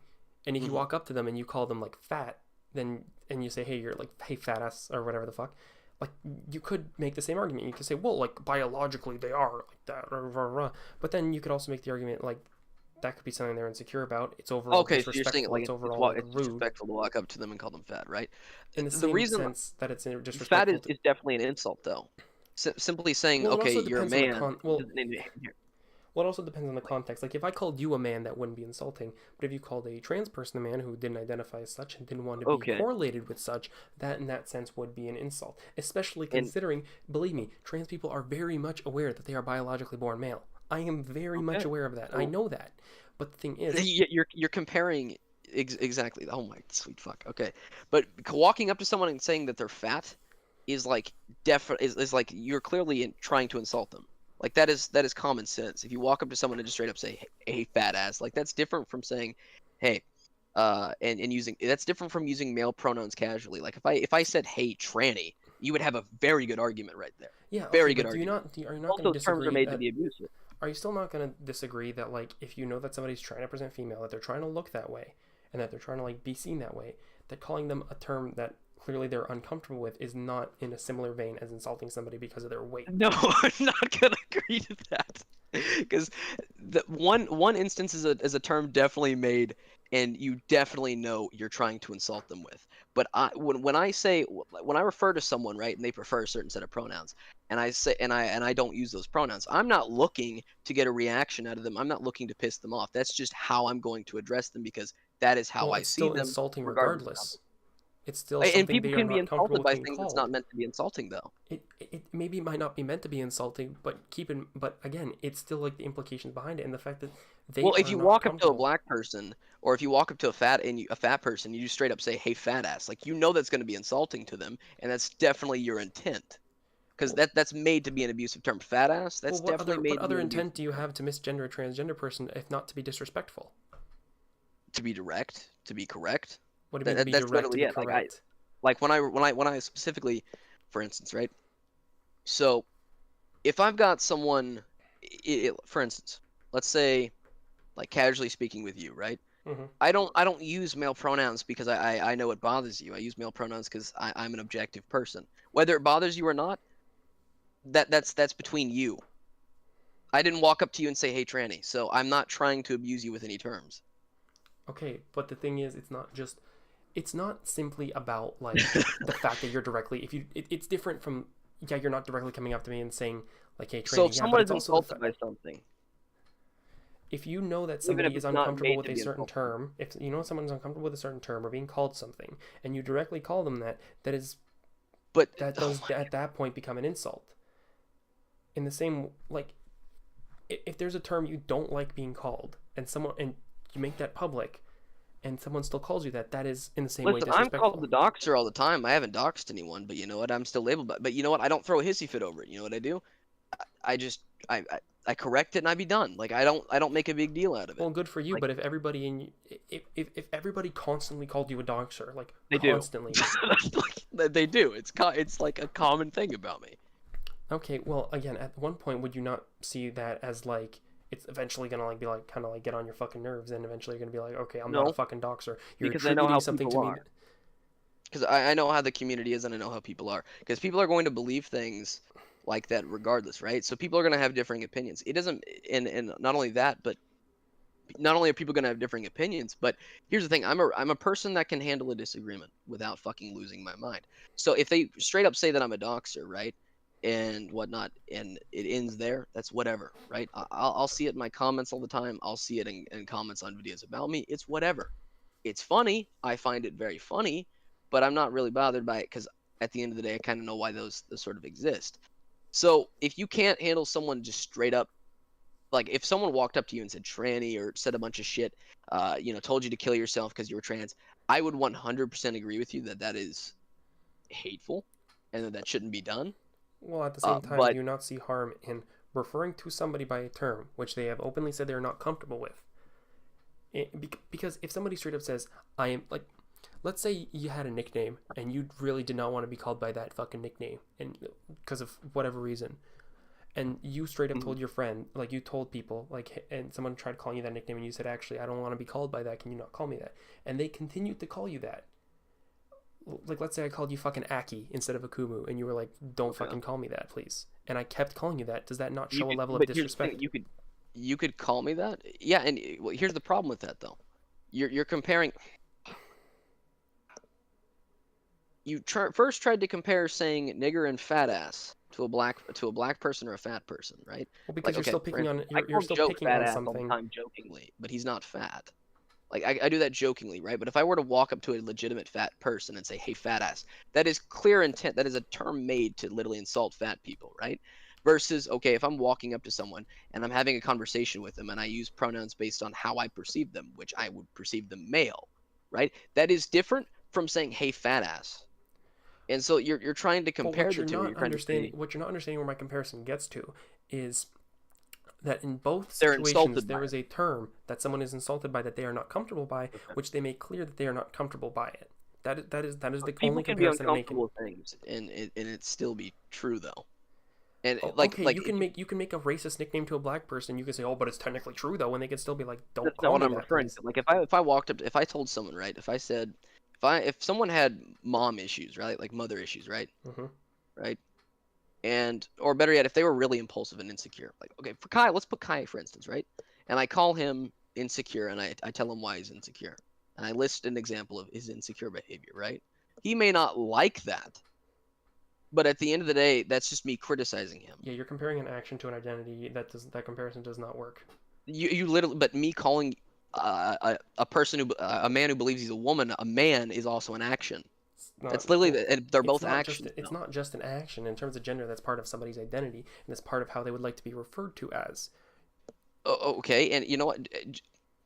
and if you Mhm. walk up to them and you call them like fat, then and you say hey you're like hey fat ass or whatever the fuck, like you could make the same argument. You could say well like biologically they are like that, rah, rah, rah. But then you could also make the argument like that could be something they're insecure about. It's overall Okay, so you're saying disrespectful. like It's overall like it's rude. disrespectful to walk up to them and call them fat, right? In the The same reason sense that it's fat disrespectful is definitely an insult, though. Simply saying, well, it okay, also you're a depends on the man. Well, it also depends on the context. Like, if I called you a man, that wouldn't be insulting. But if you called a trans person a man who didn't identify as such and didn't want to be Okay. correlated with such, that in that sense would be an insult. Especially And- considering, believe me, trans people are very much aware that they are biologically born male. I am very much Okay. aware of that. I know that. But the thing is, You're comparing exactly. Oh my sweet fuck. Okay, but walking up to someone and saying that they're fat is like is like you're clearly trying to insult them. Like that is common sense. If you walk up to someone and just straight up say, "Hey, fat ass," like that's different from saying, "Hey," and using that's different from using male pronouns casually. Like if I said, "Hey, tranny," you would have a very good argument right there. yeah, Very okay, good but argument. are you not Both going to those terms are disagree made that, to be abusive. are you still not going to disagree that, like, if you know that somebody's trying to present female, that they're trying to look that way, and that they're trying to, like, be seen that way, that calling them a term that clearly they're uncomfortable with is not in a similar vein as insulting somebody because of their weight? No, I'm not gonna agree to that. Because the one instance is a term definitely made, and you definitely know you're trying to insult them with. But when I refer to someone, right, and they prefer a certain set of pronouns, and I don't use those pronouns, I'm not looking to get a reaction out of them. I'm not looking to piss them off. That's just how I'm going to address them because that is how Well, I it's see still them. insulting regardless of regardless. It's still and something people they are can be not comfortable insulted with by being things that's called. not meant to be insulting, though. It maybe might not be meant to be insulting, but but again, it's still like the implications behind it and the fact that they Well, if are you not walk up to a comfortable. black person, or if you walk up to a fat person, you just straight up say, "Hey, fat ass," like you know that's going to be insulting to them, and that's definitely your intent, because Well, that's made to be an abusive term. Fat ass, that's well, what definitely other made what to be other an intent abusive do you term. have to misgender a transgender person if not to be disrespectful? To be direct, to be correct. What do you mean to be That's direct, to literally be it. correct? Like when I specifically, for instance, right? So if I've got someone, for instance, let's say, like casually speaking with you, right? Mm-hmm. I don't use male pronouns because I know it bothers you. I use male pronouns because I'm an objective person. Whether it bothers you or not, that's between you. I didn't walk up to you and say, "Hey, tranny," so I'm not trying to abuse you with any terms. Okay, but the thing is, it's not simply about like the fact that you're directly. It's different from you're not directly coming up to me and saying like, hey, So tranny, if yeah, someone but is it's also insulted by something, if you know that even if somebody is it's not uncomfortable made with to a be certain insulting. term, if you know someone's uncomfortable with a certain term or being called something, and you directly call them that is but that oh does at that point become an insult. In the same like, if there's a term you don't like being called, and you make that public, and someone still calls you that is in the same way listen, I'm disrespectful. called the doxer all the time. I haven't doxed anyone, but you know what? I'm still labeled. But you know what? I don't throw a hissy fit over it. You know what I do? I just I correct it and I be done. Like I don't make a big deal out of it. Well, good for you, Like, but if everybody if everybody constantly called you a doxer, like they do. constantly, Like, they do. It's like a common thing about me. okay, well, again, at one point, would you not see that as like it's eventually gonna like be like kind of like get on your fucking nerves, and eventually you're gonna be like, okay, I'm not No, a fucking doxer. You're because I know attributing how something to people me. are. Because I know how the community is and I know how people are. Because people are going to believe things like that regardless, right? So people are going to have differing opinions. It doesn't, and not only that, but not only are people going to have differing opinions, but here's the thing: I'm a person that can handle a disagreement without fucking losing my mind. So if they straight up say that I'm a doxer, right, and whatnot, and it ends there, that's whatever, right? I'll see it in my comments all the time. I'll see it in comments on videos about me. It's whatever. It's funny. I find it very funny, but I'm not really bothered by it because at the end of the day, I kind of know why those sort of exist. So if you can't handle someone just straight up, like if someone walked up to you and said tranny or said a bunch of shit, told you to kill yourself because you were trans, I would 100% agree with you that that is hateful and that shouldn't be done. Well, at the same time, But do you not see harm in referring to somebody by a term which they have openly said they're not comfortable with? Because if somebody straight up says, I am, like, let's say you had a nickname and you really did not want to be called by that fucking nickname, and because of whatever reason, and you straight up told your friend, like, you told people, like, and someone tried calling you that nickname, and you said, actually, I don't want to be called by that, can you not call me that? And they continued to call you that. Like, let's say I called you fucking Aki instead of Akumu, and you were like, don't fucking call me that, please. And I kept calling you that. Does that not show a level of disrespect? You could call me that. Yeah, and well, here's the problem with that though. You're comparing. You first tried to compare saying nigger and fat ass to a black person or a fat person, right? Well, because Like, you're okay, still picking on I you're call still Joe picking fat on ass all the something. time jokingly, but he's not fat. Like I do that jokingly, right? But if I were to walk up to a legitimate fat person and say, "Hey, fat ass," that is clear intent. That is a term made to literally insult fat people, right? Versus, okay, if I'm walking up to someone and I'm having a conversation with them and I use pronouns based on how I perceive them, which I would perceive them male, right? That is different from saying, "Hey, fat ass." And so you're trying to But compare the two. You're trying to say what you're not understanding where my comparison gets to is that in both they're situations insulted by there it. is a term that someone is insulted by that they are not comfortable by, which they make clear that they are not comfortable by it. That is the People only can be comparison I'm making. uncomfortable with things, and it still be true though. And Oh, like okay, you can make a racist nickname to a black person. You can say, "Oh, but it's technically true though," and they can still be like, "Don't that's not call what me I'm that, referring please." to. Like if I told someone, right, if I said, if someone had mom issues, right, like mother issues, right, Mm-hmm. right, and or better yet, if they were really impulsive and insecure, like okay, for Kai, let's put Kai for instance, right, and I call him insecure, and I tell him why he's insecure, and I list an example of his insecure behavior, right, he may not like that, but at the end of the day, that's just me criticizing him. Yeah, you're comparing an action to an identity. That comparison does not work. You literally, but me calling a person a man who believes he's a woman a man is also an action. That's literally, and they're both actions. It's not just an action in terms of gender. That's part of somebody's identity, and that's part of how they would like to be referred to as. Okay, and you know what?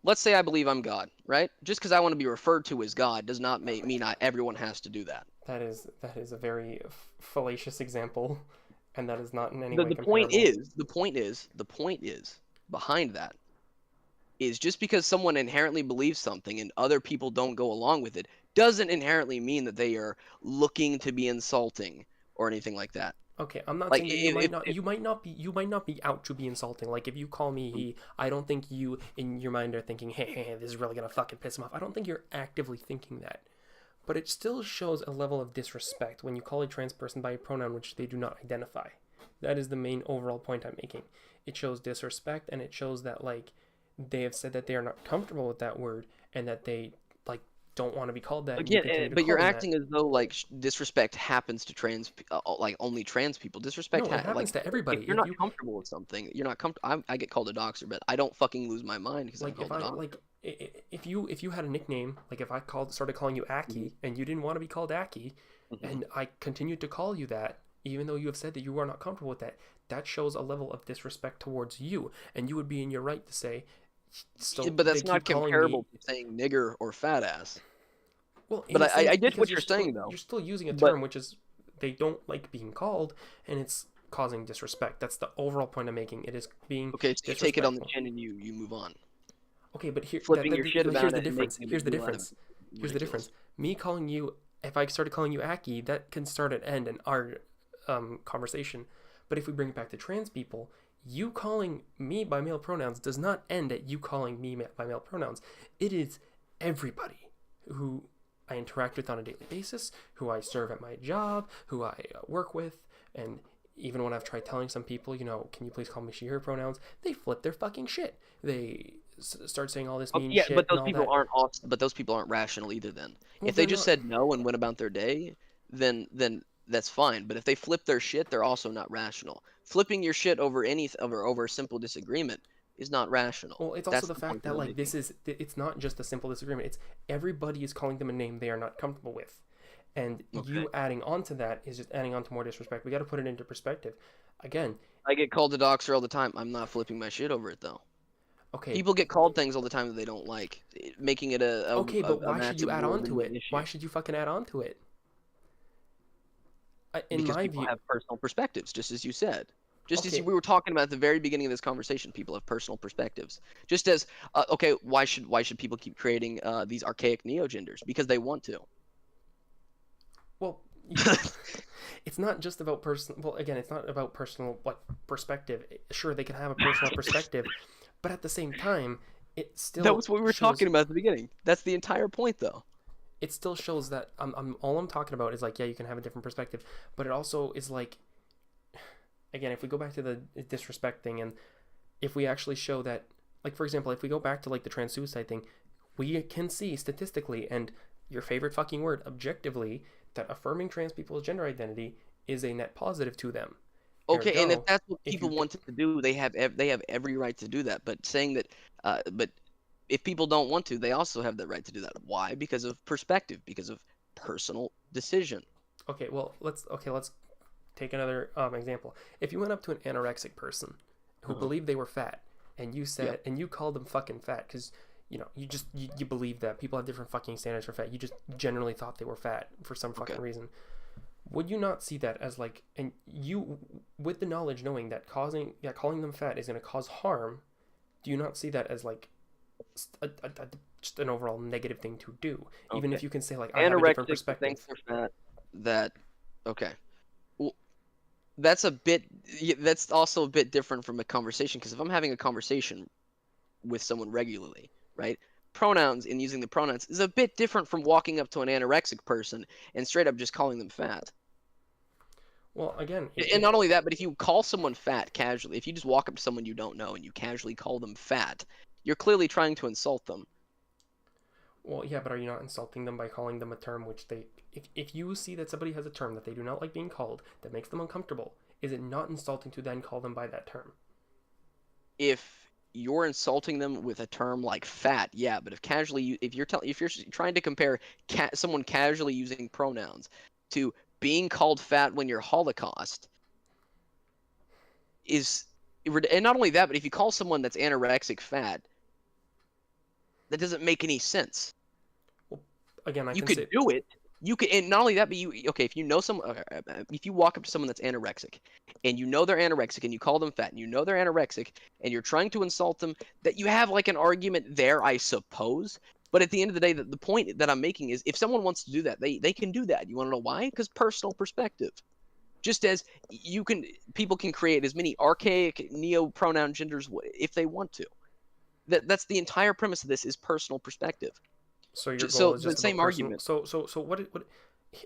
Let's say I believe I'm God, right? Just because I want to be referred to as God does not mean not everyone has to do that. That is a very fallacious example, and that is not in any way The comparable. the point is behind that is just because someone inherently believes something and other people don't go along with it doesn't inherently mean that they are looking to be insulting or anything like that. Okay, I'm not Like saying that you might not be out to be insulting. Like if you call me he, I don't think you in your mind are thinking, hey, this is really gonna fucking piss him off. I don't think you're actively thinking that. But it still shows a level of disrespect when you call a trans person by a pronoun which they do not identify. That is the main overall point I'm making. It shows disrespect, and it shows that like they have said that they are not comfortable with that word, and that they like don't want to be called that. And Again, you continue to but call you're them that. acting as though like disrespect happens to like only trans people. Disrespect, No, it happens to everybody. If you're not comfortable with something, you're not comfortable. I get called a doxer, but I don't fucking lose my mind because I'm like called a doxer. if you had a nickname, like if I started calling you Aki and you didn't want to be called Aki, and I continued to call you that, even though you have said that you are not comfortable with that, that shows a level of disrespect towards you, and you would be in your right to say. So But that's they not keep calling comparable me. to saying nigger or fat ass. Well, But I get what because you're saying though. You're still using a But- term which is they don't like being called, and it's causing disrespect. That's the overall point I'm making. It is being Okay, so you take it on the disrespectful. chin and you move on. Okay, but here, Flipping your shit here's about the it and difference. making a Here's the big deal out of difference. it. Here's the difference. Me calling you, if I started calling you Aki, that can start and end in our conversation. But if we bring it back to trans people, you calling me by male pronouns does not end at you calling me by male pronouns. It is everybody who I interact with on a daily basis, who I serve at my job, who I work with, and even when I've tried telling some people, can you please call me she, her pronouns, they flip their fucking shit. They start saying all this mean shit. But those and all people that. aren't awesome, but those people aren't rational either then. Well, If they they're just not- said no and went about their day, then that's fine. But if they flip their shit, they're also not rational. Flipping your shit over over a simple disagreement is not rational. Well, it's That's also the point fact that I'm like making. it's not just a simple disagreement. It's everybody is calling them a name they are not comfortable with, and you adding on to that is just adding on to more disrespect. We got to put it into perspective. Again, I get called a doxer all the time. I'm not flipping my shit over it though. okay, People get called things all the time that they don't like, making it but why should massive you add on to world-ending it? issue. Why should you fucking add on to it? In Because my people view, have personal perspectives, just as you said. Just Okay. as we were talking about at the very beginning of this conversation, people have personal perspectives. Just as okay, why should people keep creating these archaic neo-genders? Because they want to. well, it's not just about personal. Well, again, it's not about personal perspective. Sure, they can have a personal perspective, but at the same time, it still That was what we were shows- talking about at the beginning. That's the entire point, though. It still shows that all I'm talking about is like, yeah, you can have a different perspective, but it also is like, again, if we go back to the disrespect thing, and if we actually show that, like, for example, if we go back to like the trans suicide thing, we can see statistically, and your favorite fucking word, objectively, that affirming trans people's gender identity is a net positive to them. Okay, and Ergo, if that's what if people you- want to do, they have every right to do that. But saying that, but if people don't want to, they also have the right to do that. Why? Because of perspective, because of personal decision. Okay, well, let's take another example. If you went up to an anorexic person who believed they were fat, and you said, and you called them fucking fat because you believe that people have different fucking standards for fat. You just generally thought they were fat for some fucking reason. Would you not see that as like, and you, with the knowledge knowing that calling them fat is going to cause harm, do you not see that as like just an overall negative thing to do? Even if you can say like, I have a different Anorexic perspective. thinks they're fat. That okay. Well, that's also a bit different from a conversation, because if I'm having a conversation with someone regularly, right? Pronouns and using the pronouns is a bit different from walking up to an anorexic person and straight up just calling them fat. Well, again, And not only that, but if you call someone fat casually, if you just walk up to someone you don't know and you casually call them fat, you're clearly trying to insult them. well, yeah, but are you not insulting them by calling them a term which they, if you see that somebody has a term that they do not like being called, that makes them uncomfortable, is it not insulting to then call them by that term? If you're insulting them with a term like fat, yeah, but if you're trying to compare someone casually using pronouns to being called fat when you're Holocaust, and not only that, but if you call someone that's anorexic fat, that doesn't make any sense. Well, again, You could do it. You could, and not only that, but if you know someone, if you walk up to someone that's anorexic, and you know they're anorexic, and you call them fat, and you know they're anorexic, and you're trying to insult them, that you have like an argument there, I suppose. But at the end of the day, the point that I'm making is, if someone wants to do that, they can do that. You want to know why? Because personal perspective. Just as people can create as many archaic neo-pronoun genders if they want to. That's the entire premise of this, is personal perspective. So your So goal is the just same about personal. argument. So what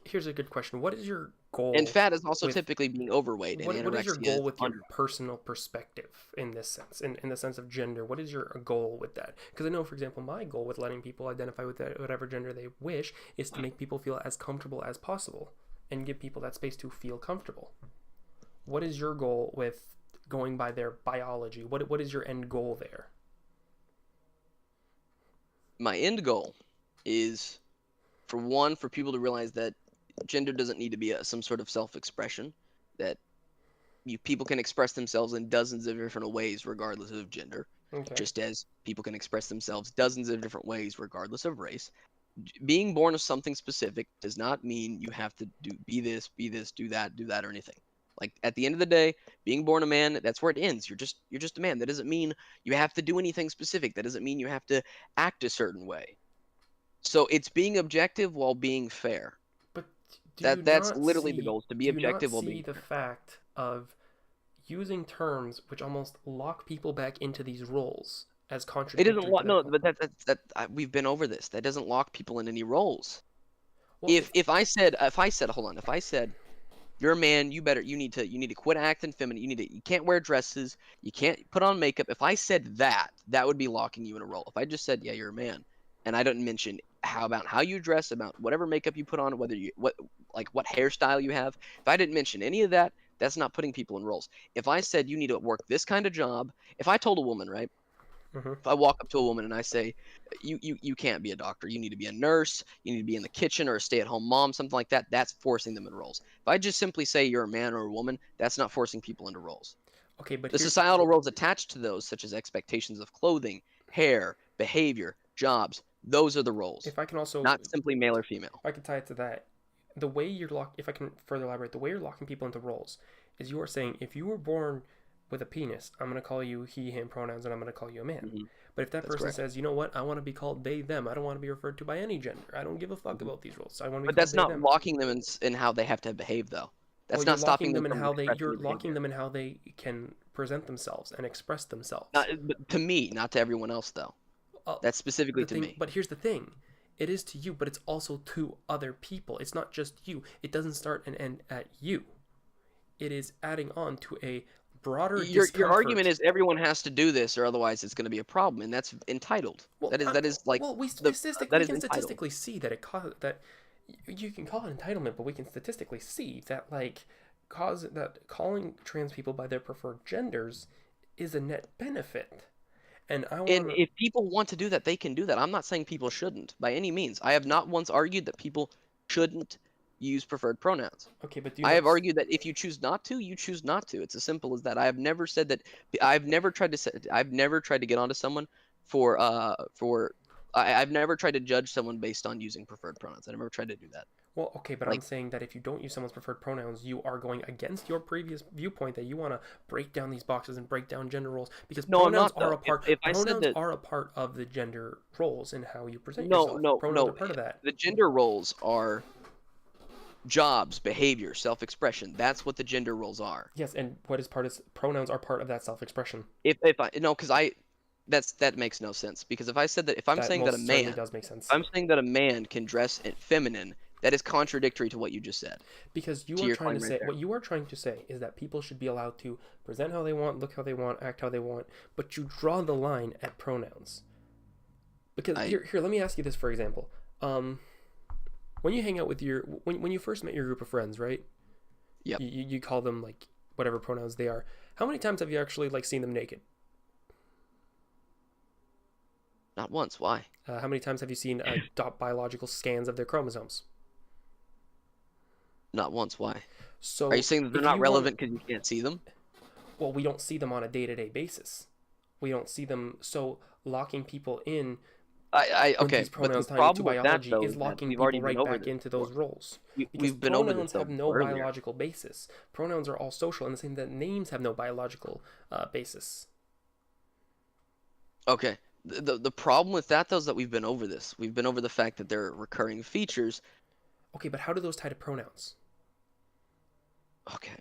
here's a good question. What is your goal? And fat is also with- typically being overweight, and What is your anorexia goal is with your under. personal perspective in this sense, in the sense of gender? What is your goal with that? Because I know, for example, my goal with letting people identify with whatever gender they wish is to make people feel as comfortable as possible and give people that space to feel comfortable. What is your goal with going by their biology? What is your end goal there? My end goal is, for people to realize that gender doesn't need to be some sort of self-expression, that people can express themselves in dozens of different ways regardless of gender, Okay. just as people can express themselves dozens of different ways regardless of race. Being born of something specific does not mean you have to be this, do that, or anything. Like, at the end of the day, being born a man, that's where it ends. You're just a man. That doesn't mean you have to do anything specific. That doesn't mean you have to act a certain way. So it's being objective while being fair. But That's literally the goal, is to be objective while Do you being not see the fact of using terms which almost lock people back into these roles as It contradictory? doesn't lock. No, but we've been over this. That doesn't lock people in any roles. Well, If I said you're a man, you need to quit acting feminine. You can't wear dresses. You can't put on makeup. If I said that, that would be locking you in a role. If I just said, yeah, you're a man, and I didn't mention how you dress, about whatever makeup you put on, what hairstyle you have. If I didn't mention any of that, that's not putting people in roles. If I said you need to work this kind of job, if I told a woman, right? If I walk up to a woman and I say, you can't be a doctor, you need to be a nurse, you need to be in the kitchen or a stay-at-home mom, something like that, that's forcing them in roles. If I just simply say you're a man or a woman, that's not forcing people into roles. okay, but The societal roles attached to those, such as expectations of clothing, hair, behavior, jobs, those are the roles. if I can also not simply male or female. if I can tie it to that, the way if I can further elaborate, the way you're locking people into roles is you are saying, if you were born with a penis, I'm going to call you he, him pronouns, and I'm going to call you a man. Mm-hmm. But if that That's person correct. says, you know what, I want to be called they, them, I don't want to be referred to by any gender, I don't give a fuck about these roles, I want to be But called that's they, not them. locking them in how they have to behave, though. That's Well, not stopping them in from how they expressing you're their locking behavior. them in how they can present themselves and express themselves. But to me, not to everyone else, though. That's specifically to me. But here's the thing. It is to you, but it's also to other people. It's not just you. It doesn't start and end at you. It is adding on to a broader Your discomfort. argument is everyone has to do this, or otherwise it's going to be a problem, and that's entitled. Well, that is like well, we that is entitled. statistically see that that you can call it entitlement, but we can statistically see that that calling trans people by their preferred genders is a net benefit. And if people want to do that, they can do that. I'm not saying people shouldn't by any means. I have not once argued that people shouldn't use preferred pronouns. Okay, but I have argued that if you choose not to, you choose not to. It's as simple as that. I have never said that. I've never tried to get onto someone I've never tried to judge someone based on using preferred pronouns. I never tried to do that. Well, okay, but I'm saying that if you don't use someone's preferred pronouns, you are going against your previous viewpoint that you want to break down these boxes and break down gender roles, because pronouns are a part. Pronouns are a part of the gender roles and how you present yourself. Pronouns are part of that. The gender roles are jobs, behavior, self-expression. That's what the gender roles are. Yes, and pronouns are part of that self-expression. That makes no sense, because if I said that, if I'm saying that a man does make sense. I'm saying that a man can dress feminine, that is contradictory to what you just said. Because what you are trying to say is that people should be allowed to present how they want, look how they want, act how they want, but you draw the line at pronouns. Because here, let me ask you this, for example. When you hang out with when you first met your group of friends, right? Yeah. You call them like whatever pronouns they are. How many times have you actually seen them naked? Not once. Why? How many times have you seen biological scans of their chromosomes? Not once. Why? So are you saying that they're not relevant because you can't see them? Well, we don't see them on a day-to-day basis. We don't see them. So locking people in. Okay. These pronouns but the problem to biology with that, though, is locking people right back into those roles. We've been over this. Pronouns have no biological basis. Pronouns are all social, and the same that names have no biological basis. Okay. The problem with that, though, is that we've been over this. We've been over the fact that there are recurring features. Okay, but how do those tie to pronouns? Okay.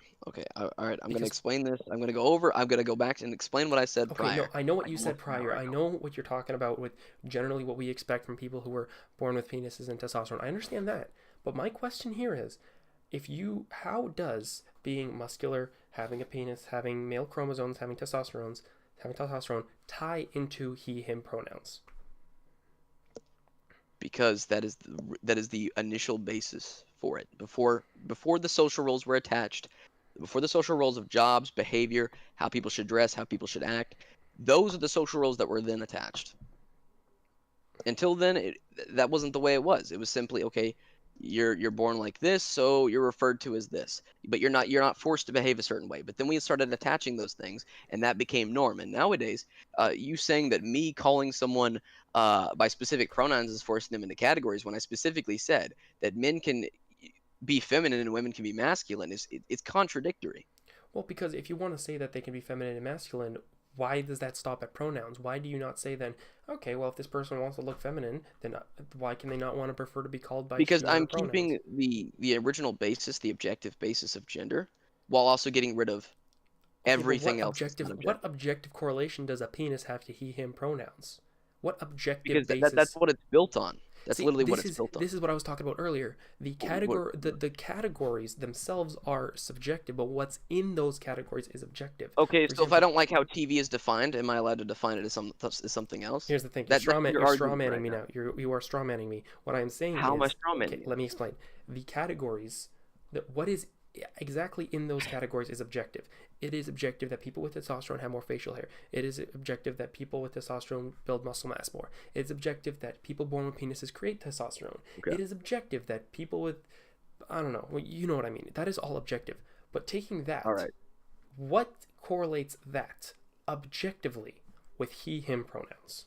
All right. I'm going to explain this. I'm going to go back and explain what I said prior. No, I know what you said prior. I know what you're talking about with generally what we expect from people who were born with penises and testosterone. I understand that. But my question here is, how does being muscular, having a penis, having male chromosomes, having testosterone tie into he/him pronouns? Because that is the initial basis for it. Before the social roles were attached, before the social roles of jobs, behavior, how people should dress, how people should act, those are the social roles that were then attached. Until then, that wasn't the way it was. It was simply, okay, you're born like this, so you're referred to as this. But you're not forced to behave a certain way. But then we started attaching those things, and that became norm. And nowadays, you saying that me calling someone by specific pronouns is forcing them into categories, when I specifically said that men can be feminine and women can be masculine, it's contradictory. Well, because if you want to say that they can be feminine and masculine, why does that stop at pronouns? Why do you not say then, okay, well, if this person wants to look feminine, then why can they not want to prefer to be called by Because she or I'm pronouns? keeping the original basis, the objective basis of gender, while also getting rid of everything else. What objective correlation does a penis have to he/him pronouns? What objective Because basis? that's what it's built on. That's See, literally what it's built on. This is what I was talking about earlier. The categories themselves are subjective, but what's in those categories is objective. Okay, For so if example, I don't like how TV is defined, am I allowed to define it as something else? Here's the thing. You're You're arguing strawmanning right me now. now. You are strawmanning me. What I'm saying How is... am I strawmanning Okay, you? let me explain. The categories... What is exactly in those categories is objective. It is objective that people with testosterone have more facial hair. It is objective that people with testosterone build muscle mass more. It is objective that people born with penises create testosterone. Okay. It is objective that people with... I don't know. You know what I mean. That is all objective. But taking that... All right. What correlates that objectively with he/him pronouns?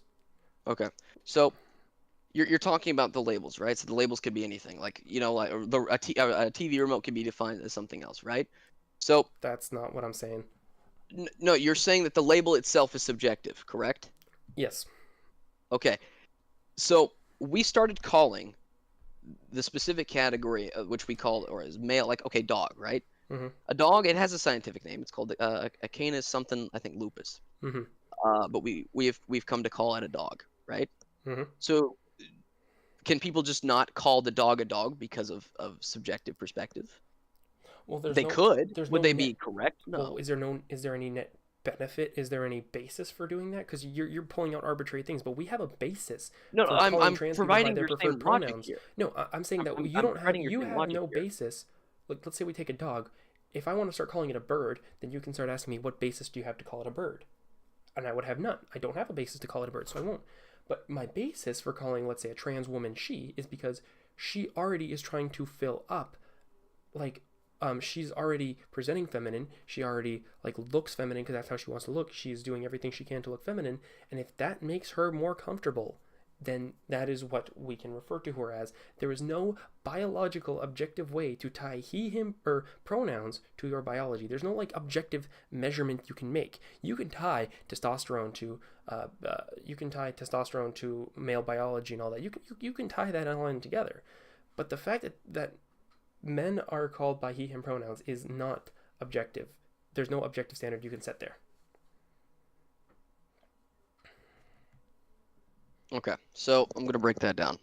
Okay, so you're talking about the labels, right? So the labels could be anything, like like a TV remote could be defined as something else, right? So That's not what I'm saying. no, you're saying that the label itself is subjective, correct? Yes. Okay, so we started calling the specific category, which we call or as male, like okay, dog, right? Mm-hmm. A dog, it has a scientific name. It's called a canis something, I think lupus. Mm-hmm. But we've come to call it a dog, right? Mm-hmm. So can people just not call the dog a dog because of subjective perspective? Well, They could. There's Would no they net, be correct? No. Well, is there any net benefit? Is there any basis for doing that? Because you're pulling out arbitrary things, but we have a basis. No, for I'm calling trans people by providing their your preferred same logic pronouns. here. No, I'm saying that I'm providing your you same have logic no here. basis. Like, let's say we take a dog. If I want to start calling it a bird, then you can start asking me, what basis do you have to call it a bird? And I would have none. I don't have a basis to call it a bird, so I won't. But my basis for calling, let's say, a trans woman she is because she already is trying to fill up, like, she's already presenting feminine. She already looks feminine because that's how she wants to look. She's doing everything she can to look feminine, and if that makes her more comfortable, then that is what we can refer to her as. There is no biological objective way to tie he/him or pronouns to your biology. There's no objective measurement you can make. You can tie testosterone to male biology and all that. You can tie that all in together. But the fact that men are called by he/him pronouns is not objective. There's no objective standard you can set there. Okay, so I'm going to break that down.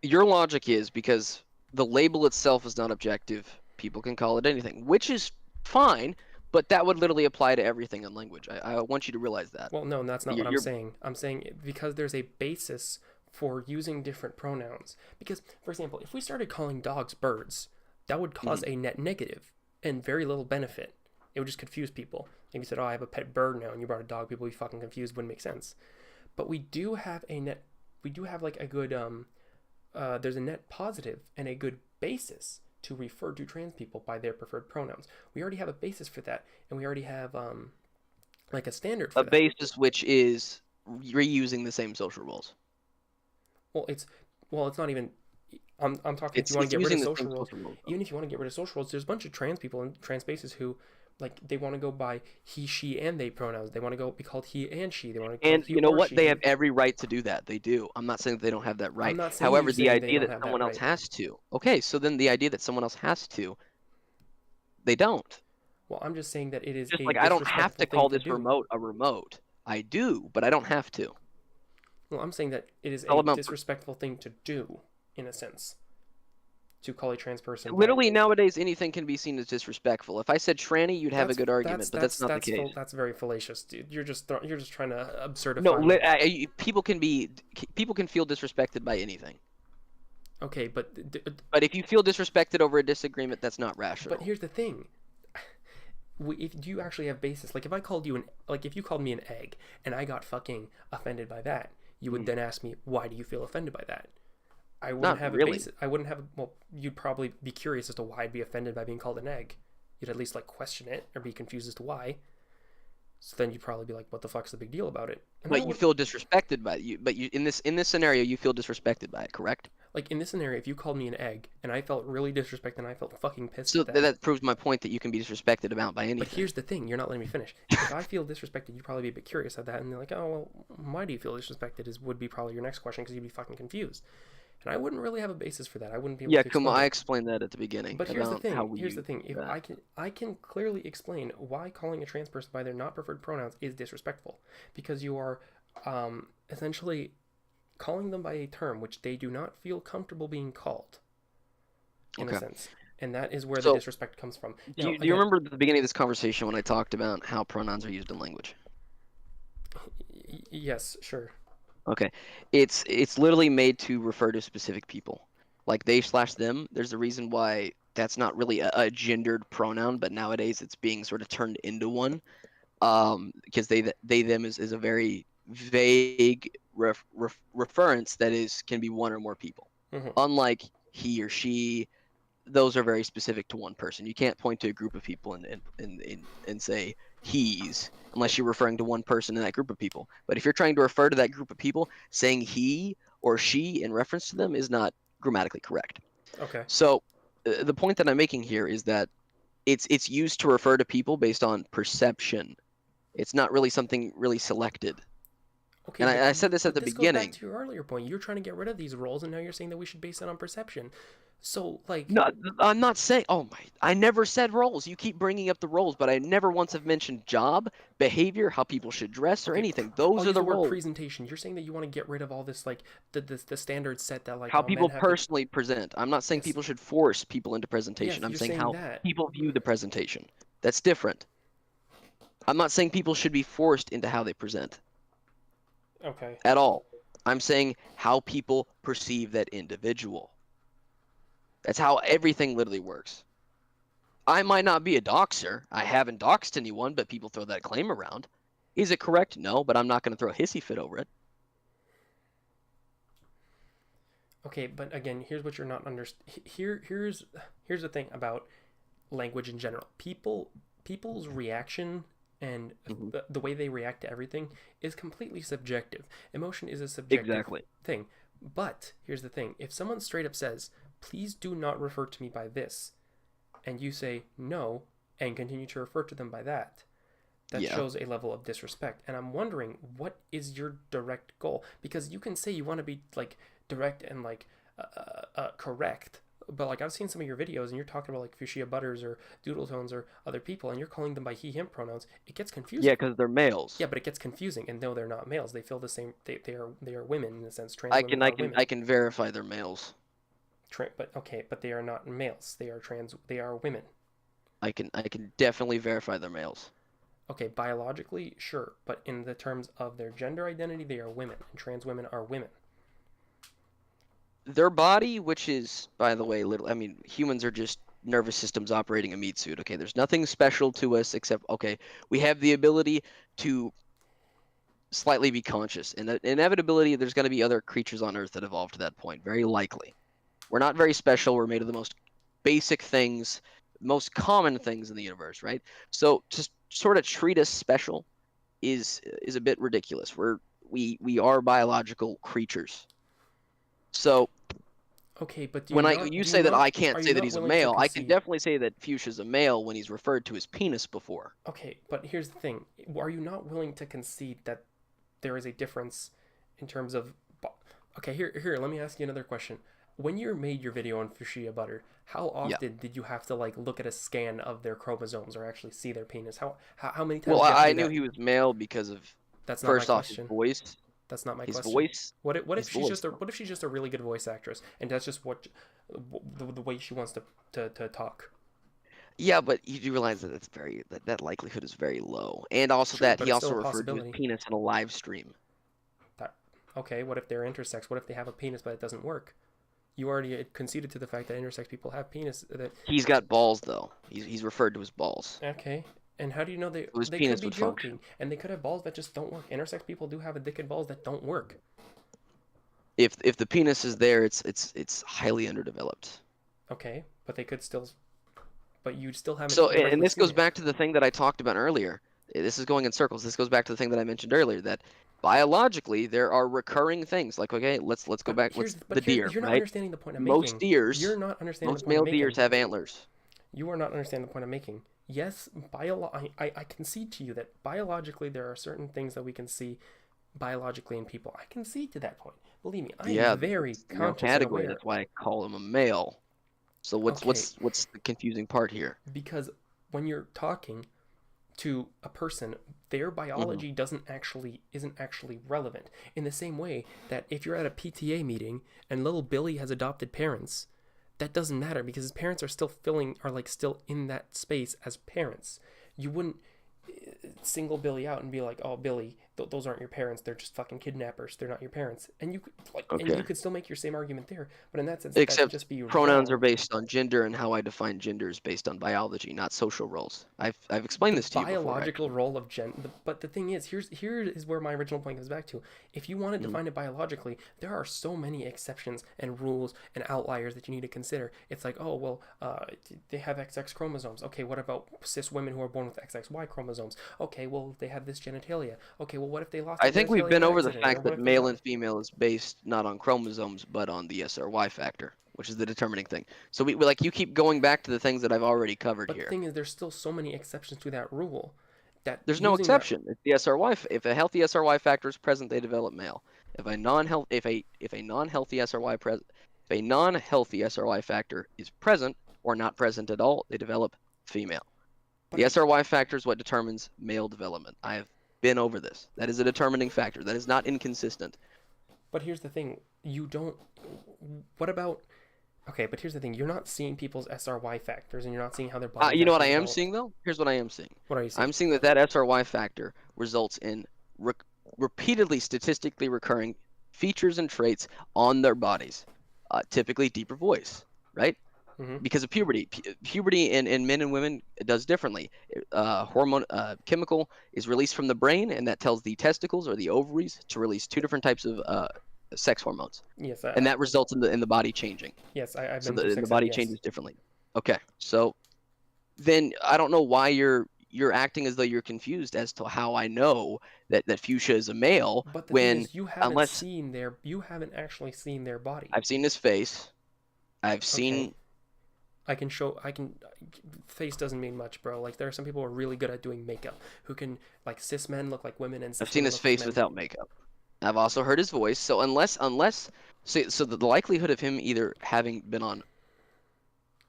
Your logic is because the label itself is not objective, people can call it anything, which is fine, but that would literally apply to everything in language. I want you to realize that. Well, no, that's not what I'm saying. I'm saying because there's a basis for using different pronouns. Because, for example, if we started calling dogs birds, that would cause a net negative and very little benefit. It would just confuse people. If you said, oh, I have a pet bird now, and you brought a dog, people would be fucking confused, wouldn't make sense. But we do have a good, there's a net positive and a good basis to refer to trans people by their preferred pronouns. We already have a basis for that, and we already have, a standard for that. A basis which is reusing the same social roles. Well, it's not even... I'm talking if you want to get rid of social roles. Role. Even if you want to get rid of social roles, there's a bunch of trans people and trans spaces who, they want to go by he, she, and they pronouns. They want to be called he and she. They want to be called he you know or what? she. They have every right to do that. They do. I'm not saying that they don't have that right. I'm not saying However, you're the saying they idea don't that have someone that else right. has to. Okay, so then the idea that someone else has to, they don't. Well, I'm just saying that it is Just a like I don't have to disrespectful call thing this do. remote a remote. I do, but I don't have to. Well, I'm saying that it is all a about disrespectful thing to do, in a sense, to call a trans person. Literally nowadays, anything can be seen as disrespectful. If I said tranny, you'd have a good argument, but that's not the case. That's very fallacious, dude. You're just trying to absurdify. No, people can feel disrespected by anything. Okay, but if you feel disrespected over a disagreement, that's not rational. But here's the thing. Do you actually have basis? Like, if I called you if you called me an egg and I got fucking offended by that, you would then ask me, why do you feel offended by that? I wouldn't have a basis. I wouldn't have. Well, you'd probably be curious as to why I'd be offended by being called an egg. You'd at least like question it or be confused as to why. So then you'd probably be like, what the fuck's the big deal about it? And but you feel disrespected by it. But you in this scenario, you feel disrespected by it, correct? Like, in this scenario, if you called me an egg and I felt really disrespected and I felt fucking pissed so at that. that proves my point that you can be disrespected about by anything. But here's the thing, you're not letting me finish. If I feel disrespected, you'd probably be a bit curious at that, and they're like, oh, well, why do you feel disrespected would be probably your next question, because you'd be fucking confused. And I wouldn't really have a basis for that. I wouldn't be able to explain Kumo, I it. explained that at the beginning. But here's the thing. Here's the thing. If that. I can clearly explain why calling a trans person by their not preferred pronouns is disrespectful, because you are essentially calling them by a term which they do not feel comfortable being called, in a sense. And that is where the disrespect comes from. Do you remember at the beginning of this conversation when I talked about how pronouns are used in language? Yes, sure. Okay. It's literally made to refer to specific people. Like they/them, there's a reason why that's not really a gendered pronoun, but nowadays it's being sort of turned into one. Because they/them is a very vague reference that can be one or more people. Mm-hmm. Unlike he or she, those are very specific to one person. You can't point to a group of people and say he's, unless you're referring to one person in that group of people. But if you're trying to refer to that group of people, saying he or she in reference to them is not grammatically correct. Okay. So the point that I'm making here is that it's used to refer to people based on perception. It's not really something really selected. Okay, and I said this at the beginning. Goes back to your earlier point. You're trying to get rid of these roles, and now you're saying that we should base it on perception. So, like... No, I'm not saying... Oh, my... I never said roles. You keep bringing up the roles, but I never once have mentioned job, behavior, how people should dress, or anything. Those are the roles. Presentation. You're saying that you want to get rid of all this, like, the standard set that, like... How people personally present. I'm not saying people should force people into presentation. I'm saying how people view the presentation. That's different. I'm not saying people should be forced into how they present. Okay. At all. I'm saying how people perceive that individual. That's how everything literally works. I might not be a doxer. I haven't doxed anyone, but people throw that claim around. Is it correct? No, but I'm not going to throw a hissy fit over it. Okay, but again, here's what you're not here's the thing about language in general. People's reaction and the way they react to everything is completely subjective. Emotion is a subjective thing. But here's the thing. If someone straight up says, please do not refer to me by this, and you say no and continue to refer to them by that shows a level of disrespect. And I'm wondering, what is your direct goal? Because you can say you want to be like direct and like correct, but like I've seen some of your videos and you're talking about like Fuchsia Butters or Doodle Tones or other people, and you're calling them by he him pronouns. It gets confusing. Yeah, because they're males. Yeah, but it gets confusing, and no, they're not males. They feel the same. They are women in a sense. Trans women are women. I can verify they're males. But they are not males. They are trans. They are women. I can definitely verify they're males. Okay, biologically, sure, but in the terms of their gender identity, they are women, and trans women are women. Their body, which is, by the way, humans are just nervous systems operating a meat suit. Okay, there's nothing special to us except, we have the ability to slightly be conscious. And inevitability, there's going to be other creatures on Earth that evolve to that point, very likely. We're not very special. We're made of the most basic things, most common things in the universe, right? So to sort of treat us special is a bit ridiculous. We are biological creatures. So okay, but you say that I can't say that he's a male, I can definitely say that Fuchsia's a male when he's referred to his penis before. Okay, but here's the thing. Are you not willing to concede that there is a difference in terms of... Okay, here, let me ask you another question. When you made your video on Fuchsia Butter, how often did you have to like look at a scan of their chromosomes or actually see their penis? How many times? Well, I knew he was male because of that's first not my off his voice. That's not my His question. voice. What if his she's voice. just a really good voice actress, and that's just what the way she wants to talk. Yeah, but you do realize that that likelihood is very low, and also True, that but he it's still also a referred to his possibility. penis in a live stream. That okay? What if they're intersex? What if they have a penis but it doesn't work? You already conceded to the fact that intersex people have penis. That He's got balls though. He's referred to his balls. okay. And how do you know So his they could penis be would function. joking, and they could have balls that just don't work. Intersex people do have a dick and balls that don't work. If the penis is there, it's highly underdeveloped. Okay, but they could still, but you still haven't. So, and directly this seen goes it. back to the thing that I talked about earlier. This is going in circles. This goes back to the thing that I mentioned earlier, that biologically there are recurring things. Like, okay, let's go But back. here's, The deer, you're not right? understanding the point I'm Most making. deers, You're not understanding the most point I'm male making. deers have antlers. You are not understanding the point I'm making. Yes, I concede to you that biologically there are certain things that we can see biologically in people. I concede to that point. Believe me, I Yeah, am very it's the male conscious and category. aware. That's why I call him a male. So what's Okay. what's the confusing part here? Because when you're talking to a person, their biology isn't actually relevant. In the same way that if you're at a PTA meeting and little Billy has adopted parents, that doesn't matter because his parents are still still in that space as parents. You wouldn't single Billy out and be like, "Oh, Billy, those aren't your parents. They're just fucking kidnappers. They're not your parents." And you could and you Okay. could still make your same argument there, but in that sense, that could Except just be pronouns wrong. are based on gender, and how I define gender is based on biology, not social roles. I've explained this to you before, Biological actually. role of but the thing is, here is where my original point comes back to. If you want to define it biologically, there are so many exceptions and rules and outliers that you need to consider. It's like, oh well, they have XX chromosomes. Okay, what about cis women who are born with XXY chromosomes? Okay, well they have this genitalia. Okay, well what if they lost I their think we've genitalia been in an over the accident? Or fact what that if they male die? and female is based not on chromosomes, but on the SRY factor, which is the determining thing. So we like, you keep going back to the things that I've already covered But the here. thing is, there's still so many exceptions to that rule that There's no using that exception. It's the SRY. If a healthy SRY factor is present, they develop male. If a non-healthy SRY factor is present or not present at all, they develop female. The But SRY factor is what determines male development. I have been over this. That is a determining factor. That is not inconsistent. But here's the thing, you don't. What about? Okay, but here's the thing, you're not seeing people's SRY factors, and you're not seeing how their bodies. You know what I actually am developed. seeing though? Here's what I am seeing. What are you seeing? I'm seeing that SRY factor results in repeatedly statistically recurring features and traits on their bodies. Typically deeper voice, right? Because of puberty. Puberty in men and women does differently. Hormone chemical is released from the brain, and that tells the testicles or the ovaries to release two different types of sex hormones, Yes, and that results in the body changing. yes, I've So been through the sex body ed, yes. changes differently. Okay, so then I don't know why you're acting as though you're confused as to how I know that Fuchsia is a male, But the thing when is, you haven't unless you haven't actually seen their body. I've seen his face, I've seen. Face doesn't mean much, bro. Like there are some people who are really good at doing makeup, who can, like, cis men look like women and cis I've seen women his look like face men. without makeup. I've also heard his voice. So so the likelihood of him either having been on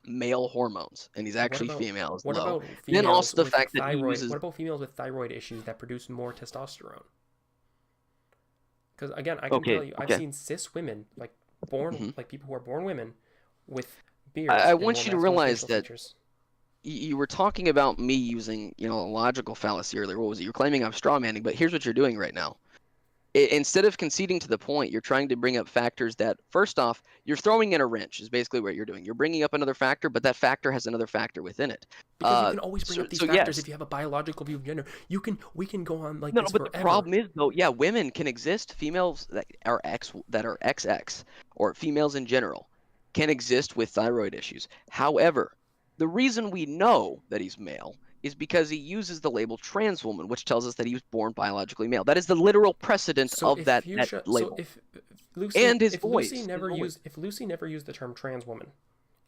male hormones and he's actually female is What low. about Then also females the with fact that he thyroid? uses. What about females with thyroid issues that produce more testosterone? Because again, I can tell you, I've seen cis women, like like people who are born women, with beards. I and want more you to masculine realize facial that features. you were talking about me using, a logical fallacy earlier. What was it? You're claiming I'm strawmanning, but here's what you're doing right now. Instead of conceding to the point, you're trying to bring up factors that, first off, you're throwing in a wrench, is basically what you're doing. You're bringing up another factor, but that factor has another factor within it. Because you can always bring up these factors yes. if you have a biological view of gender. We can go on like No, this but forever. the problem is though, yeah, women can exist. Females that are XX, or females in general, can exist with thyroid issues. However, the reason we know that he's male is because he uses the label trans woman, which tells us that he was born biologically male. That is the literal precedent of that label. So if Lucy, And his if voice, Lucy his never voice. used, if Lucy never used the term trans woman,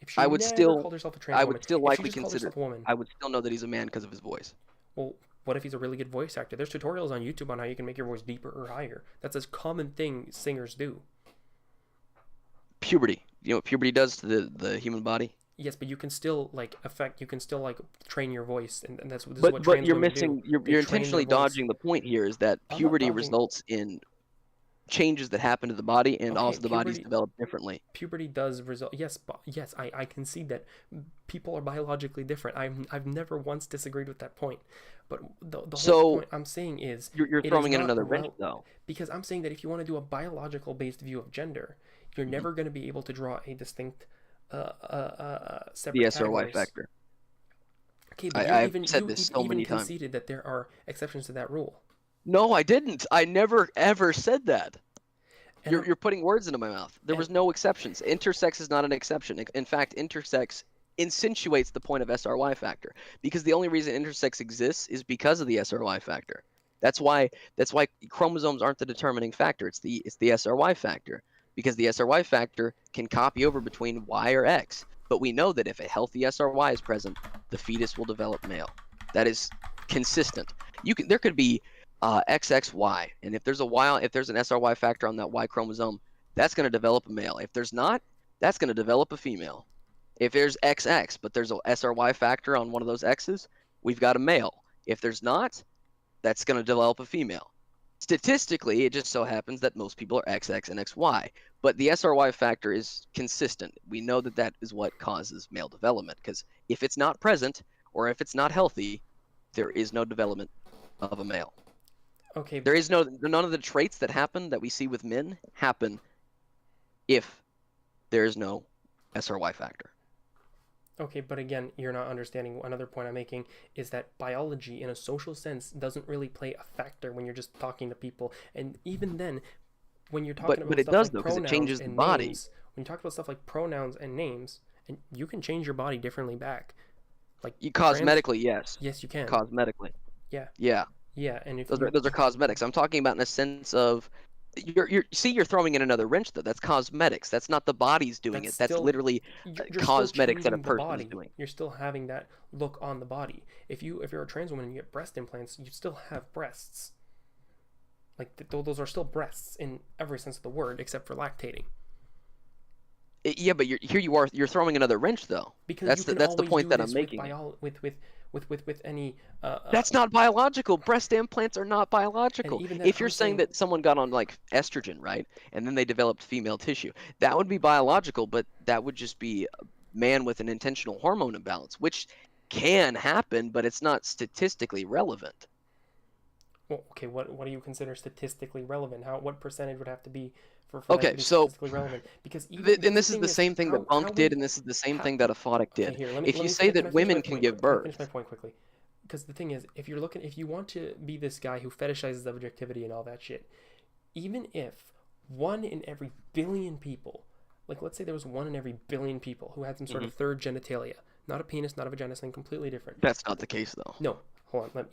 if she I would never still, called herself a trans I woman, would still if she likely just called consider, herself a woman, I would still know that he's a man because of his voice. well, what if he's a really good voice actor? There's tutorials on YouTube on how you can make your voice deeper or higher. That's a common thing singers do. Puberty. You know what puberty does to the human body? Yes, but you can still you can still train your voice, and this is what But trans you're women missing. do. You're They train their intentionally voice. dodging the point here. Is that I'm not puberty dodging. results in changes that happen to the body, and Okay, also the bodies develop differently. Puberty does result. Yes, yes, I concede that people are biologically different. I've never once disagreed with that point. But the whole So point I'm saying is you're it is throwing in not another wrench, though. because I'm saying that if you want to do a biological based view of gender, you're never going to be able to draw a distinct separate The SRY categories. factor. Okay, but I've said you this so even many times. conceded that there are exceptions to that rule. No, I didn't. I never ever said that. And You're putting words into my mouth. There was no exceptions. Intersex is not an exception. In fact, intersex insinuates the point of SRY factor, because the only reason intersex exists is because of the SRY factor. That's why chromosomes aren't the determining factor. It's the SRY factor, because the SRY factor can copy over between Y or X. But we know that if a healthy SRY is present, the fetus will develop male. That is consistent. There could be XXY, and if there's an SRY factor on that Y chromosome, that's going to develop a male. If there's not, that's going to develop a female. If there's XX, but there's a SRY factor on one of those X's, we've got a male. If there's not, that's going to develop a female. Statistically, it just so happens that most people are XX and XY, but the SRY factor is consistent. We know that that is what causes male development, because if it's not present or if it's not healthy, there is no development of a male. okay, There is none of the traits that happen that we see with men happen if there is no SRY factor. okay, but again, you're not understanding another point I'm making is that biology in a social sense doesn't really play a factor when you're just talking to people. And even then, when you're talking about but it stuff does, like though, because it pronouns changes the and body. names, when you talk about stuff like pronouns and names, and you can change your body differently back. Like Cosmetically, yes. yes, you can. Cosmetically. Yeah. Yeah. Yeah, and if Those are cosmetics. I'm talking about in a sense of you're throwing in another wrench, though. That's cosmetics. That's not the body's doing it. That's still- literally you're cosmetics that a changing the person's body. doing. You're still having that look on the body. If you're a trans woman and you get breast implants, you still have breasts. Like those are still breasts in every sense of the word, except for lactating. Yeah, but you're throwing another wrench, though. Because That's you can the always point do that I'm this making. with any. That's not biological. Breast implants are not biological. even then, If you're I'm saying saying- that someone got on like estrogen, right, and then they developed female tissue, that would be biological, but that would just be a man with an intentional hormone imbalance, which can happen, but it's not statistically relevant. Well, okay, what do you consider statistically relevant? What percentage would have to be for Okay, that to be so statistically relevant? Because and this is the same thing that Bunk did, and this is the same thing that Aphotic did. Okay, here, If you say that women can give Can I birth, finish my point quickly? Because the thing is, if you want to be this guy who fetishizes objectivity and all that shit, even if 1 in every billion people, like let's say there was 1 in every billion people who had some sort of third genitalia, not a penis, not a vagina, something completely different. that's not the case, though. No, hold on,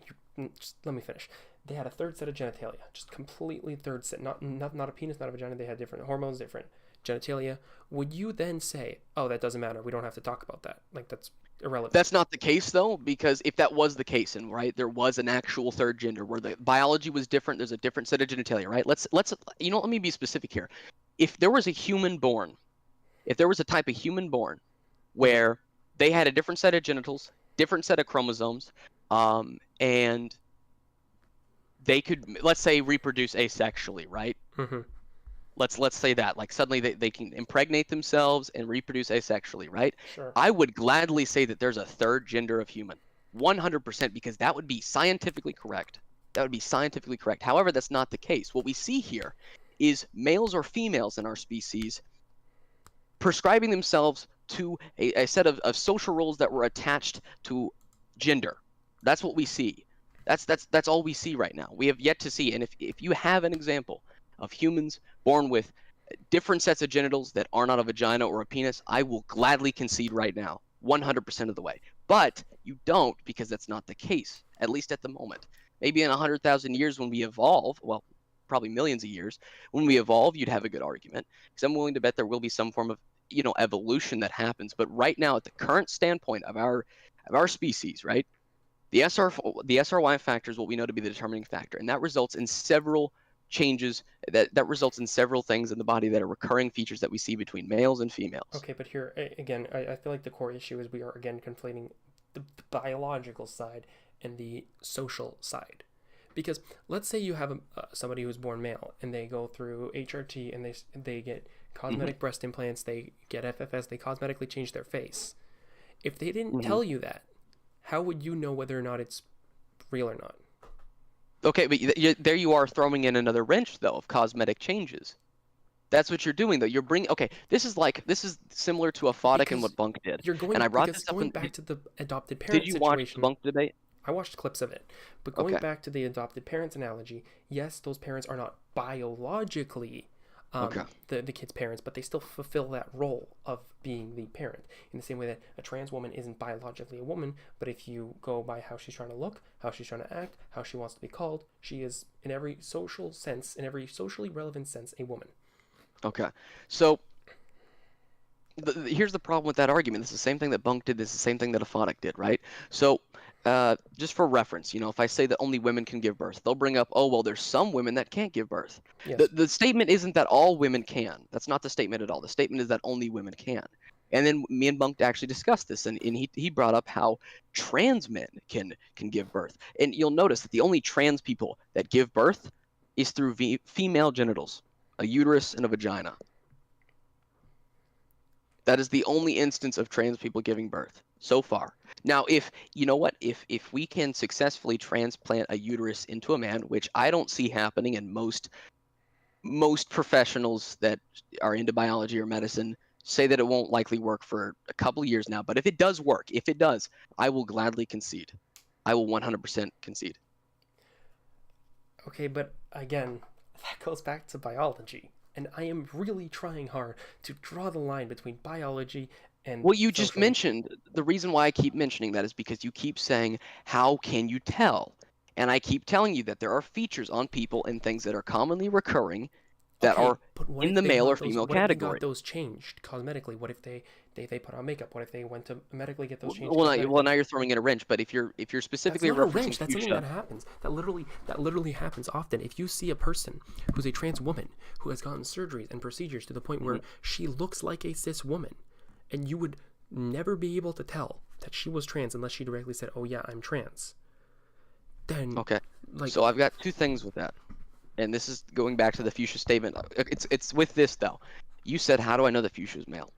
let me finish. They had a third set of genitalia, just completely third set, not a penis, not a vagina. They had different hormones, different genitalia. Would you then say, oh, that doesn't matter, we don't have to talk about that? Like that's irrelevant. That's not the case, though, because if that was the case, and right, there was an actual third gender where the biology was different, there's a different set of genitalia, right? Let's let me be specific here. If there was a type of human born where they had a different set of genitals, different set of chromosomes, and they could, let's say, reproduce asexually, right? Mm-hmm. Let's say that, like, suddenly they can impregnate themselves and reproduce asexually, right? Sure. I would gladly say that there's a third gender of human, 100%, because that would be scientifically correct. However, that's not the case. What we see here is males or females in our species prescribing themselves to a set of social roles that were attached to gender. That's what we see. That's all we see right now. We have yet to see, and if you have an example of humans born with different sets of genitals that are not a vagina or a penis, I will gladly concede right now, 100% of the way. But you don't, because that's not the case, at least at the moment. Maybe in 100,000 years when we evolve, well, probably millions of years, when we evolve, you'd have a good argument. Because I'm willing to bet there will be some form of evolution that happens. But right now, at the current standpoint of our species, right, the SRY factor is what we know to be the determining factor, and that results in several changes, that results in several things in the body that are recurring features that we see between males and females. Okay, but here again, I feel like the core issue is we are again conflating the biological side and the social side, Because let's say you have somebody who's born male and they go through HRT and they get cosmetic breast implants, they get FFS, they cosmetically change their face. If they didn't tell you that, how would you know whether or not it's real or not? Okay, but there you are throwing in another wrench though of cosmetic changes. That's what you're doing though. You're bringing. Okay, this is similar to Aphotic and what Bunk did. You're going, and I brought because this up going in, back to the adopted parent Did you watch situation. the Bunk debate? I watched clips of it. But going Okay. back to the adopted parents analogy, yes, those parents are not biologically the kid's parents, but they still fulfill that role of being the parent. In the same way that a trans woman isn't biologically a woman, but if you go by how she's trying to look, how she's trying to act, how she wants to be called, she is, in every social sense, in every socially relevant sense, a woman. Okay, so here's the problem with that argument. This is the same thing that Bunk did. This is the same thing that Aphotic did, right? So just for reference, if I say that only women can give birth, they'll bring up, oh, well, there's some women that can't give birth. Yes. The statement isn't that all women can. That's not the statement at all. The statement is that only women can. And then me and Bunk actually discussed this, and he brought up how trans men can give birth. And you'll notice that the only trans people that give birth is through female genitals, a uterus and a vagina. That is the only instance of trans people giving birth so far. Now, if we can successfully transplant a uterus into a man, which I don't see happening, and most professionals that are into biology or medicine say that it won't likely work for a couple of years now. But if it does work, if it does, I will gladly concede. I will 100% concede. Okay, but again, that goes back to biology. And I am really trying hard to draw the line between biology and Well, you just social. mentioned, the reason why I keep mentioning that is because you keep saying, how can you tell? And I keep telling you that there are features on people and things that are commonly recurring that Okay, are but what in if the they male got or female what if they category. got those changed cosmetically? What if they put on makeup? What if they went to medically get those changed? Well, cosmetically? now you're throwing in a wrench, but if you're That's specifically not a referencing wrench. That's something that fuchsia, happens. That literally happens often. If you see a person who's a trans woman who has gotten surgeries and procedures to the point where she looks like a cis woman, and you would never be able to tell that she was trans unless she directly said, "Oh yeah, I'm trans." Then okay. like, So I've got two things with that, and this is going back to the fuchsia statement. It's with this though. You said, "How do I know the fuchsia is male?"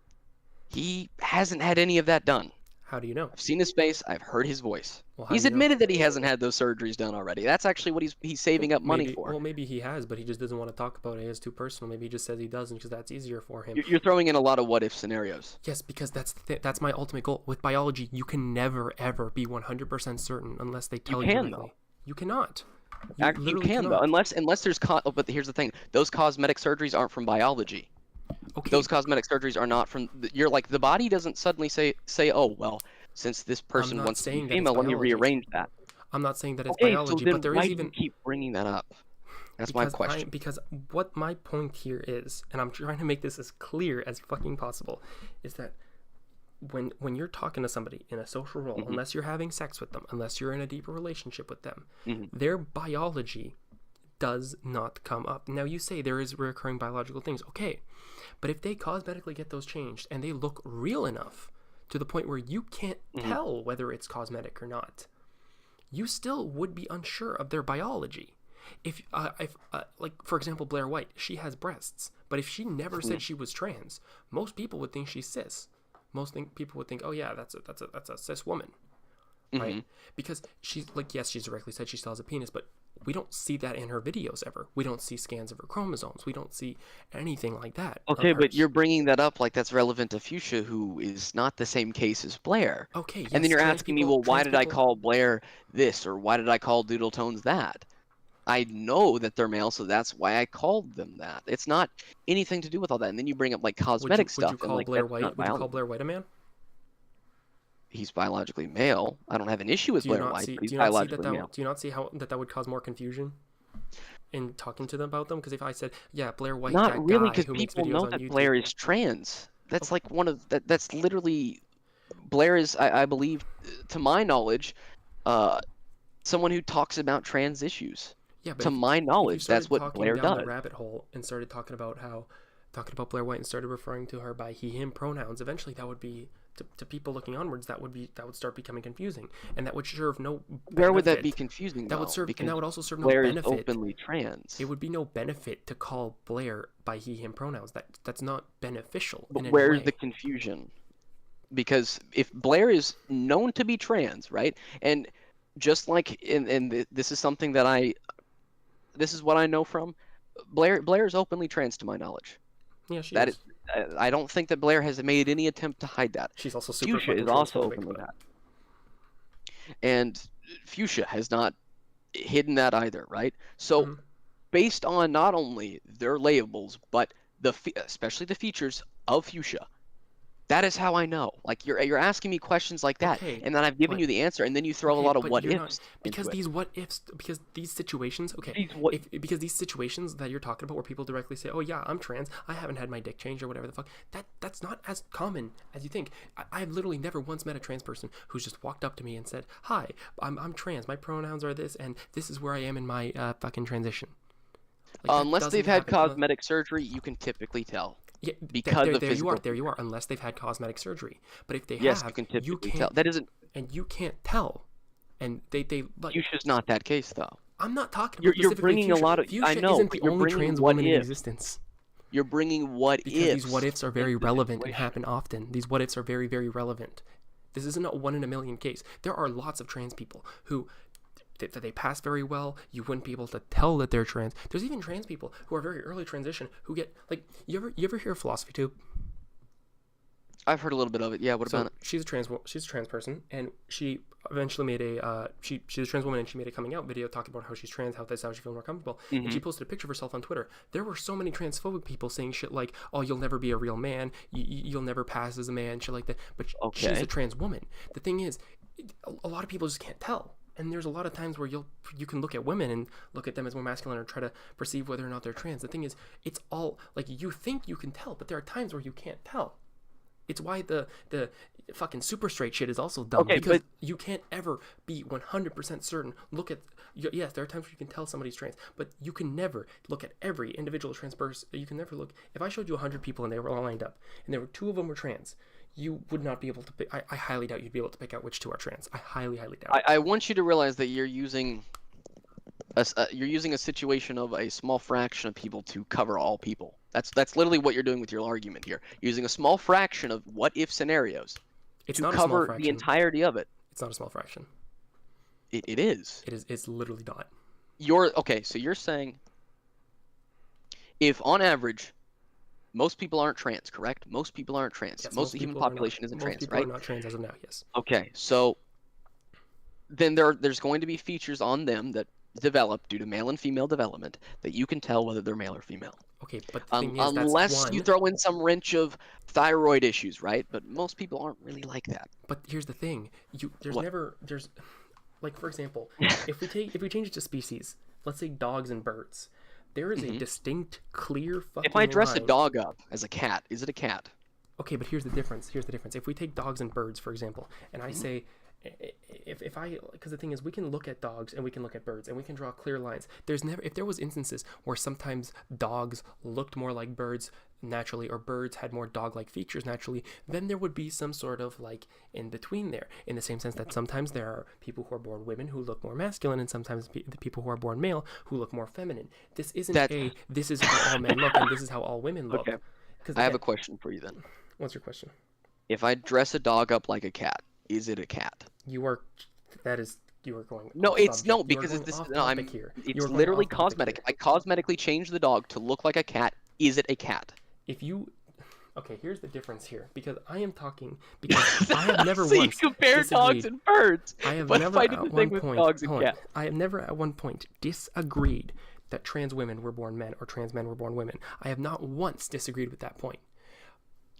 He hasn't had any of that done. how do you know? I've seen his face. I've heard his voice. Well, how He's do you know? admitted that he hasn't had those surgeries done already. That's actually what he's saving up money Maybe, for. well, maybe he has, but he just doesn't want to talk about it. It's too personal. Maybe he just says he doesn't because that's easier for him. You're throwing in a lot of what if scenarios. Yes, because that's my ultimate goal. With biology, you can never, ever be 100% certain unless they tell you can, directly. though. You cannot. You literally can, though, cannot. unless there's but here's the thing: those cosmetic surgeries aren't from biology. Okay, Those cosmetic surgeries are not from. You're like, the body doesn't suddenly say, oh well, since this person not wants to be saying that it's female, let me biology. rearrange that. I'm not saying that it's Okay, biology, so then but there why is do even you keep bringing that up? That's my question. Because what my point here is, and I'm trying to make this as clear as fucking possible, is that when you're talking to somebody in a social role, unless you're having sex with them, unless you're in a deeper relationship with them, their biology does not come up. Now, you say there is recurring biological things, okay, but if they cosmetically get those changed and they look real enough to the point where you can't tell whether it's cosmetic or not, you still would be unsure of their biology. If like, for example, Blair White, she has breasts, but if she never said she was trans, most people would think she's cis. People would think, oh yeah, that's a cis woman, right? Because she's like, yes, she's directly said she still has a penis, but we don't see that in her videos ever. We don't see scans of her chromosomes. We don't see anything like that. Okay, of but hers. you're bringing that up like that's relevant to Fuchsia, who is not the same case as Blair. Okay, yes, And then you're trans asking me, people- well, why trans did I people- call Blair this, or why did I call Doodle Tones that? I know that they're male, so that's why I called them that. It's not anything to do with all that. And then you bring up like cosmetic stuff. Would you call and, like, Blair that's White? not Would you call biology. Blair White a man? He's biologically male. I don't have an issue with Do you Blair not White, see? but Do he's you not see biologically that? male. Do you not see how that would cause more confusion in talking to them about them? Because if I said, yeah, Blair White, that Not really, guy because who makes people videos know on that YouTube. Blair is trans. That's like one of that's literally Blair is, I believe, to my knowledge, someone who talks about trans issues. Yeah, but To my if you knowledge, that's started what talking Blair down the does. rabbit hole and started talking about Blair White and started referring to her by he/him pronouns, eventually that would be to people looking onwards, that would start becoming confusing, and that would serve no benefit. Where would that be confusing? That though? would serve, because and that would also serve Blair no is benefit. openly trans. It would be no benefit to call Blair by he/him pronouns. That's not beneficial. But in any where's way. the confusion? Because if Blair is known to be trans, right, and just like this is something that this is what I know from Blair is openly trans to my knowledge. Yeah, she That is. I don't think that Blair has made any attempt to hide that. She's also super Fuchsia is fucking also transphobic, open with but- that. And Fuchsia has not hidden that either, right? So Mhm. based on not only their labels, but especially the features of Fuchsia, that is how I know. Like you're asking me questions like that, Okay, and then I've given but- you the answer, and then you throw a Okay, lot of but what you're ifs not, because into it. these what ifs, because these situations, okay, because these situations that you're talking about where people directly say, oh yeah, I'm trans, I haven't had my dick changed or whatever the fuck, that's not as common as you think. I've literally never once met a trans person who's just walked up to me and said, hi, I'm trans, my pronouns are this, and this is where I am in my fucking transition. Like, that Unless doesn't they've had happen. cosmetic surgery, you can typically tell. Yeah, because of there you are, physical there you are. Unless they've had cosmetic surgery, but if they Yes, have, you can typically can't tell. That isn't. and you can't tell, and they like. Fuchsia's not that case though. I'm not talking You're about specifically bringing a Fuchsia. lot of. Fuchsia I know, isn't but the you're only bringing trans what woman in ifs. existence. You're bringing what Because ifs. these what ifs are very into the relevant and situation. happen often. These what ifs are very, very relevant. This isn't a 1 in a million case. There are lots of trans people who that they pass very well. You wouldn't be able to tell that they're trans. There's even trans people who are very early transition who get like you ever hear of Philosophy Tube? I've heard a little bit of it. Yeah. What about it? She's a trans person, and she eventually made a she's a trans woman, and she made a coming out video talking about how she's trans, how she feels more comfortable. And she posted a picture of herself on Twitter. There were so many transphobic people saying shit like, "Oh, you'll never be a real man. You'll never pass as a man," shit like that. But she's Okay. a trans woman. The thing is, a lot of people just can't tell. And there's a lot of times where you can look at women and look at them as more masculine or try to perceive whether or not they're trans. The thing is, it's all like you think you can tell, but there are times where you can't tell. It's why the fucking super straight shit is also dumb, Okay, because but- you can't ever be 100% certain. Look at yes, there are times where you can tell somebody's trans, but you can never look at every individual trans person. You can never look. If I showed you 100 people and they were all lined up, and there were 2 of them were trans, you would not be able to pick. I highly doubt you'd be able to pick out which 2 are trans. I highly doubt it. I want you to realize that you're using a situation of a small fraction of people to cover all people. That's literally what you're doing with your argument here. Using a small fraction of what if scenarios It's to not a small cover fraction. the entirety of it. It's not a small fraction. It is. It is. It's literally not. So you're saying if on average most people aren't trans, correct? Most people aren't trans. Yes, most of the human people are not- population isn't most trans, people right? are not trans as of now. Yes. Okay, so then there's going to be features on them that develop due to male and female development that you can tell whether they're male or female. Okay, but the thing is, Unless that's you one. throw in some wrench of thyroid issues, right? But most people aren't really like that. But here's the thing: What? there's, like for example, if we change it to species, let's say dogs and birds, there is a distinct, clear fucking. If I dress a line. dog up as a cat, is it a cat? Okay, but here's the difference. If we take dogs and birds, for example, and I say, because the thing is, we can look at dogs and we can look at birds and we can draw clear lines. If there was instances where sometimes dogs looked more like birds naturally, or birds had more dog-like features naturally, then there would be some sort of like in between there, in the same sense that sometimes there are people who are born women who look more masculine, and sometimes the people who are born male who look more feminine. This isn't this is how all men look and this is how all women look. Okay. I have a question for you then. What's your question? If I dress a dog up like a cat, is it a cat? You are going. No, off it's subject. no You are because going this. off No, topic here. You It's are going literally off topic cosmetic. here. I cosmetically change the dog to look like a cat. Is it a cat? Okay, here's the difference here, because I am talking because I have never so once you compare dogs disagreed. and birds. I have But never if I did at the one thing with point. dogs and hold on. cats. I have never at one point disagreed that trans women were born men or trans men were born women. I have not once disagreed with that point.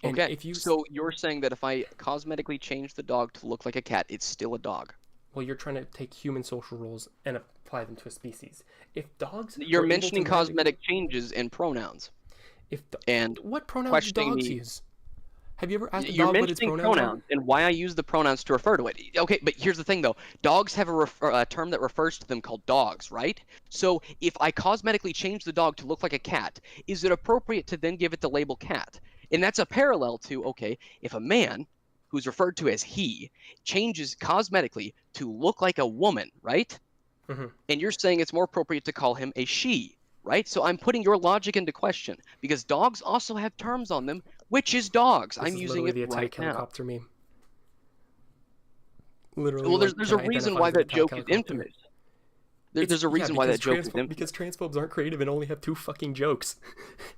And Okay, if you so you're saying that if I cosmetically change the dog to look like a cat, it's still a dog? well, you're trying to take human social roles and apply them to a species. If dogs, You're were able mentioning to magically- cosmetic changes and pronouns. And what pronouns do questioning dogs me- use? Have you ever asked a You're dog what its mentioning pronouns are? pronouns and why I use the pronouns to refer to it. Okay, but here's the thing though. Dogs have a term that refers to them called dogs, right? So if I cosmetically change the dog to look like a cat, is it appropriate to then give it the label cat? And that's a parallel to, okay, if a man who's referred to as he, changes cosmetically to look like a woman, right? Mhm. And you're saying it's more appropriate to call him a she, right? So I'm putting your logic into question because dogs also have terms on them, which is dogs. This I'm is using literally it the right attack now. helicopter meme. Literally, Well, like, there's can a I reason identify why as an that attack joke is helicopter? infamous. There's a reason why that joke is infamous. Because transphobes aren't creative and only have 2 fucking jokes.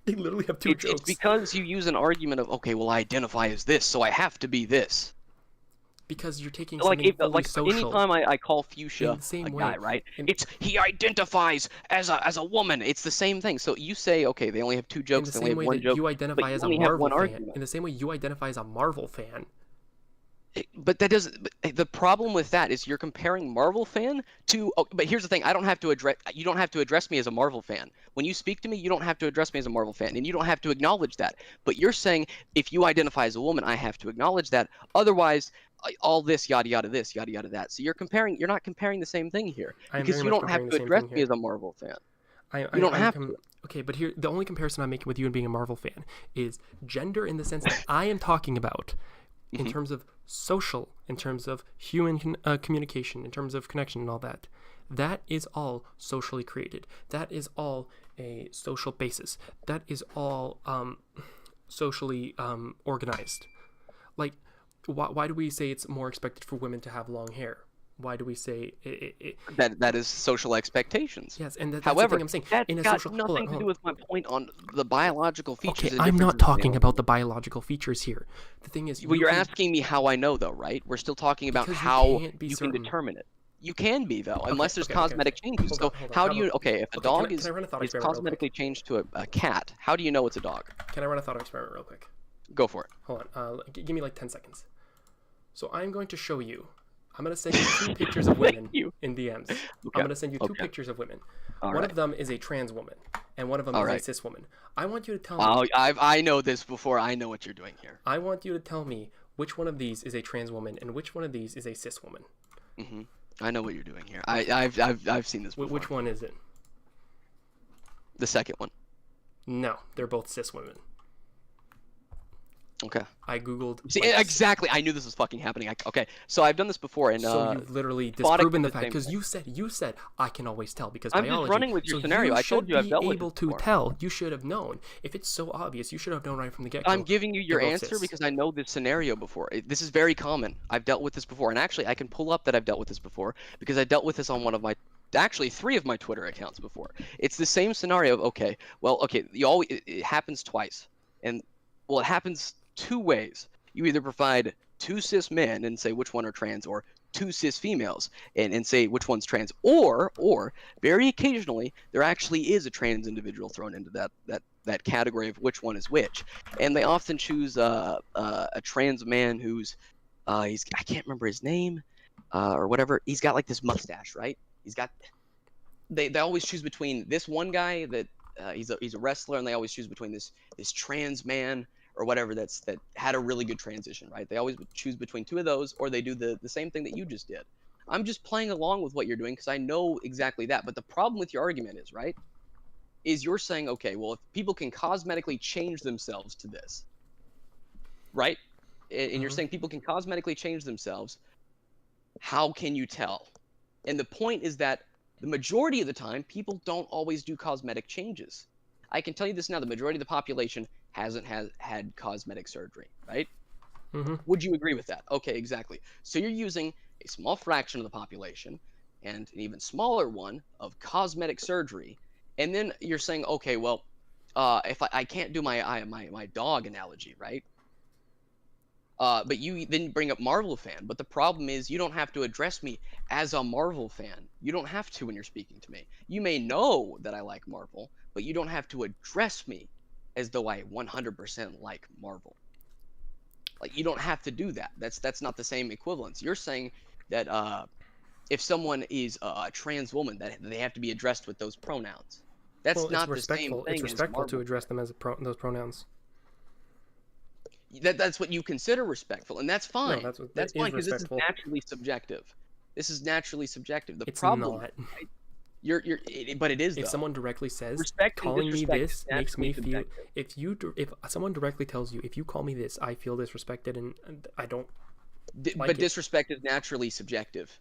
They literally have 2 It's jokes. because you use an argument of, okay, well, I identify as this, so I have to be this. Because you're taking Like, something fully social. anytime I call Fuchsia In the same a way, guy, right? in- It's he identifies as a woman. It's the same thing. So you say, okay, they only have 2 in jokes, the they only same have way 1 that joke, you but identify you as a only have Marvel 1 fan. argument. In the same way you identify as a Marvel fan. But that doesn't. The problem with that is you're comparing Marvel fan to. Oh, but here's the thing: I don't have to address. You don't have to address me as a Marvel fan. When you speak to me, you don't have to address me as a Marvel fan, and you don't have to acknowledge that. But you're saying if you identify as a woman, I have to acknowledge that. Otherwise, all this yada yada this yada yada that. So you're comparing. You're not comparing the same thing here I am because very you much don't have comparing to the same address thing me here. as a Marvel fan. You don't have to. Okay, but here the only comparison I'm making with you and being a Marvel fan is gender in the sense that I am talking about in terms of social, in terms of human communication, in terms of connection and all that. That is all socially created. That is all a social basis. That is all socially organized. Like, why do we say it's more expected for women to have long hair? Why do we say it? That is social expectations. Yes, and that's However, the thing I'm saying. that's In a got social, nothing to do with my point on the biological features. Okay, and I'm not differences in talking male. about the biological features here. The thing is, Well, you're can- asking me how I know, though, right? We're still talking about Because you how can't be you certain. can determine it. You can be, though, unless there's okay. cosmetic changes. Hold So on, hold on. how How do you? about- Okay, if a okay, dog can I run a thought is experiment real quick? cosmetically changed to a cat, how do you know it's a dog? Can I run a thought experiment real quick? Go for it. Hold on. Give me like 10 seconds. So I'm going to show you. I'm going to send you 2 pictures of women you. in DMs. Okay, I'm going to send you 2 okay. pictures of women. All One right. of them is a trans woman, and one of them All is right. a cis woman. I want you to tell me. Oh, I know this before. I know what you're doing here. I want you to tell me which one of these is a trans woman and which one of these is a cis woman. hmm I know what you're doing here. I've seen this before. Which one is it? The second one. No, they're both cis women. Okay. I googled. See, like, exactly. I knew this was fucking happening. Okay, so I've done this before, and So you've literally thought it disproven the was the fact same because thing. you said I can always tell because I'm just biology. running with your so scenario. I told you I've dealt with able it to before. tell. You should have known. If it's so obvious, you should have known right from the get-go. I'm giving you your They're both answer cis. because I know this scenario before. This is very common. I've dealt with this before, and actually, I can pull up that I've dealt with this before because I dealt with this on one of my, actually 3 of my Twitter accounts before. It's the same scenario of okay, it happens twice, and well, it happens 2 ways. You either provide 2 cis men and say which one are trans, or 2 cis females and say which one's trans, or very occasionally there actually is a trans individual thrown into that category of which one is which, and they often choose a trans man who's I can't remember his name or whatever. He's got like this mustache, right? They always choose between this one guy that he's a wrestler, and they always choose between this trans man or whatever that had a really good transition, right? They always choose between 2 of those, or they do the same thing that you just did. I'm just playing along with what you're doing because I know exactly that. But the problem with your argument is, right, is you're saying, okay, well, if people can cosmetically change themselves to this, right? And you're saying people can cosmetically change themselves, how can you tell? And the point is that the majority of the time, people don't always do cosmetic changes. I can tell you this now, the majority of the population hasn't had cosmetic surgery, right? Mm-hmm. Would you agree with that? Okay, exactly. So you're using a small fraction of the population and an even smaller one of cosmetic surgery, and then you're saying, okay, well, if I can't do my dog analogy, right? But you then bring up Marvel fan, but the problem is you don't have to address me as a Marvel fan. You don't have to when you're speaking to me. You may know that I like Marvel, but you don't have to address me as though I 100% like Marvel. Like, you don't have to do that. That's not the same equivalence. You're saying that if someone is a trans woman, that they have to be addressed with those pronouns. That's not the same thing. It's respectful as to Marvel. address them as those pronouns. That's what you consider respectful, and that's fine. No, that that's is fine because this is respectful. naturally subjective. This is naturally subjective. The It's problem, not. right? But it is. If though. someone directly says, Respect and calling me disrespect this is makes me naturally feel. subjective. If someone directly tells you, if you call me this, I feel disrespected, and I don't But disrespect is naturally subjective.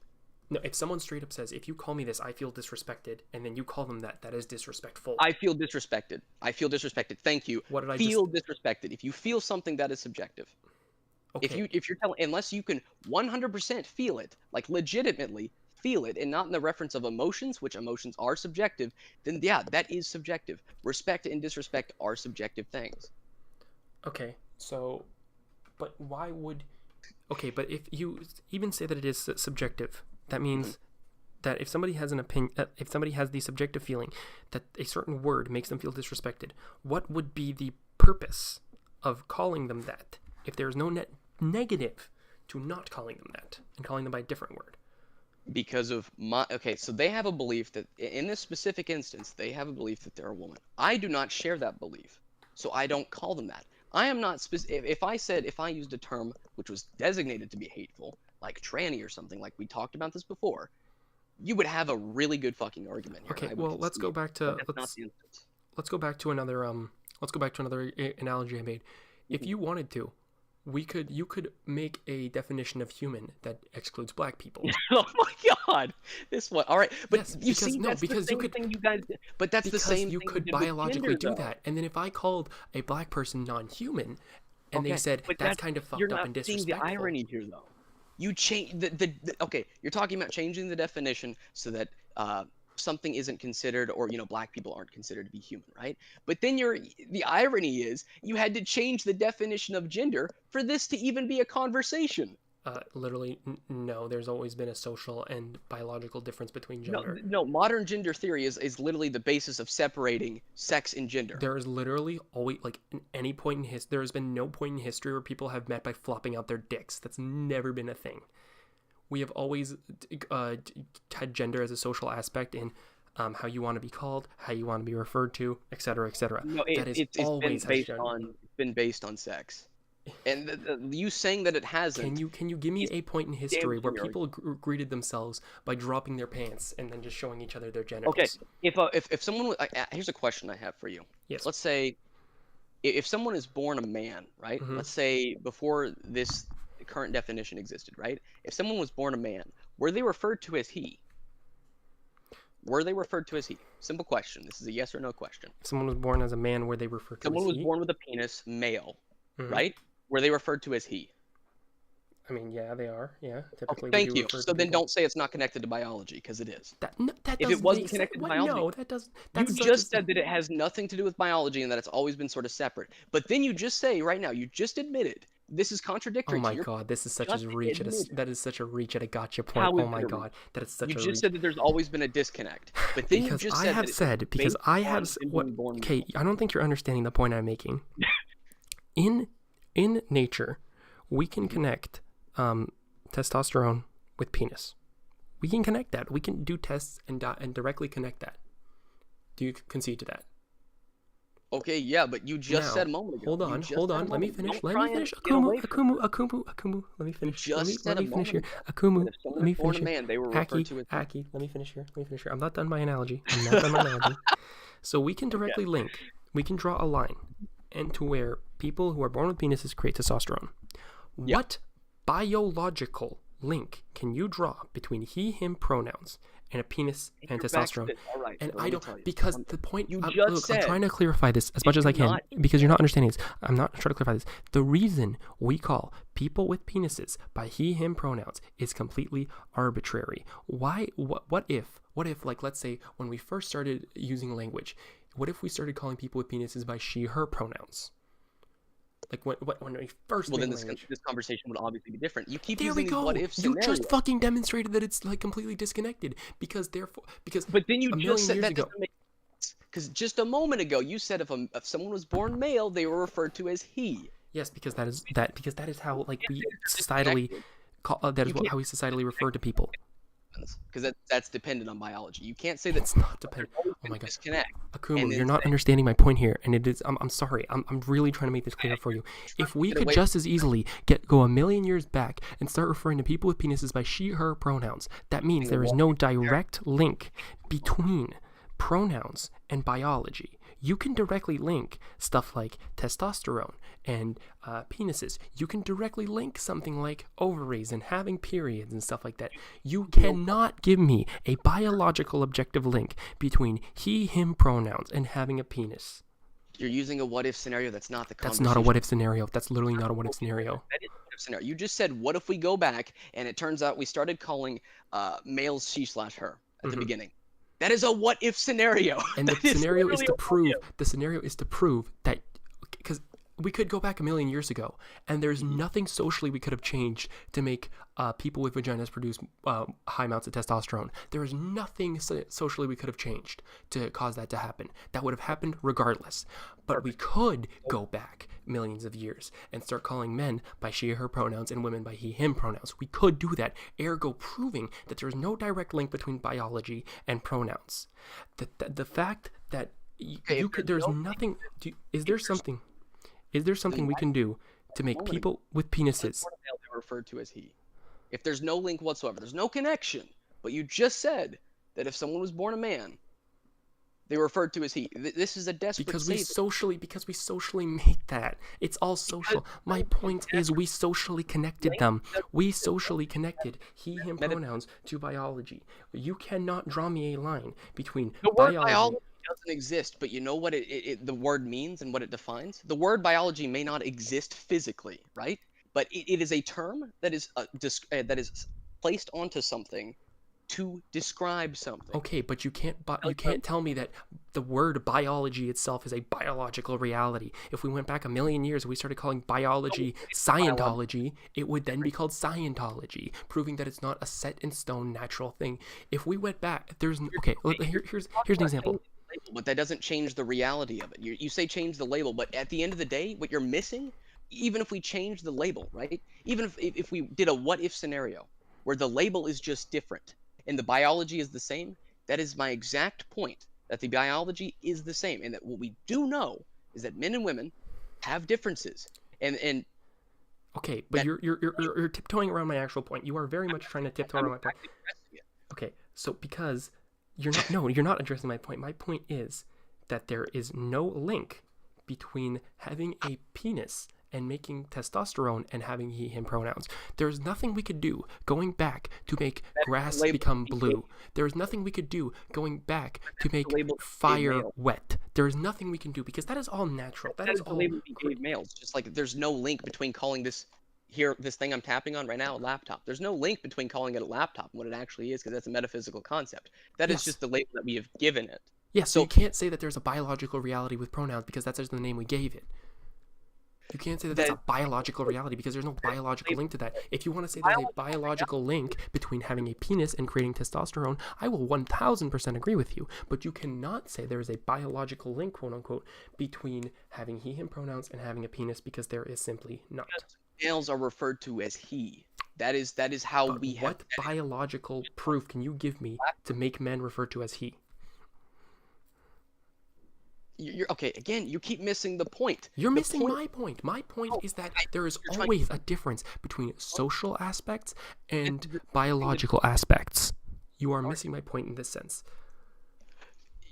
No, if someone straight up says, if you call me this, I feel disrespected, and then you call them that, that is disrespectful. I feel disrespected. Thank you. What did I feel disrespected? If you feel something, that is subjective. Okay. If you're telling, unless you can 100% feel it, like legitimately feel it, and not in the reference of emotions, which emotions are subjective, then yeah, that is subjective. Respect and disrespect are subjective things. Okay, so, but why would... Okay, but if you even say that it is subjective, that means that if somebody has an opinion, if somebody has the subjective feeling that a certain word makes them feel disrespected, what would be the purpose of calling them that if there's no negative to not calling them that and calling them by a different word? Because of so they have a belief that in this specific instance, they have a belief that they're a woman. I do not share that belief, so I don't call them that. I am not if I used a term which was designated to be hateful, like tranny or something, like we talked about this before, you would have a really good fucking argument here. Okay, well, let's go back to let's go back to another analogy I made. If you wanted to, you could make a definition of human that excludes black people. Oh my god, this one. All right, but yes, you see, that's because the same you could, thing you guys. But that's the same. You thing could you did with biologically gender, do that, and then if I called a black person non-human, and they said but that's kind of fucked up and disrespectful. You're not seeing the irony here, though. You change the okay. You're talking about changing the definition so that something isn't considered, or black people aren't considered to be human, right? But then the irony is you had to change the definition of gender for this to even be a conversation. Literally, no. There's always been a social and biological difference between gender. No. Modern gender theory is literally the basis of separating sex and gender. There is literally always, like, in any point in history, there has been no point in history where people have met by flopping out their dicks. That's never been a thing. We have always had gender as a social aspect in how you want to be called, how you want to be referred to, etc., etc. No, it's been based on sex. And you saying that it hasn't. Can you give me a point in history where people greeted themselves by dropping their pants and then just showing each other their genitals? Okay, if someone here's a question I have for you. Yes. Let's say if someone is born a man, right? Mm-hmm. Let's say before this current definition existed, right? If someone was born a man, were they referred to as he? Simple question. This is a yes or no question. If someone was born as a man, were they referred to as he? Someone was born with a penis, male, right? Were they referred to as he? I mean, yeah, they are. Yeah, typically. Okay, thank you. So then don't say it's not connected to biology, because it is. If it wasn't connected to biology, no, that doesn't. You just said that it has nothing to do with biology and that it's always been sort of separate. But then you just say right now, you just admitted this is contradictory. Oh my god, this is such a reach that is such a reach at a gotcha point. Oh my god, that is such a reach. You just said that there's always been a disconnect. But then because you just said okay, I don't think you're understanding the point I'm making. In nature, we can connect testosterone with penis. We can connect that. We can do tests and directly connect that. Do you concede to that? Okay, yeah, but you just said a moment ago. Hold on. Let me finish. Akumu. Let me finish. Let me finish here. Akumu. Let me finish here. Aki. Let me finish here. I'm not done my analogy. So we can directly link. We can draw a line, and to where people who are born with penises create testosterone. Yeah. What biological link can you draw between he/him pronouns and a penis and testosterone? Right, and I don't, because the point I'm trying to clarify this as much as I can, because you're not understanding this. I'm not trying to clarify this. The reason we call people with penises by he/him pronouns is completely arbitrary. Why? What if, like, let's say when we first started using language, what if we started calling people with penises by she/her pronouns? Like when we first then this conversation would obviously be different. You keep there using we go. These what if scenarios. You just fucking demonstrated that it's like completely disconnected because But then you just said that doesn't make sense. Because just a moment ago you said if someone was born male, they were referred to as he. Yes, because that is how like we societally call, how we societally refer to people. Because that's dependent on biology. You can't say that it's not dependent. Oh my god, disconnect. Akumu, you're not understanding my point here, and it is. I'm sorry. I'm really trying to make this clear for you. If we could just as easily go a million years back and start referring to people with penises by she/her pronouns, that means there is no direct link between pronouns and biology. you can directly link stuff like testosterone and penises. You can directly link something like ovaries and having periods and stuff like that. You cannot give me a biological objective link between he, him pronouns and having a penis. You're using a what if scenario that's not the That's conversation. not a what if scenario. That's literally not a what if scenario. That is a what if scenario. You just said, what if we go back and it turns out we started calling males she/her at the beginning. That is a what if scenario. And the scenario is to prove that, because we could go back a million years ago, and there's nothing socially we could have changed to make people with vaginas produce high amounts of testosterone. There is nothing socially we could have changed to cause that to happen. That would have happened regardless. But we could go back millions of years and start calling men by she or her pronouns and women by he him pronouns. We could do that, ergo proving that there is no direct link between biology and pronouns. The fact that you could, there's nothing. Is there something we can do to make people with penises referred to as he? If there's no link whatsoever, there's no connection, but you just said that if someone was born a man, they were referred to as he. This is a desperate because statement. we socially make that. It's all social. My point is we socially connected them. We socially connected he him pronouns to biology. You cannot draw me a line between biology doesn't exist, but you know what the word means and what it defines? The word biology may not exist physically, right? But it is a term that is placed onto something to describe something. Okay, but you can't tell me that the word biology itself is a biological reality. If we went back a million years and we started calling biology Scientology, it would then be called Scientology, proving that it's not a set in stone natural thing. If we went back, here's an example. But that doesn't change the reality of it. You say change the label, but at the end of the day, what you're missing, even if we change the label, right? Even if we did a what if scenario where the label is just different and the biology is the same, that is my exact point, that the biology is the same, and that what we do know is that men and women have differences. And okay, but you're tiptoeing around my actual point. You are very much trying to tiptoe around my point. Okay, so because you're not addressing my point. My point is that there is no link between having a penis and making testosterone and having he him pronouns. There's nothing we could do going back to make grass become blue. There's nothing we could do going back to make fire wet. There's nothing we can do because that is all natural. That is all the label we gave males. Just like there's no link between calling this thing I'm tapping on right now a laptop. There's no link between calling it a laptop and what it actually is, because that's a metaphysical concept. That is just the label that we have given it. Yeah, so you can't say that there's a biological reality with pronouns because that's just the name we gave it. You can't say that that's a biological reality because there's no biological link to that. If you want to say there's a biological link between having a penis and creating testosterone, I will 1000% agree with you. But you cannot say there is a biological link, quote unquote, between having he, him pronouns and having a penis, because there is simply not. Males are referred to as he. That is how but we have. What biological proof can you give me to make men referred to as he? You're okay. Again, you keep missing the point. You're missing my point. My point is that there is always a difference between social aspects and biological aspects. You are missing my point in this sense.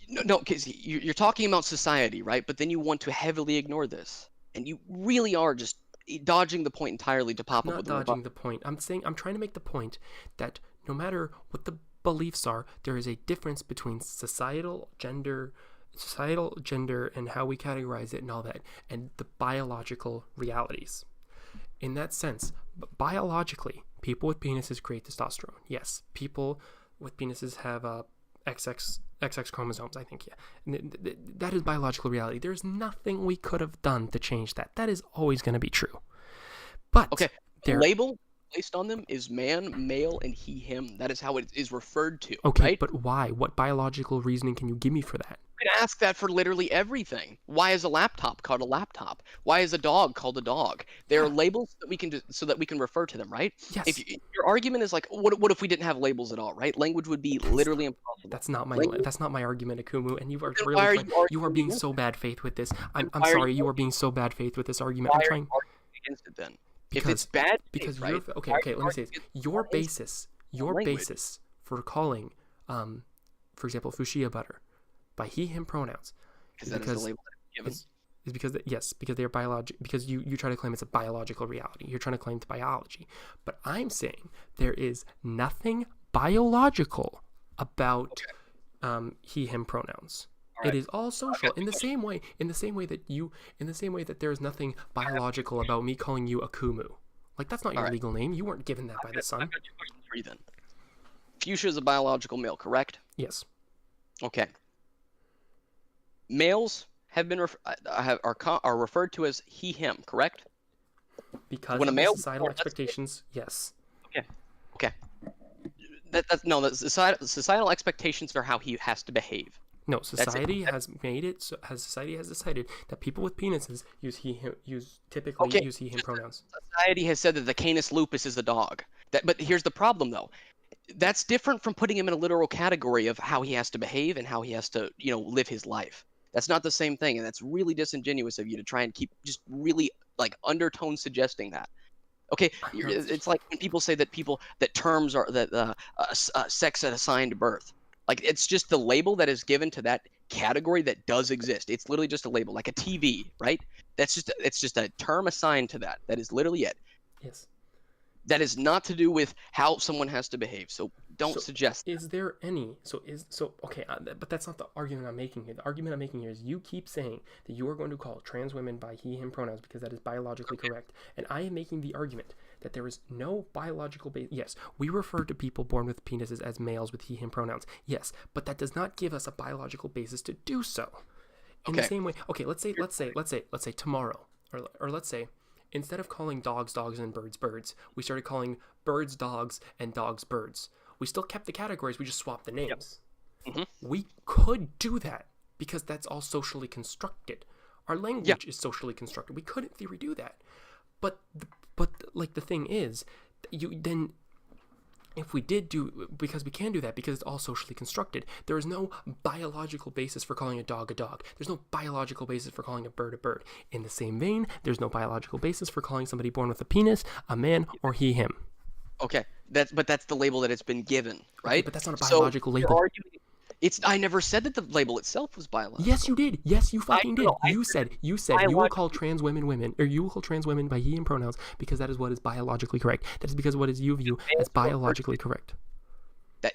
No, because you're talking about society, right? But then you want to heavily ignore this, and you really are just dodging the point entirely to pop up with not dodging the point. I'm trying to make the point that no matter what the beliefs are, there is a difference between societal gender and how we categorize it and all that, and the biological realities. In that sense, biologically, people with penises create testosterone. Yes, people with penises have XX chromosomes, I think, yeah. That is biological reality. There's nothing we could have done to change that. That is always going to be true. But okay, the label placed on them is man, male, and he, him. That is how it is referred to. Okay, right? But why? What biological reasoning can you give me for that? You can ask that for literally everything. Why is a laptop called a laptop? Why is a dog called a dog? There are labels that we can do so that we can refer to them, right? Yes. If your argument is like, what if we didn't have labels at all, right? Language would be literally impossible. That's not my argument, Akumu, and you are being so bad faith with this. I'm sorry, you are being so bad faith with this argument. I'm trying against it then. If it's bad, because right? Okay. Let me say this. Your basis for calling, for example, fuchsia butter by he/him pronouns, Because that is the label that it's given. Is because yes, because they're because you try to claim it's a biological reality. You're trying to claim it's biology. But I'm saying there is nothing biological about he him pronouns. It is all social. In the same way that there is nothing biological about me calling you Akumu. Like, that's not your legal name. You weren't given that by the sun. I've got 2 questions for you then. Fuchsia is a biological male, correct? Yes. Okay. Males have been are referred to as he him, correct? Because when of a male, the societal expectations, yes. Okay. The societal expectations are how he has to behave. No, society has made it. Society has decided that people with penises use he him use he him pronouns. Society has said that the Canis lupus is a dog. But here's the problem though. That's different from putting him in a literal category of how he has to behave and how he has to, live his life. That's not the same thing, and that's really disingenuous of you to try and keep just really like undertone suggesting that. Okay, it's like when people say that terms are sex at assigned birth. Like, it's just the label that is given to that category that does exist. It's literally just a label, like a TV, right? It's just a term assigned to that. That is literally it. Yes. That is not to do with how someone has to behave. So don't suggest. Is there any? Okay, but that's not the argument I'm making here. The argument I'm making here is you keep saying that you are going to call trans women by he him pronouns because that is biologically correct, and I am making the argument that there is no biological base. Yes, we refer to people born with penises as males with he him pronouns. Yes, but that does not give us a biological basis to do so. In the same way, okay, let's say tomorrow, or let's say, instead of calling dogs dogs and birds birds, we started calling birds dogs and dogs birds. We still kept the categories, we just swapped the names. Yep. Mm-hmm. We could do that because that's all socially constructed. Our language is socially constructed. We could in theory do that. But the thing is, if we did because we can do that because it's all socially constructed, there is no biological basis for calling a dog a dog. There's no biological basis for calling a bird a bird. In the same vein, there's no biological basis for calling somebody born with a penis a man or he him. Okay, that's the label that it's been given, right? Okay, but that's not a biological label. I never said that the label itself was biological. Yes, you did. Yes, you fucking did. You said you will call trans women women, or you will call trans women by he and pronouns because that is what is biologically correct. That is because what is you view as biologically correct.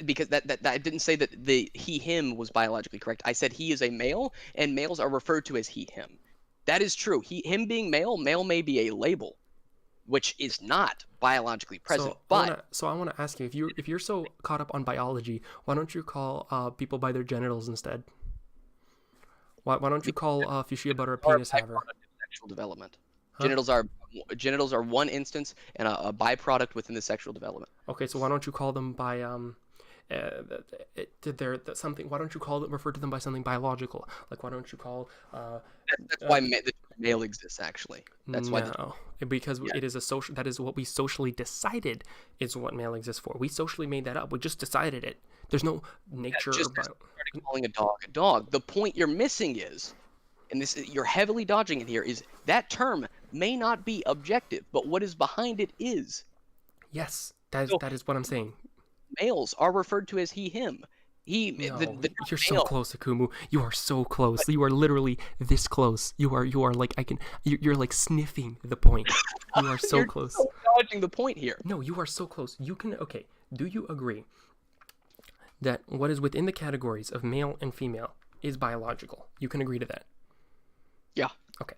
Because I didn't say that the he him was biologically correct. I said he is a male, and males are referred to as he him. That is true. Him being male may be a label, which is not biologically present. So I want to ask you, if you're so caught up on biology, why don't you call people by their genitals instead? Why don't you call Fuchsia butter a penis haver? Sexual development. Huh? Genitals are one instance and a byproduct within the sexual development. Okay, so why don't you call them by something? Why don't you refer to them by something biological? Like, why don't you call? That's why the male exists. Actually, that's why. Because it is a social. That is what we socially decided is what male exists for. We socially made that up. We just decided it. There's no nature. Just calling a dog a dog. The point you're missing is, and you're heavily dodging it here, is that term may not be objective, but what is behind it is. Yes, that is what I'm saying. Males are referred to as he him. You're so close, Akumu. You are so close. You are literally this close. You are like you're like sniffing the point. You are so close. So dodging the point here. No, you are so close. Do you agree that what is within the categories of male and female is biological? You can agree to that. Yeah. Okay.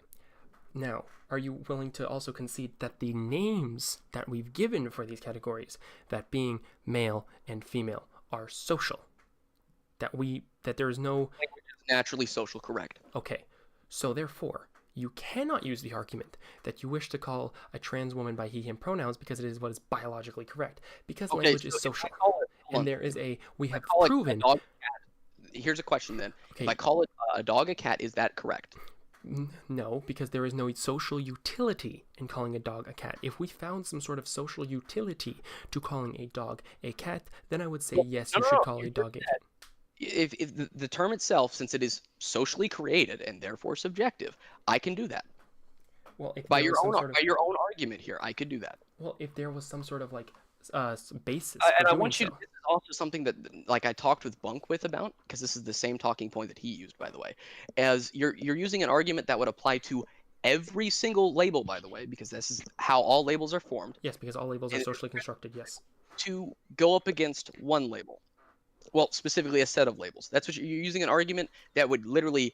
Now, are you willing to also concede that the names that we've given for these categories, that being male and female, are social? That there is no language is naturally social correct. Okay. So therefore, you cannot use the argument that you wish to call a trans woman by he him pronouns because it is what is biologically correct. Because language is social. And there is we have proven. Here's a question then. Okay. If I call it a dog a cat, is that correct? No, because there is no social utility in calling a dog a cat. If we found some sort of social utility to calling a dog a cat, then I would say yes, you should call a dog a cat. If the term itself, since it is socially created and therefore subjective, I can do that. Well, by your own argument here, I could do that. Well, if there was some sort of like basis And for I doing want you so. to, this is also something that like I talked with Bunk with about, because this is the same talking point that he used, by the way, as you're using an argument that would apply to every single label, by the way, because this is how all labels are formed, Yes, because all labels are and socially constructed. Yes. to go up against one label. Well, specifically a set of labels. That's what you're using an argument that would literally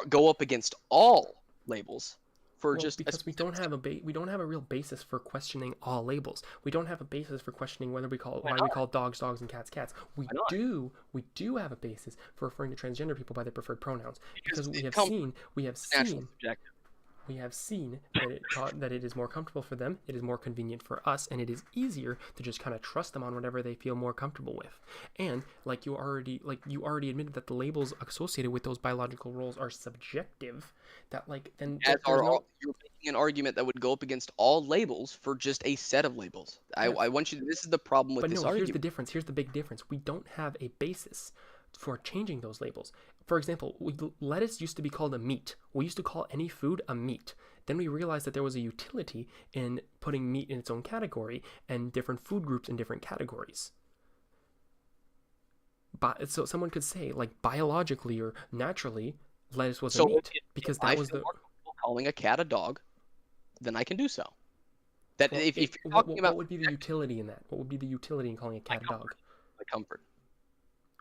go up against all labels for Well, just a because we don't have a real basis for questioning all labels. We don't have a basis for questioning why we call dogs dogs and cats cats. We do have a basis for referring to transgender people by their preferred pronouns because we have seen that it is more comfortable for them, it is more convenient for us, and it is easier to just kind of trust them on whatever they feel more comfortable with. And like you already admitted that the labels associated with those biological roles are subjective. That you're making an argument that would go up against all labels for just a set of labels. Yes. I want you to. This is the problem with this argument. Here's the difference. Here's the big difference. We don't have a basis for changing those labels. For example, lettuce used to be called a meat. We used to call any food a meat. Then we realized that there was a utility in putting meat in its own category and different food groups in different categories. But so someone could say, like, biologically or naturally, lettuce was a meat because that was the. Calling a cat a dog, then I can do so. That Well, if you're talking about what would be the utility in that? What would be the utility in calling a cat a dog? My comfort.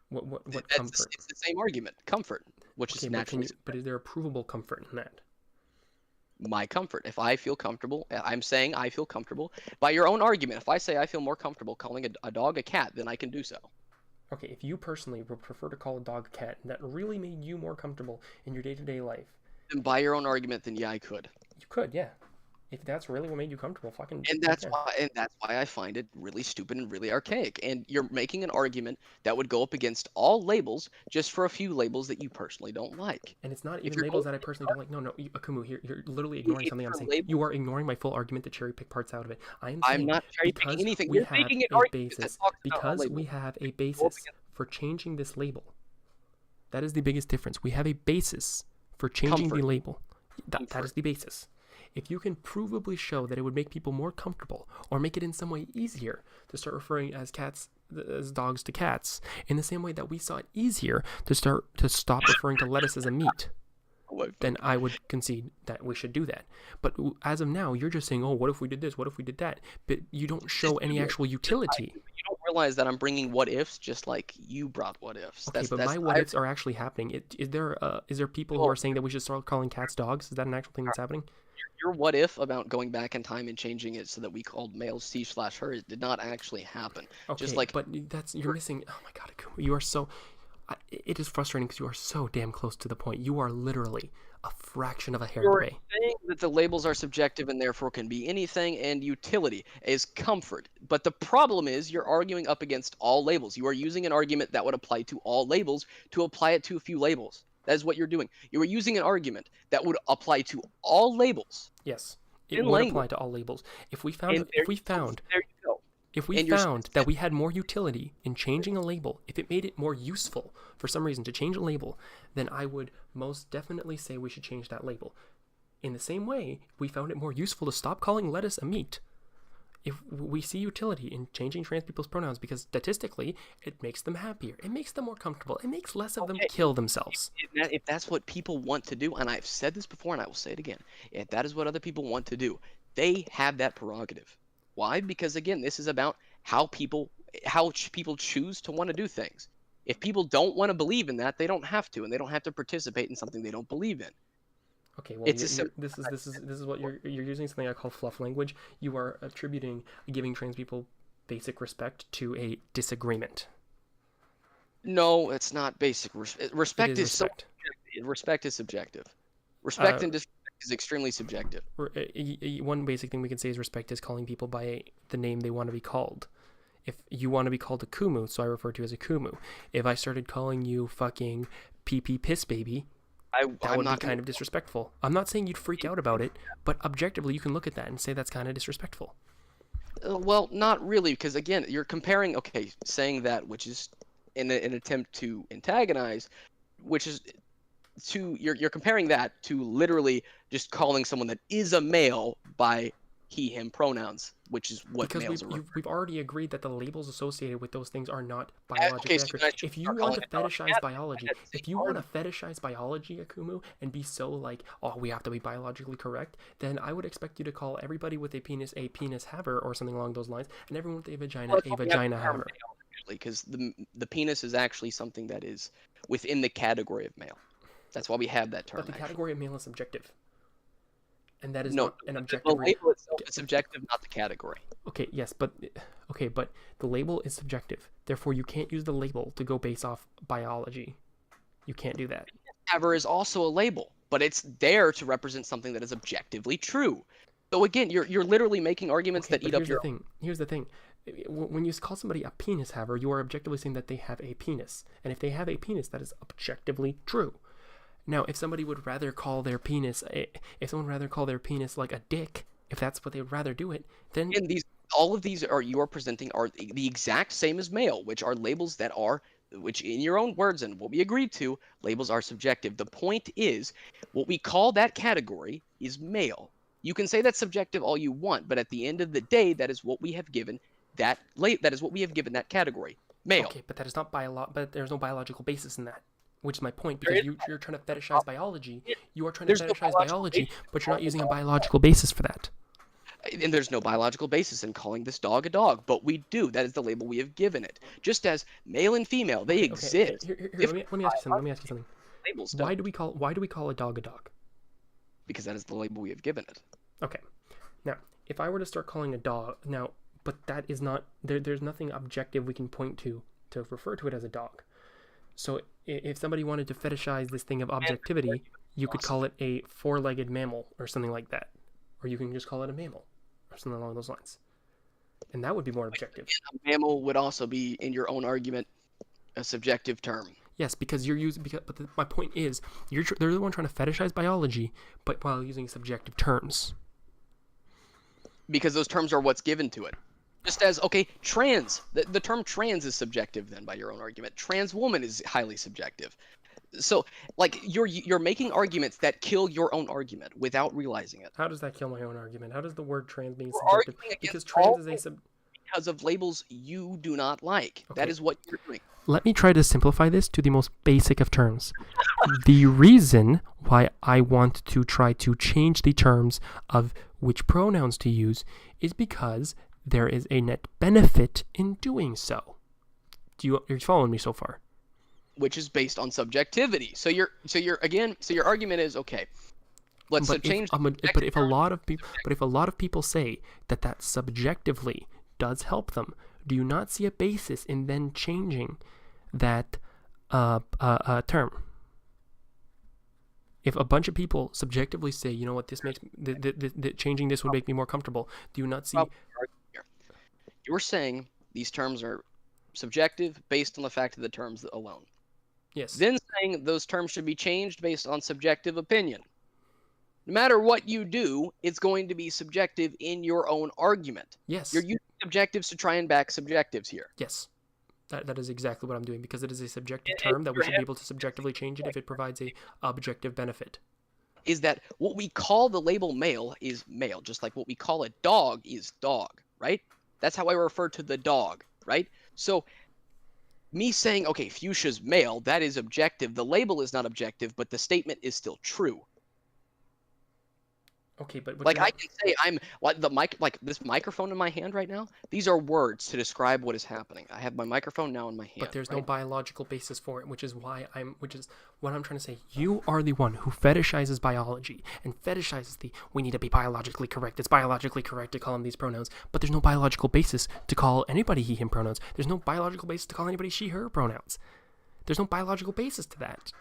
What comfort? It's the same argument. Comfort, which is naturally. But is there a provable comfort in that? My comfort. If I feel comfortable, I'm saying I feel comfortable. By your own argument, if I say I feel more comfortable calling a dog a cat, then I can do so. Okay, if you personally would prefer to call a dog a cat, and that really made you more comfortable in your day-to-day life. Then by your own argument, then yeah, I could. You could, yeah. If that's really what made you comfortable, fucking. And that's why I find it really stupid and really archaic. And you're making an argument that would go up against all labels just for a few labels that you personally don't like. And it's not even labels that I personally don't like. No, Akumu, you're literally ignoring something I'm saying. You are ignoring my full argument to cherry pick parts out of it. I'm not cherry picking anything. You're making an argument because we have a basis for changing this label. That is the biggest difference. We have a basis for changing the label. That is the basis. If you can provably show that it would make people more comfortable or make it in some way easier to start referring as dogs to cats, in the same way that we saw it easier to stop referring to lettuce as a meat, then I would concede that we should do that. But as of now, you're just saying, oh, what if we did this? What if we did that? But you don't show any actual utility. You don't realize that I'm bringing what ifs just like you brought what ifs. Okay, but my what ifs are actually happening. Is there people who are saying that we should start calling cats dogs? Is that an actual thing that's happening? Your what if about going back in time and changing it so that we called males she/her did not actually happen. Okay, just like, but you're missing. Oh my God, Akumu, you are so. It is frustrating because you are so damn close to the point. You are literally a fraction of a hair you're away. saying that the labels are subjective and therefore can be anything, and utility is comfort. But the problem is you're arguing up against all labels. You are using an argument that would apply to all labels to apply it to a few labels. That is what you're doing. You are using an argument that would apply to all labels. Yes, it would apply to all labels. If we found that we had more utility in changing a label, if it made it more useful for some reason to change a label, then I would most definitely say we should change that label. In the same way, we found it more useful to stop calling lettuce a meat. If we see utility in changing trans people's pronouns because statistically it makes them happier, it makes them more comfortable, it makes less of them kill themselves. If that's what people want to do, and I've said this before and I will say it again, if that is what other people want to do, they have that prerogative. Why? Because again, this is about how people choose to want to do things. If people don't want to believe in that, they don't have to, and they don't have to participate in something they don't believe in. Okay, well, this is what you're using something I call fluff language. You are giving trans people basic respect to a disagreement. No, it's not basic respect. Respect is subjective. Respect is subjective. Respect and disrespect is extremely subjective. One basic thing we can say is respect is calling people by the name they want to be called. If you want to be called a Kumo, so I refer to you as a Kumu. If I started calling you fucking pee piss baby, that would be kind of disrespectful. I'm not saying you'd freak out about it, but objectively you can look at that and say that's kind of disrespectful. Well, not really, because again, you're comparing, saying that, which is in an attempt to antagonize, which is you're comparing that to literally just calling someone that is a male by he, him pronouns, which is what Because males are. we've already agreed that the labels associated with those things are not Okay, biologically so accurate. then I should If you start want to calling it fetishize dog. biology, That's if you want to fetishize biology, Akumu, and be so like, oh, we have to be biologically correct, then I would expect you to call everybody with a penis haver or something along those lines, and everyone with a vagina Well, a vagina haver. Because the penis is actually something that is within the category of male. That's why we have that term. But the category of male is subjective, and that is No, not an the objective. label itself is subjective, not the category. Okay, yes, but the label is subjective. Therefore, you can't use the label to go based off biology. You can't do that. Haver is also a label, but it's there to represent something that is objectively true. So again, you're literally making arguments that eat up your. Here's the thing. When you call somebody a penis haver, you are objectively saying that they have a penis, and if they have a penis, that is objectively true. Now, if somebody would rather call their penis, if someone would rather call their penis like a dick, if that's what they would rather do it, then And all of these you are presenting are the exact same as male, which are labels that are, which in your own words and what we agreed to, labels are subjective. The point is, what we call that category is male. You can say that's subjective all you want, but at the end of the day, that is what we have given that is what we have given that category, male. Okay, but that is not but there's no biological basis in that. Which is my point, because you're trying to fetishize biology. You are trying to fetishize biology, but you're not using a biological basis for that. And there's no biological basis in calling this dog a dog, but we do. That is the label we have given it. Just as male and female, they exist. Here, let me ask you something. Labels Why do we call a dog a dog? Because that is the label we have given it. Okay. Now, if I were to start calling a dog now, but that is not there's nothing objective we can point to refer to it as a dog. So if somebody wanted to fetishize this thing of objectivity, you could call it a four-legged mammal or something like that. Or you can just call it a mammal or something along those lines. And that would be more objective. A mammal would also be, in your own argument, a subjective term. Yes, because you're using. My point is, they're the one trying to fetishize biology, but while using subjective terms. Because those terms are what's given to it. Just as, okay, trans. The term trans is subjective then by your own argument. Trans woman is highly subjective. So, like, you're making arguments that kill your own argument without realizing it. How does that kill my own argument? How does the word trans mean You're subjective? arguing Because against trans is a because of labels you do not like. Okay. That is what you're doing. Let me try to simplify this to the most basic of terms. The reason why I want to try to change the terms of which pronouns to use is because there is a net benefit in doing so. You're following me so far? Which is based on subjectivity. So your argument is, okay, let's change. But if a lot of people say that subjectively does help them, do you not see a basis in then changing that term? If a bunch of people subjectively say, you know what, this makes changing this would make me more comfortable, do you not see? You're saying these terms are subjective based on the fact of the terms alone. Yes. Then saying those terms should be changed based on subjective opinion. No matter what you do, it's going to be subjective in your own argument. Yes. You're using objectives to try and back subjectives here. Yes. That is exactly what I'm doing, because it is a subjective term that we should be able to subjectively change it if it provides a objective benefit. Is that what we call the label male is male, just like what we call a dog is dog, right? That's how I refer to the dog, right? So me saying, okay, fuchsia's male, that is objective. The label is not objective, but the statement is still true. Okay, but like I can say I'm like this microphone in my hand right now. These are words to describe what is happening. I have my microphone now in my hand. But there's no biological basis for it, which is what I'm trying to say. You are the one who fetishizes biology and fetishizes we need to be biologically correct. It's biologically correct to call him these pronouns, but there's no biological basis to call anybody he, him pronouns. There's no biological basis to call anybody she, her pronouns. There's no biological basis to that.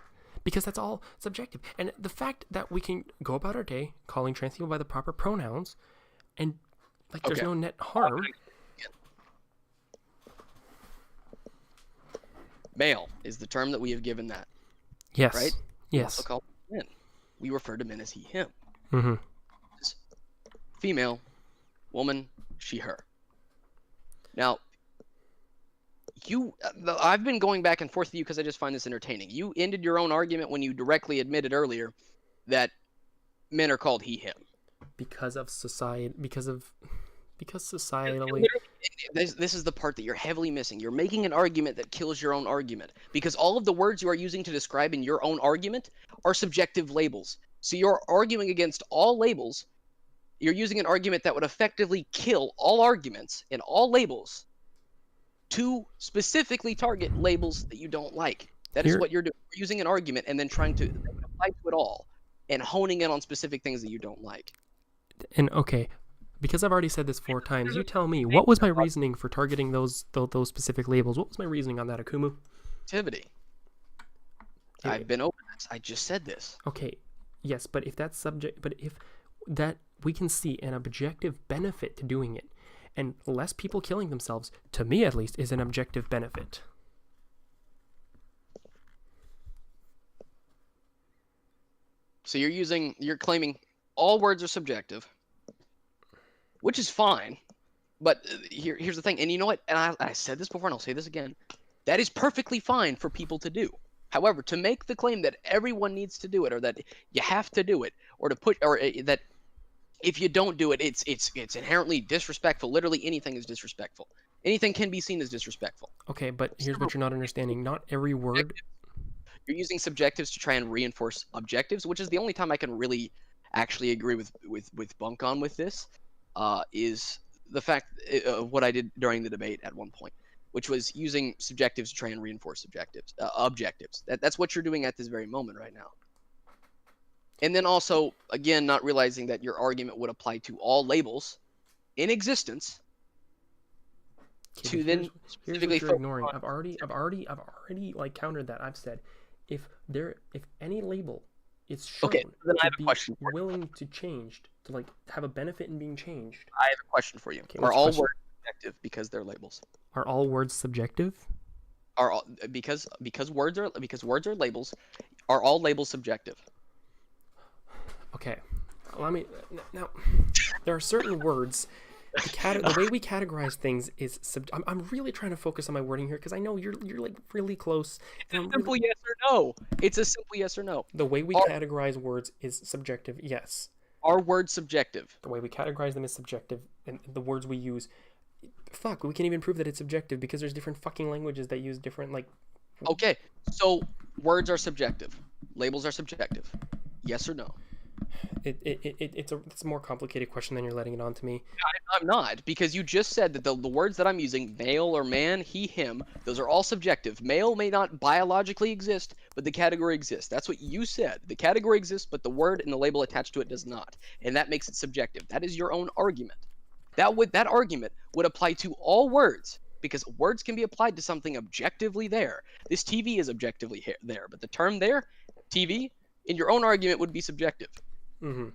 Because that's all subjective. And the fact that we can go about our day calling trans people by the proper pronouns and there's no net harm. Male is the term that we have given that. Yes. Right? Yes. We also call men. We refer to men as he, him. Mm-hmm. Female, woman, she, her. Now, I've been going back and forth with you because I just find this entertaining. You ended your own argument when you directly admitted earlier that men are called he, him. because of society, because societally. This is the part that you're heavily missing. You're making an argument that kills your own argument because all of the words you are using to describe in your own argument are subjective labels. So you're arguing against all labels. You're using an argument that would effectively kill all arguments and all labels to specifically target labels that you don't like. That is what you're doing. You're using an argument and then trying to apply to it all and honing in on specific things that you don't like. And okay, because I've already said this 4 times, you tell me, what was my reasoning for targeting those specific labels? What was my reasoning on that, Akumu? Activity. Yeah. I've been over this. I just said this. Okay, yes, but if that we can see an objective benefit to doing it, and less people killing themselves, to me at least, is an objective benefit. So you're claiming all words are subjective, which is fine, but here's the thing, and you know what, and I said this before and I'll say this again, that is perfectly fine for people to do. However, to make the claim that everyone needs to do it, or that you have to do it, or that if you don't do it, it's inherently disrespectful. Literally anything is disrespectful. Anything can be seen as disrespectful. Okay, but here's what you're not understanding. Not every word... You're using subjectives to try and reinforce objectives, which is the only time I can really actually agree with Bunk on with this, is the fact of what I did during the debate at one point, which was using subjectives to try and reinforce objectives. That's what you're doing at this very moment right now. And then also, again, not realizing that your argument would apply to all labels in existence. Okay, here's what you're ignoring. I've already like countered that. I've said, if any label is shown then I have to a question be willing to change, to like have a benefit in being changed. I have a question for you. Okay, are all words subjective because they're labels? Are all words subjective? Are all, because words are labels? Are all labels subjective? Okay, allow me now. There are certain words. The way we categorize things is I'm really trying to focus on my wording here because I know you're like really close. It's a simple yes or no. It's a simple yes or no. The way we categorize words is subjective. Yes. Are words subjective? The way we categorize them is subjective, and the words we use, fuck, we can't even prove that it's subjective because there's different fucking languages that use different like. Okay, so words are subjective. Labels are subjective. Yes or no? It's a more complicated question than you're letting it on to me. I'm not, because you just said that the words that I'm using, male or man, he, him, those are all subjective. Male may not biologically exist, but the category exists. That's what you said. The category exists, but the word and the label attached to it does not, and that makes it subjective. That is your own argument. That argument would apply to all words, because words can be applied to something objectively there. This TV is objectively there, but the term there, TV, in your own argument would be subjective. Mm-hmm.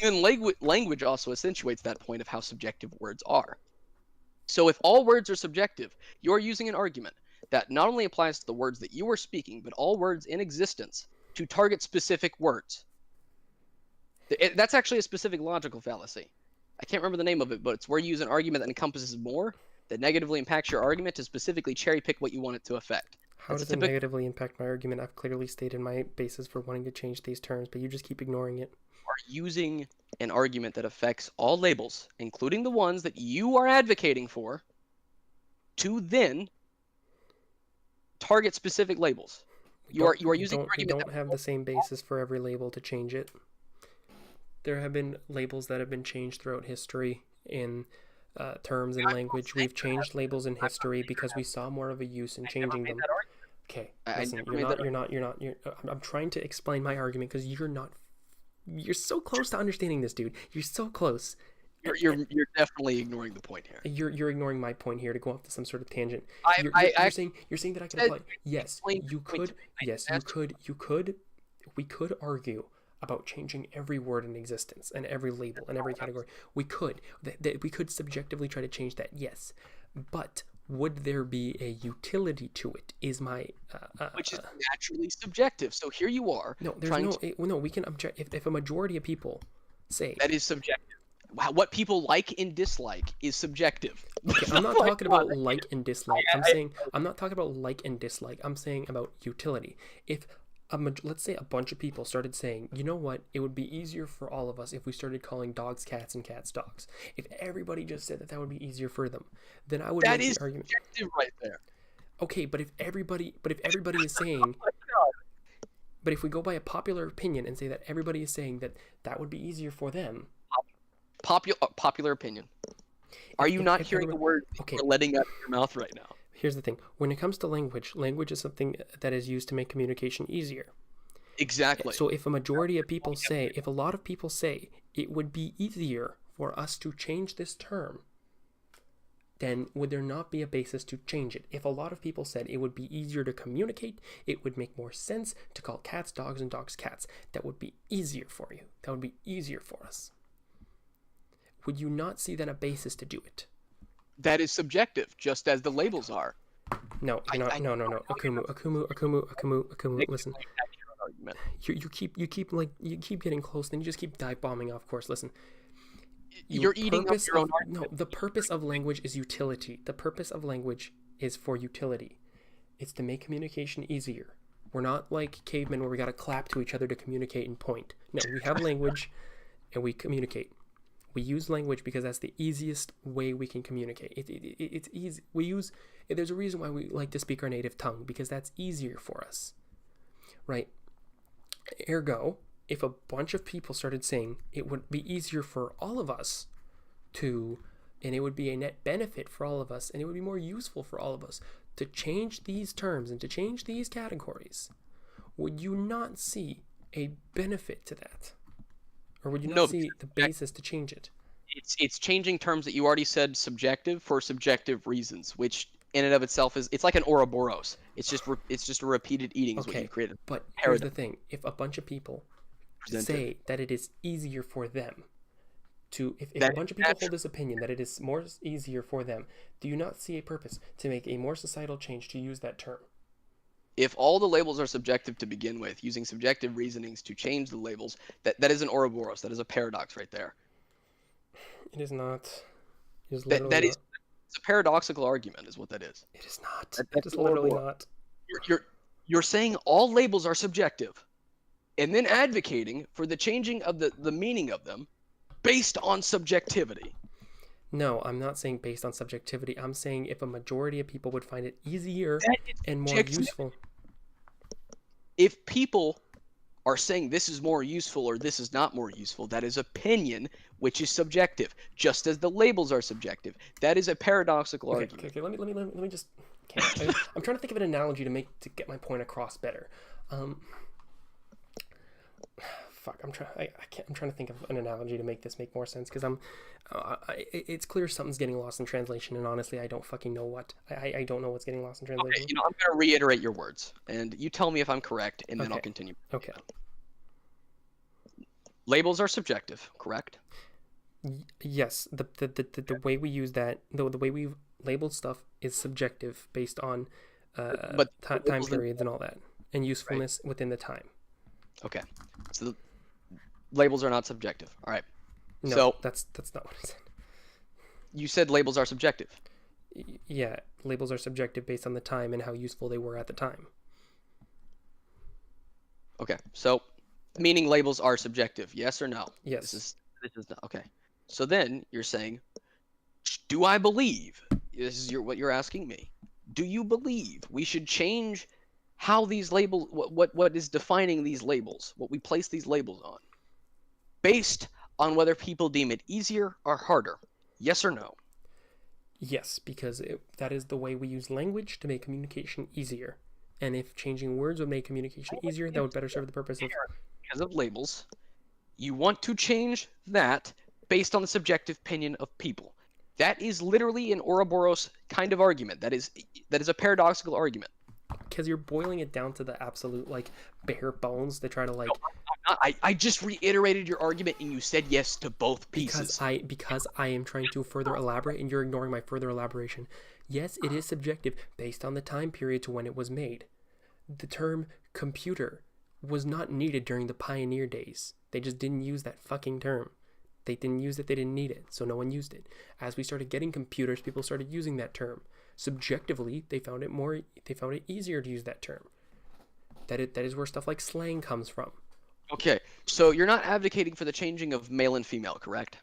And then language also accentuates that point of how subjective words are. So if all words are subjective, you're using an argument that not only applies to the words that you are speaking, but all words in existence to target specific words. That's actually a specific logical fallacy. I can't remember the name of it, but it's where you use an argument that encompasses more, that negatively impacts your argument to specifically cherry pick what you want it to affect. How does it negatively impact my argument? I've clearly stated my basis for wanting to change these terms, but you just keep ignoring it. Are using an argument that affects all labels, including the ones that you are advocating for, to then target specific labels. You are using an argument. You don't have the same basis for every label to change it. There have been labels that have been changed throughout history in terms and language. We've changed labels in history because we saw more of a use in changing them. Okay, listen, I'm trying to explain my argument because you're so close to understanding this, dude. You're so close. You're definitely ignoring the point here. You're ignoring my point here to go off to some sort of tangent. You're saying that I can apply. Yes, you could. Yes, you could. We could argue about changing every word in existence and every label and every category. We could. We could subjectively try to change that. Yes, but would there be a utility to it? Is my which is naturally subjective. So here you are. No, we can object if a majority of people say that is subjective. What people like and dislike is subjective. Okay, I'm not talking about like and dislike. I'm not talking about like and dislike. I'm saying about utility. If let's say a bunch of people started saying, you know what, it would be easier for all of us if we started calling dogs cats and cats dogs. If everybody just said that would be easier for them, then I would That make is the argument. subjective right there. Okay, but if everybody is saying, but if we go by a popular opinion and say that everybody is saying that would be easier for them. Popular opinion. Are you not hearing the word you're letting out of your mouth right now? Here's the thing. When it comes to language is something that is used to make communication easier. Exactly. So if a majority of people say, if a lot of people say it would be easier for us to change this term, then would there not be a basis to change it? If a lot of people said it would be easier to communicate, it would make more sense to call cats dogs and dogs cats. That would be easier for you. That would be easier for us. Would you not see then a basis to do it? That is subjective, just as the labels are. No. Akumu. Listen, you keep getting close, then you just keep dive bombing off course. Listen, you're eating up your own argument. No, the purpose of language is utility. The purpose of language is for utility. It's to make communication easier. We're not like cavemen where we gotta clap to each other to communicate and point. No, we have language, and we communicate. We use language because that's the easiest way we can communicate. It's easy. There's a reason why we like to speak our native tongue, because that's easier for us, right? Ergo, if a bunch of people started saying it would be easier for all of us and it would be a net benefit for all of us, and it would be more useful for all of us to change these terms and to change these categories, would you not see a benefit to that? Or would you not see the basis to change it? It's changing terms that you already said subjective for subjective reasons, which in and of itself it's like an Ouroboros. It's just a repeated eating is what you created. But here's the thing: if a bunch of people say that it is easier for them to, if a bunch of people hold this opinion that it is more easier for them, do you not see a purpose to make a more societal change to use that term? If all the labels are subjective to begin with, using subjective reasonings to change the labels, that is an Ouroboros. That is a paradox right there. It is not. It is literally that not. is it's a paradoxical argument, is what that is. It is not. It is literally not. You're saying all labels are subjective, and then advocating for the changing of the meaning of them based on subjectivity. No, I'm not saying based on subjectivity. I'm saying if a majority of people would find it easier and more useful. If people are saying this is more useful or this is not more useful, that is opinion, which is subjective, just as the labels are subjective. That is a paradoxical argument. Okay, let me just. I'm trying to think of an analogy to get my point across better. I'm trying to think of an analogy to make this make more sense, because it's clear something's getting lost in translation, and honestly, I don't fucking know what. I don't know what's getting lost in translation. Okay, I'm going to reiterate your words, and you tell me if I'm correct, and then I'll continue. Okay. Labels are subjective, correct? Yes, the way we use that, the way we label stuff is subjective based on time periods and all that, and usefulness within the time. Okay, so the labels are not subjective. All right. No, so that's not what I said. You said labels are subjective. Yeah, labels are subjective based on the time and how useful they were at the time. Okay, so meaning labels are subjective, yes or no? Yes. This is not, okay. So then you're saying, do I believe? This is what you're asking me. Do you believe we should change how these labels, what is defining these labels, what we place these labels on, based on whether people deem it easier or harder? Yes or no? Yes, because that is the way we use language to make communication easier. And if changing words would make communication easier, that would better serve the purpose of... Because of labels, you want to change that based on the subjective opinion of people. That is literally an Ouroboros kind of argument. That is a paradoxical argument. Because you're boiling it down to the absolute, like, bare bones to try to, like... No, I just reiterated your argument, and you said yes to both pieces. Because I am trying to further elaborate, and you're ignoring my further elaboration. Yes, it is subjective based on the time period to when it was made. The term computer was not needed during the pioneer days. They just didn't use that fucking term. They didn't use it, they didn't need it, so no one used it. As we started getting computers, people started using that term. Subjectively, they found it easier to use that term. That is where stuff like slang comes from. Okay, so you're not advocating for the changing of male and female, correct?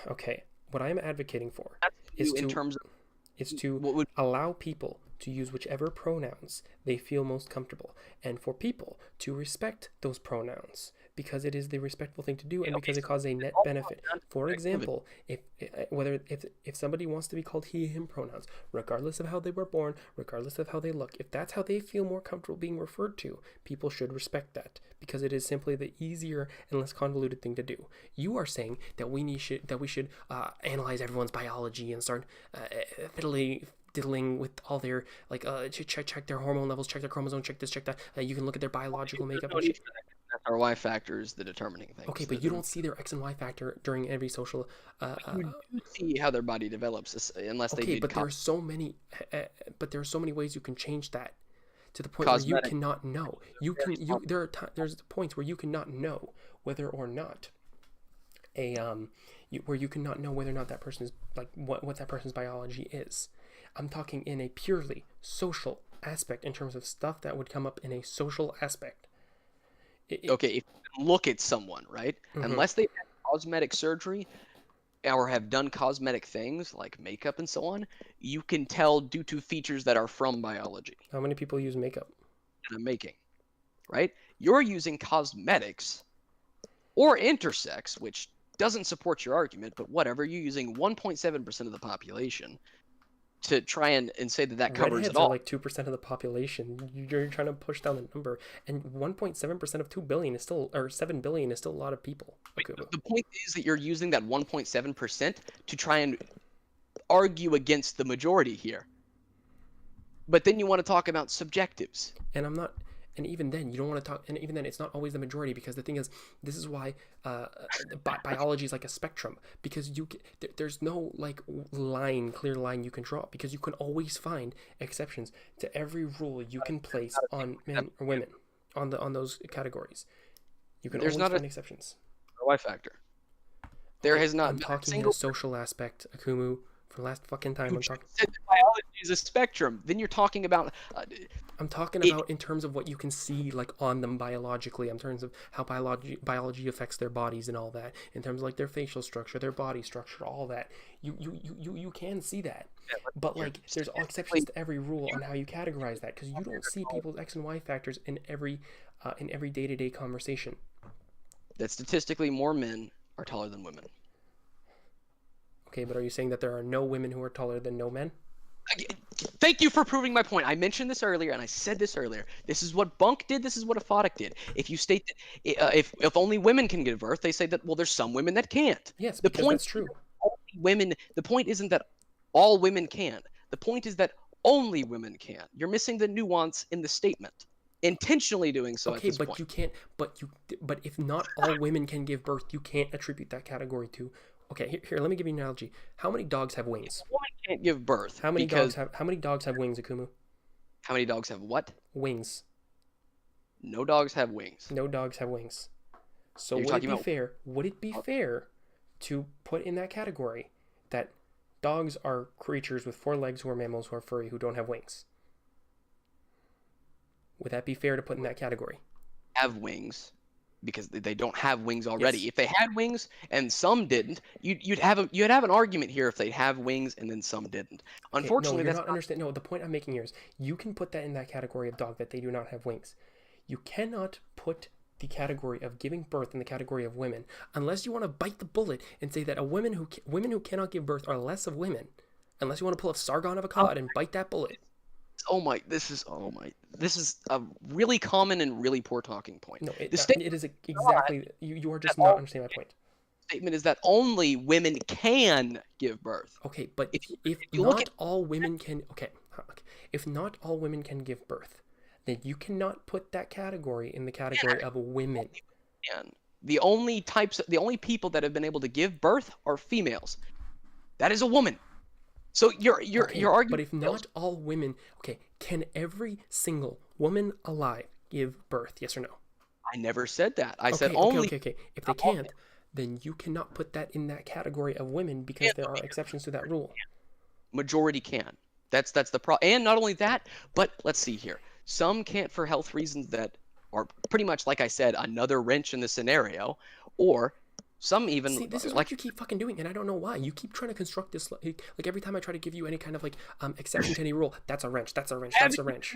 Okay, what I'm advocating for That's is in to terms of what would allow people to use whichever pronouns they feel most comfortable, and for people to respect those pronouns because it is the respectful thing to do, and because it causes a net benefit. For example, if somebody wants to be called he him pronouns, regardless of how they were born, regardless of how they look, if that's how they feel more comfortable being referred to, people should respect that because it is simply the easier and less convoluted thing to do. You are saying that we should analyze everyone's biology and start diddling with all their check their hormone levels, check their chromosome, check this, check that. You can look at their biological makeup and shit. our Y factor is the determining thing. Okay, but you don't see their X and Y factor during every social. You do see how their body develops, unless they. Okay, but there are so many. But there are so many ways you can change that, to the point Cosmetic. where you cannot know. There's points where you cannot know whether or not where you cannot know whether or not that person is like what that person's biology is. I'm talking in a purely social aspect, in terms of stuff that would come up in a social aspect. Okay, if you look at someone, right? Mhm. Unless they've had cosmetic surgery or have done cosmetic things like makeup and so on, you can tell due to features that are from biology How many people use makeup? that I'm making, right? You're using cosmetics or intersex, which doesn't support your argument, but whatever. You're using 1.7% of the population to try and say that covers Redheads it all. are like 2% of the population. You're trying to push down the number, and 1.7% of 2 billion is still, or 7 billion is still a lot of people. Akumu. The point is that you're using that 1.7% to try and argue against the majority here. But then you want to talk about subjectives. And I'm not, and even then you don't want to talk, and even then it's not always the majority, because the thing is, this is why biology is like a spectrum, because there's no like clear line you can draw, because you can always find exceptions to every rule you can place on men or women on those categories. You can There's always not find exceptions. Y factor. There has not I'm been a talking in single a social aspect, Akumu. For the last fucking time, I'm talking. said that biology is a spectrum. Then you're talking about I'm talking about in terms of what you can see, like, on them biologically, in terms of how biology affects their bodies and all that, in terms of like their facial structure, their body structure, all that. You can see that, but like there's exceptions to every rule on how you categorize that, because you don't see people's X and Y factors in every day-to-day conversation. that statistically more men are taller than women. Okay, but are you saying that there are no women who are taller than no men? Thank you for proving my point. I mentioned this earlier, and I said this earlier. This is what Bunk did. This is what Aphotic did. If you state that if only women can give birth, they say that, well, there's some women that can't. Yes, The because point that's true. The point isn't that all women can. The point is that only women can. You're missing the nuance in the statement. Intentionally doing so. Okay, at this but point. you can't. But if not all women can give birth, you can't attribute that category to. Okay, here. Let me give you an analogy. How many dogs have wings? A woman can't give birth. How many because dogs have wings, Akumu? How many dogs have what? Wings. No dogs have wings. No dogs have wings. So You're would it talking be about- fair? Would it be fair to put in that category that dogs are creatures with 4 legs who are mammals who are furry who don't have wings? Would that be fair to put in that category? Have wings because they don't have wings already. Yes. If they had wings and some didn't, you'd have an argument here if they have wings and then some didn't. Unfortunately, no, you're that's not understanding. No, the point I'm making here is you can put that in that category of dog that they do not have wings. You cannot put the category of giving birth in the category of women unless you want to bite the bullet and say that women who cannot give birth are less of women. Unless you want to pull up Sargon of Akkad and bite that bullet. This is a really common and really poor talking point. No, The it is exactly. You are just not understanding my point. statement is that only women can give birth. Okay, but if you look not all women can, if not all women can give birth, then you cannot put that category in the category of women. And the only people that have been able to give birth are females. That is a woman. So you're arguing. But if not all women, can every single woman alive give birth? Yes or no? I never said that. I said only. Okay. If they can't, then you cannot put that in that category of women because there are exceptions to that rule. Majority can. That's the problem. And not only that, but let's see here. Some can't for health reasons that are pretty much, like I said, another wrench in the scenario, or some even See, this is like what you keep fucking doing, and I don't know why. You keep trying to construct this like every time I try to give you any kind of like exception to any rule, that's a wrench, that's a wrench, that's a wrench.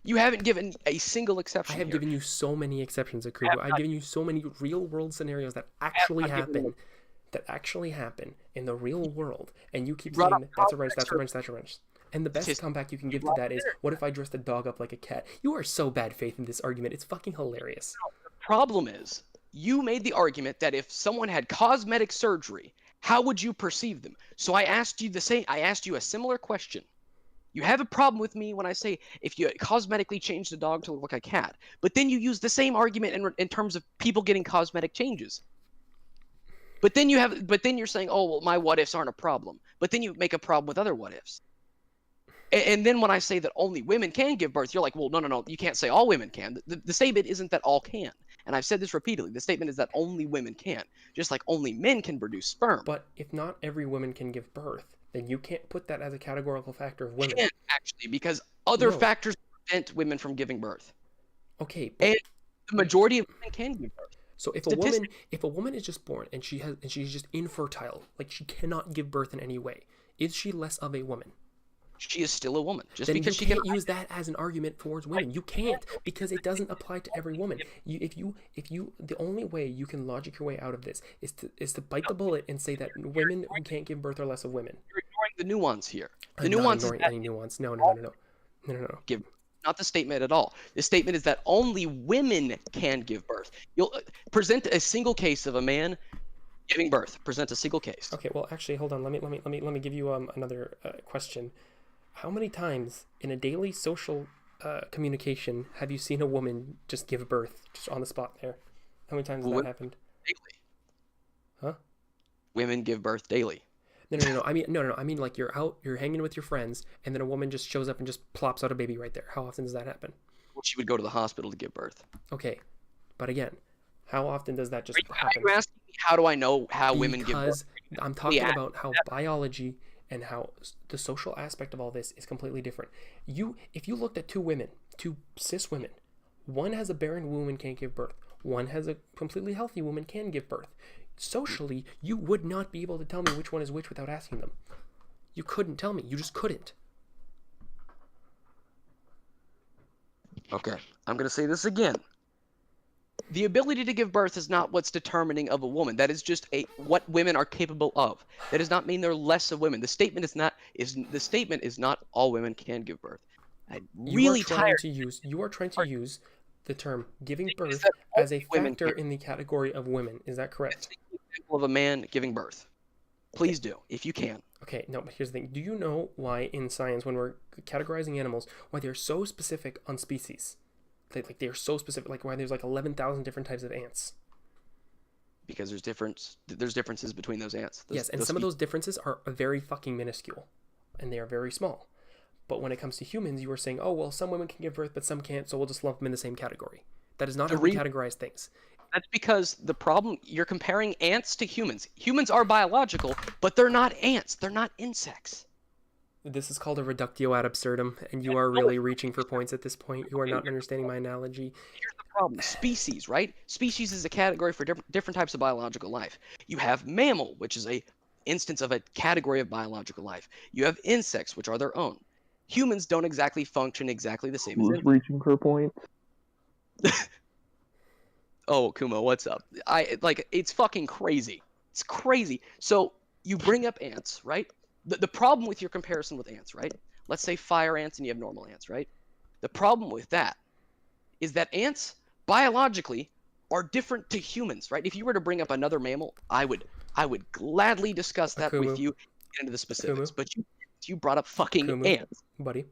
you haven't given a single I exception. have here. given you so many exceptions, Akumu. I've given you so many real world scenarios that actually happen in the real world, and you keep saying that's a wrench, that's a wrench, that's a wrench. And the best comeback you can give to that is, what if I dressed the dog up like a cat? You are so bad faith in this argument. It's fucking hilarious. The problem is, you made the argument that if someone had cosmetic surgery, how would you perceive them? So I asked you a similar question. You have a problem with me when I say if you cosmetically change the dog to look like a cat, but then you use the same argument in terms of people getting cosmetic changes. But then you're saying, oh well, my what ifs aren't a problem. But then you make a problem with other what ifs. And then when I say that only women can give birth, you're like, well, no, you can't say all women can. The statement isn't that all can. And I've said this repeatedly. The statement is that only women can, just like only men can produce sperm. But if not every woman can give birth, then you can't put that as a categorical factor of women. You can't, actually, because other factors prevent women from giving birth. Okay. And the majority of women can give birth. So if a woman is just born and she's just infertile, like she cannot give birth in any way, is she less of a woman? She is still a woman. Just then because you can't use that as an argument towards women. You can't, because it doesn't apply to every woman. The only way you can logic your way out of this is to bite the bullet and say that women who can't give birth are less of women. You're ignoring the nuance here. The I'm nuance not ignoring any nuance. No. Give not the statement at all. The statement is that only women can give birth. You'll present a single case of a man giving birth. Present a single case. Okay. Well, actually, hold on. Let me give you another question. How many times in a daily social communication have you seen a woman just give birth just on the spot there? How many times has that happened? Daily. Huh? Women give birth daily. No. I mean, like you're out, you're hanging with your friends, and then a woman just shows up and just plops out a baby right there. How often does that happen? Well, she would go to the hospital to give birth. Okay, but again, how often does that just happen? Are you asking me how do I know how women give birth? Because I'm talking about how biology and how the social aspect of all this is completely different. If you looked at two cis women, one has a barren womb and can't give birth. One has a completely healthy woman can give birth. Socially, you would not be able to tell me which one is which without asking them. You couldn't tell me. You just couldn't. Okay, I'm going to say this again. The ability to give birth is not what's determining of a woman. That is just what women are capable of. That does not mean they're less of women. The statement is not all women can give birth. You are trying to use the term giving birth as a factor in the category of women. Is that correct? An example of a man giving birth. Please do, if you can. Okay, no, but here's the thing. Do you know why in science, when we're categorizing animals, why they're so specific on species? They're so specific, like why there's like 11,000 different types of ants. Because there's differences between those ants. Yes, and some of those differences are very fucking minuscule, and they are very small. But when it comes to humans, you are saying, oh, well, some women can give birth, but some can't, so we'll just lump them in the same category. That is not how we categorize things. That's because the problem, you're comparing ants to humans. Humans are biological, but they're not ants. They're not insects. This is called a reductio ad absurdum, and you are really reaching for points at this point. You are not understanding my analogy. Here's the problem. Species, right? Species is a category for different types of biological life. You have mammal, which is a instance of a category of biological life. You have insects, which are their own. Humans don't exactly function exactly the same as Who's reaching for points? Oh, Kumo, what's up? It's fucking crazy. It's crazy. So you bring up ants, right? The problem with your comparison with ants, right? Let's say fire ants and you have normal ants, right? The problem with that is that ants biologically are different to humans, right? If you were to bring up another mammal, I would gladly discuss that Akumu. with you, get into the specifics. Akumu. But you brought up fucking Kumo, ants. buddy.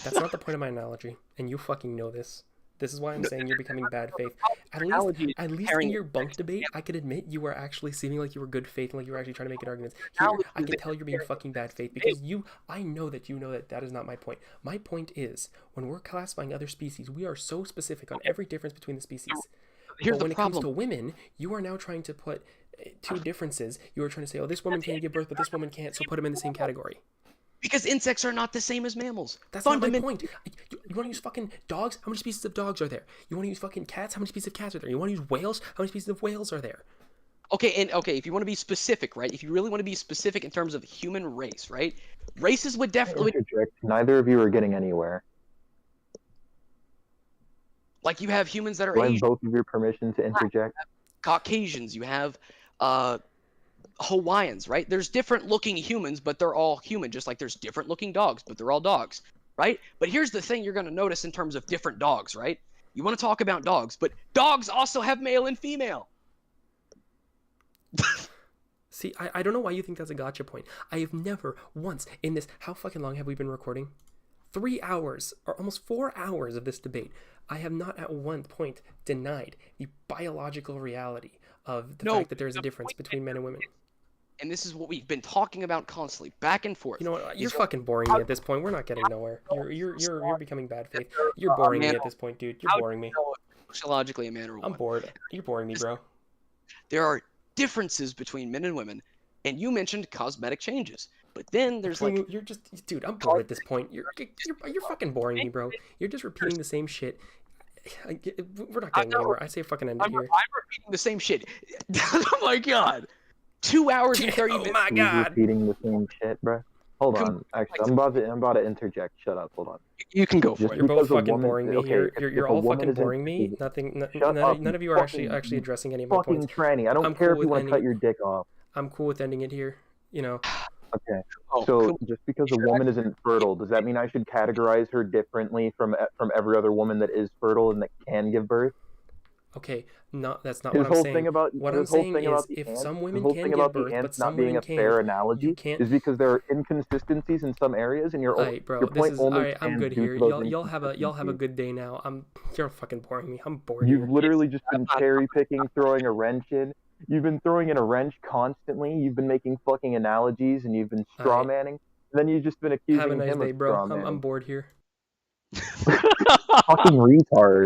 That's not the point of my analogy, and you fucking know this. This is why I'm saying you're becoming bad faith. At least in your bunk debate, I could admit you were actually seeming like you were good faith and like you were actually trying to make an argument. Here, I can tell you're being fucking bad faith because I know that you know that is not my point. My point is, when we're classifying other species, we are so specific on every difference between the species. Here's but when the it comes problem. to women, you are now trying to put two differences. You are trying to say, oh, this woman can't give birth, but this woman can't, so put them in the same category. Because insects are not the same as mammals. That's not my point. You want to use fucking dogs? How many species of dogs are there? You want to use fucking cats? How many species of cats are there? You want to use whales? How many species of whales are there? Okay, if you want to be specific, right? If you really want to be specific in terms of human race, right? Races would definitely, Interject. Neither of you are getting anywhere. like, you have humans that are Do I have Asian, both of your permission to interject? Caucasians, you have Hawaiians, right? There's different looking humans, but they're all human, just like there's different looking dogs, but they're all dogs, right? But here's the thing you're going to notice in terms of different dogs, right? You want to talk about dogs, but dogs also have male and female. See, I don't know why you think that's a gotcha point. I have never once in this, how fucking long have we been recording? 3 hours, or almost 4 hours of this debate. I have not at one point denied the biological reality of the fact that there is a difference between men and women. And this is what we've been talking about constantly, back and forth. You know what? You're fucking boring me at this point. We're not getting nowhere. You're becoming bad faith. You're boring me at this point, dude. You're boring me. Sociologically, a man or a woman. I'm bored. You're boring me, bro. There are differences between men and women, and you mentioned cosmetic changes. But then there's like, you're just, dude. I'm bored at this point. You're fucking boring me, bro. You're just repeating the same shit. We're not getting anywhere. I say fucking end it here. I'm repeating the same shit. Oh my god. 2 hours and 30 minutes. Oh my god. Repeating the same shit, bro. Hold on. Actually, I'm about to interject. Shut up. Hold on. You can go for Just it. You're both because a fucking woman- boring me. okay, You're if a all woman fucking isn't- boring me. Nothing. Shut up, None of you are actually addressing any of my Fucking points. tranny. I don't I'm care cool if you with want to cut any- your dick off. I'm cool with ending it here. You know. Okay. Oh, So cool. just because a woman isn't fertile, does that mean I should categorize her differently from every other woman that is fertile and that can give birth? Okay. No, that's not His what I'm whole saying. thing about What I'm his whole saying thing is, about the if ants- some his women whole can thing give about the birth, but ants some not being women a can't, fair you analogy can't. is because there are inconsistencies in some areas, and All right, bro. your This point is only all right. I'm stands good due here. to those Y'all have a inconsistencies. good day now. You're fucking boring me. I'm bored You've here. literally just been cherry picking, throwing a wrench in. You've been throwing in a wrench constantly. You've been making fucking analogies, and you've been straw Alright. manning. And then you've just been accusing Have a nice him day, of bro. straw I'm manning. bored here. Fucking retard.